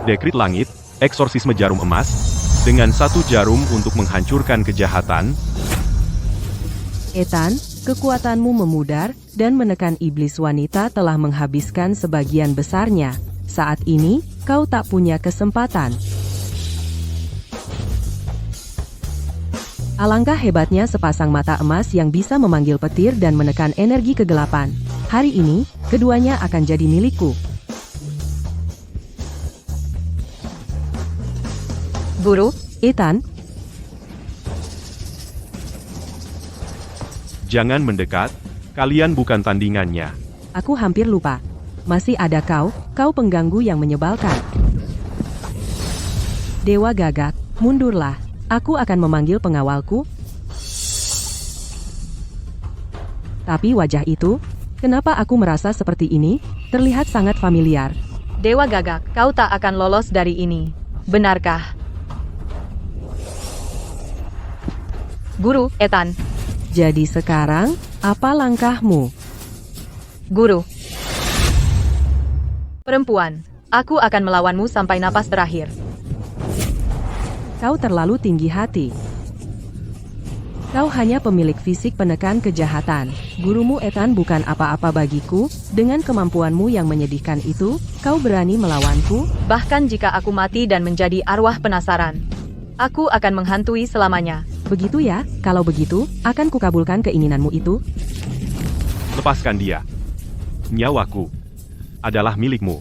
Dekrit langit, eksorsisme jarum emas, dengan satu jarum untuk menghancurkan kejahatan. Ethan, kekuatanmu memudar, dan menekan iblis wanita telah menghabiskan sebagian besarnya. Saat ini, kau tak punya kesempatan. Alangkah hebatnya sepasang mata emas yang bisa memanggil petir dan menekan energi kegelapan. Hari ini, keduanya akan jadi milikku. Guru, Ethan, Jangan mendekat, kalian bukan tandingannya. aku hampir lupa. Masih ada kau pengganggu yang menyebalkan. Dewa Gagak, mundurlah. Aku akan memanggil pengawalku. Tapi wajah itu, kenapa aku merasa seperti ini? Terlihat sangat familiar. Dewa Gagak, kau tak akan lolos dari ini. Benarkah? Guru, Ethan. Jadi sekarang, apa langkahmu? Guru. Perempuan, aku akan melawanmu sampai napas terakhir. Kau terlalu tinggi hati. Kau hanya pemilik fisik penekan kejahatan. Gurumu Ethan bukan apa-apa bagiku. Dengan kemampuanmu yang menyedihkan itu, kau berani melawanku? Bahkan jika aku mati dan menjadi arwah penasaran, aku akan menghantui selamanya. Begitu ya, kalau begitu, akan kukabulkan keinginanmu itu. Lepaskan dia. Nyawaku adalah milikmu.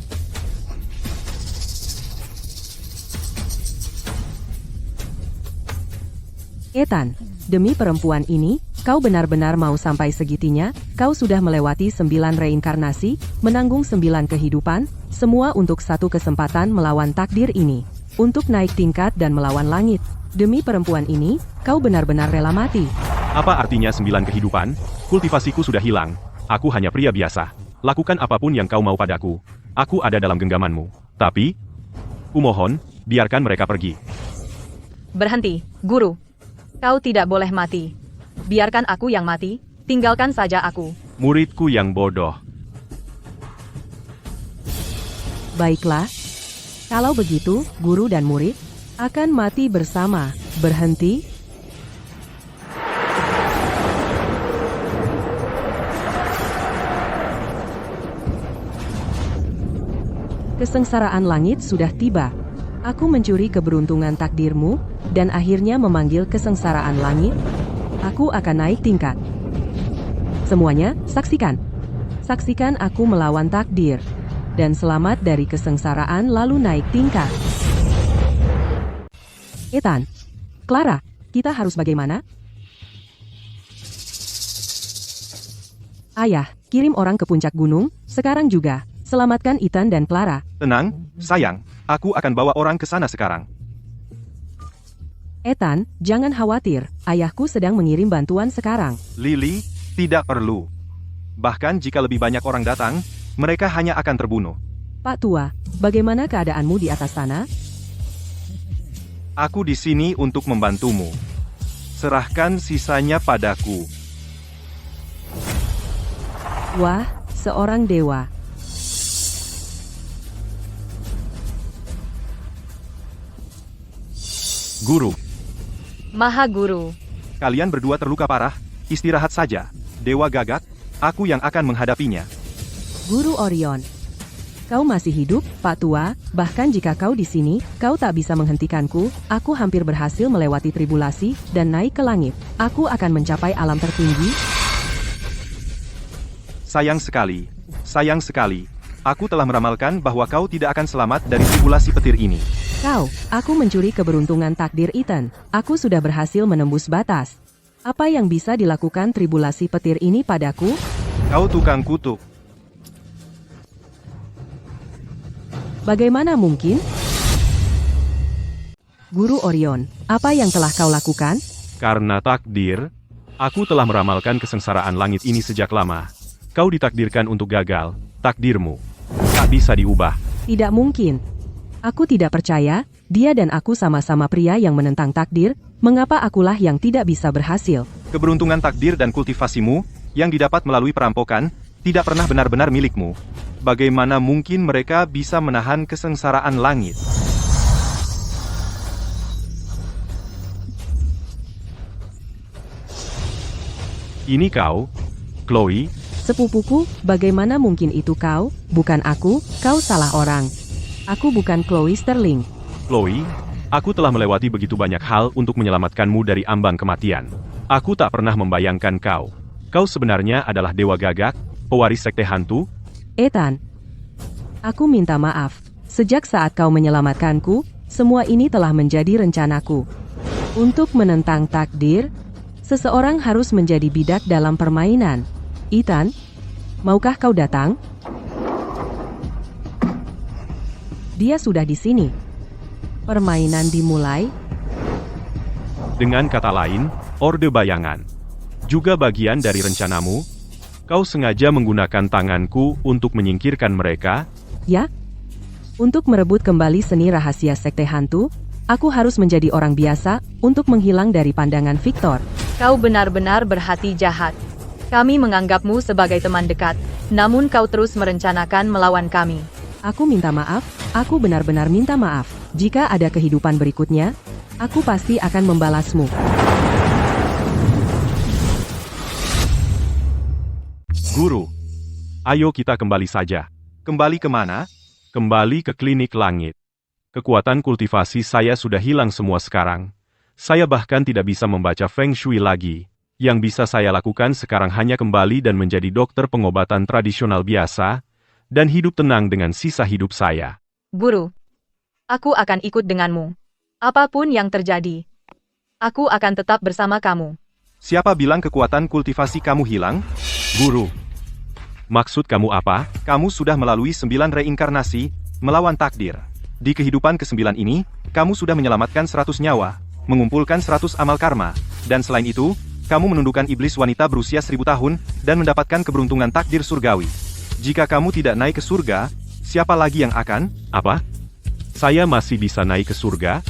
Ethan, demi perempuan ini, kau benar-benar mau sampai segitinya? Kau sudah melewati 9 reinkarnasi, menanggung 9 kehidupan, semua untuk satu kesempatan melawan takdir ini. Untuk naik tingkat dan melawan langit. Demi perempuan ini, kau benar-benar rela mati. Apa artinya 9 kehidupan? Kultivasiku sudah hilang. Aku hanya pria biasa. Lakukan apapun yang kau mau padaku. Aku ada dalam genggamanmu. Tapi, kumohon, biarkan mereka pergi. Berhenti, Guru. Kau tidak boleh mati. Biarkan aku yang mati, tinggalkan saja aku. Muridku yang bodoh. Baiklah. Kalau begitu, guru dan murid akan mati bersama. Berhenti. Kesengsaraan langit sudah tiba. Aku mencuri keberuntungan takdirmu, dan akhirnya memanggil kesengsaraan langit. Aku akan naik tingkat. Semuanya, saksikan. Saksikan aku melawan takdir. Dan selamat dari kesengsaraan lalu naik tingkat. Ethan, Clara, kita harus bagaimana? Ayah, kirim orang ke puncak gunung, sekarang juga. Selamatkan Ethan dan Clara. Tenang, sayang. Aku akan bawa orang ke sana sekarang. Ethan, jangan khawatir. Ayahku sedang mengirim bantuan sekarang. Lily, tidak perlu. Bahkan jika lebih banyak orang datang, mereka hanya akan terbunuh. Pak Tua, bagaimana keadaanmu di atas sana? Aku di sini untuk membantumu. Serahkan sisanya padaku. Wah, seorang dewa. Guru, Maha Guru. Kalian berdua terluka parah, istirahat saja. Dewa Gagak, aku yang akan menghadapinya. Guru Orion. Kau masih hidup, Pak Tua, bahkan jika kau di sini, kau tak bisa menghentikanku. Aku hampir berhasil melewati tribulasi dan naik ke langit. Aku akan mencapai alam tertinggi. Sayang sekali. Sayang sekali. Aku telah meramalkan bahwa kau tidak akan selamat dari tribulasi petir ini. Aku mencuri keberuntungan takdir Ethan. Aku sudah berhasil menembus batas. Apa yang bisa dilakukan tribulasi petir ini padaku? Kau tukang kutuk. Bagaimana mungkin? Guru Orion, apa yang telah kau lakukan? Karena takdir, aku telah meramalkan kesengsaraan langit ini sejak lama. Kau ditakdirkan untuk gagal, takdirmu tak bisa diubah. Tidak mungkin. Aku tidak percaya, dia dan aku sama-sama pria yang menentang takdir, mengapa akulah yang tidak bisa berhasil? Keberuntungan takdir dan kultivasimu, yang didapat melalui perampokan, tidak pernah benar-benar milikmu. Bagaimana mungkin mereka bisa menahan kesengsaraan langit? Ini kau, Chloe. Sepupuku, bagaimana mungkin itu kau? Bukan aku, kau salah orang. Aku bukan Chloe Sterling. Chloe, aku telah melewati begitu banyak hal untuk menyelamatkanmu dari ambang kematian. Aku tak pernah membayangkan kau. Kau sebenarnya adalah dewa gagak, pewaris sekte hantu. Ethan, aku minta maaf. Sejak saat kau menyelamatkanku, semua ini telah menjadi rencanaku. Untuk menentang takdir, seseorang harus menjadi bidak dalam permainan. Ethan, maukah kau datang? Dia sudah di sini. Permainan dimulai. Dengan kata lain, Orde Bayangan. Juga bagian dari rencanamu. Kau sengaja menggunakan tanganku untuk menyingkirkan mereka. Ya? Untuk merebut kembali seni rahasia sekte hantu, aku harus menjadi orang biasa untuk menghilang dari pandangan Victor. Kau benar-benar berhati jahat. Kami menganggapmu sebagai teman dekat, namun kau terus merencanakan melawan kami. Aku minta maaf, aku benar-benar minta maaf. Jika ada kehidupan berikutnya, aku pasti akan membalasmu. Guru, ayo kita kembali saja. Kembali kemana? Kembali ke klinik langit. Kekuatan kultivasi saya sudah hilang semua sekarang. Saya bahkan tidak bisa membaca Feng Shui lagi. Yang bisa saya lakukan sekarang hanya kembali dan menjadi dokter pengobatan tradisional biasa, dan hidup tenang dengan sisa hidup saya. Guru, aku akan ikut denganmu. Apapun yang terjadi, aku akan tetap bersama kamu. Siapa bilang kekuatan kultivasi kamu hilang? Guru, maksud kamu apa? Kamu sudah melalui 9 reinkarnasi, melawan takdir. Di kehidupan ke-9 ini, kamu sudah menyelamatkan 100 nyawa, mengumpulkan 100 amal karma, dan selain itu, kamu menundukkan iblis wanita berusia 1000 tahun, dan mendapatkan keberuntungan takdir surgawi. Jika kamu tidak naik ke surga, siapa lagi yang akan? Apa? Saya masih bisa naik ke surga?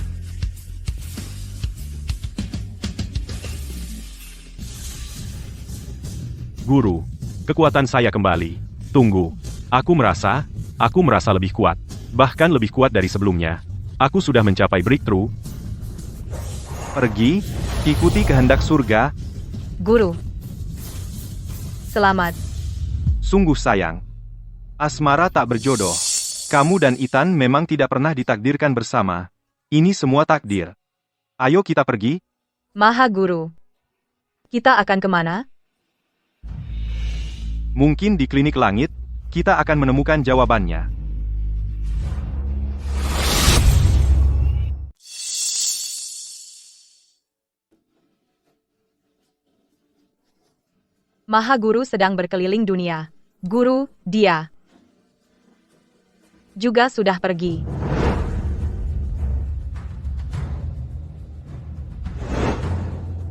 Guru, kekuatan saya kembali. Tunggu, aku merasa lebih kuat. Bahkan lebih kuat dari sebelumnya. Aku sudah mencapai breakthrough. Pergi, ikuti kehendak surga. Guru, selamat. Sungguh sayang. Asmara tak berjodoh. Kamu dan Ethan memang tidak pernah ditakdirkan bersama. Ini semua takdir. Ayo kita pergi. Maha Guru, kita akan kemana? Mungkin di klinik langit, kita akan menemukan jawabannya. Maha Guru sedang berkeliling dunia. Guru, dia juga sudah pergi.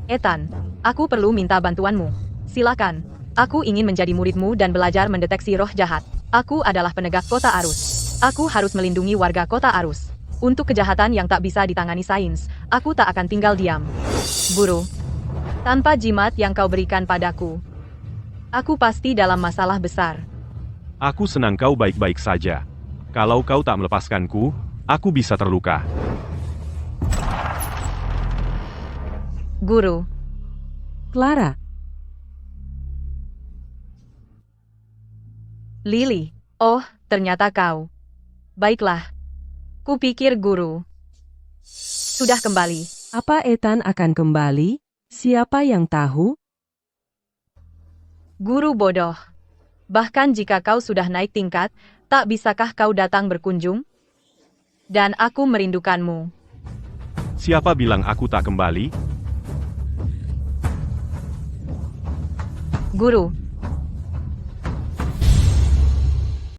Ethan, aku perlu minta bantuanmu. Silakan. Aku ingin menjadi muridmu dan belajar mendeteksi roh jahat. Aku adalah penegak kota Arus. Aku harus melindungi warga kota Arus. Untuk kejahatan yang tak bisa ditangani sains, aku tak akan tinggal diam. Guru, tanpa jimat yang kau berikan padaku, aku pasti dalam masalah besar. Aku senang kau baik-baik saja. Kalau kau tak melepaskanku, aku bisa terluka. Guru, Clara, Lily. Oh, ternyata kau. Baiklah. Kupikir Guru sudah kembali. apa Ethan akan kembali? Siapa yang tahu? Guru bodoh. Bahkan jika kau sudah naik tingkat, tak bisakah kau datang berkunjung? Dan aku merindukanmu. Siapa bilang aku tak kembali? Guru,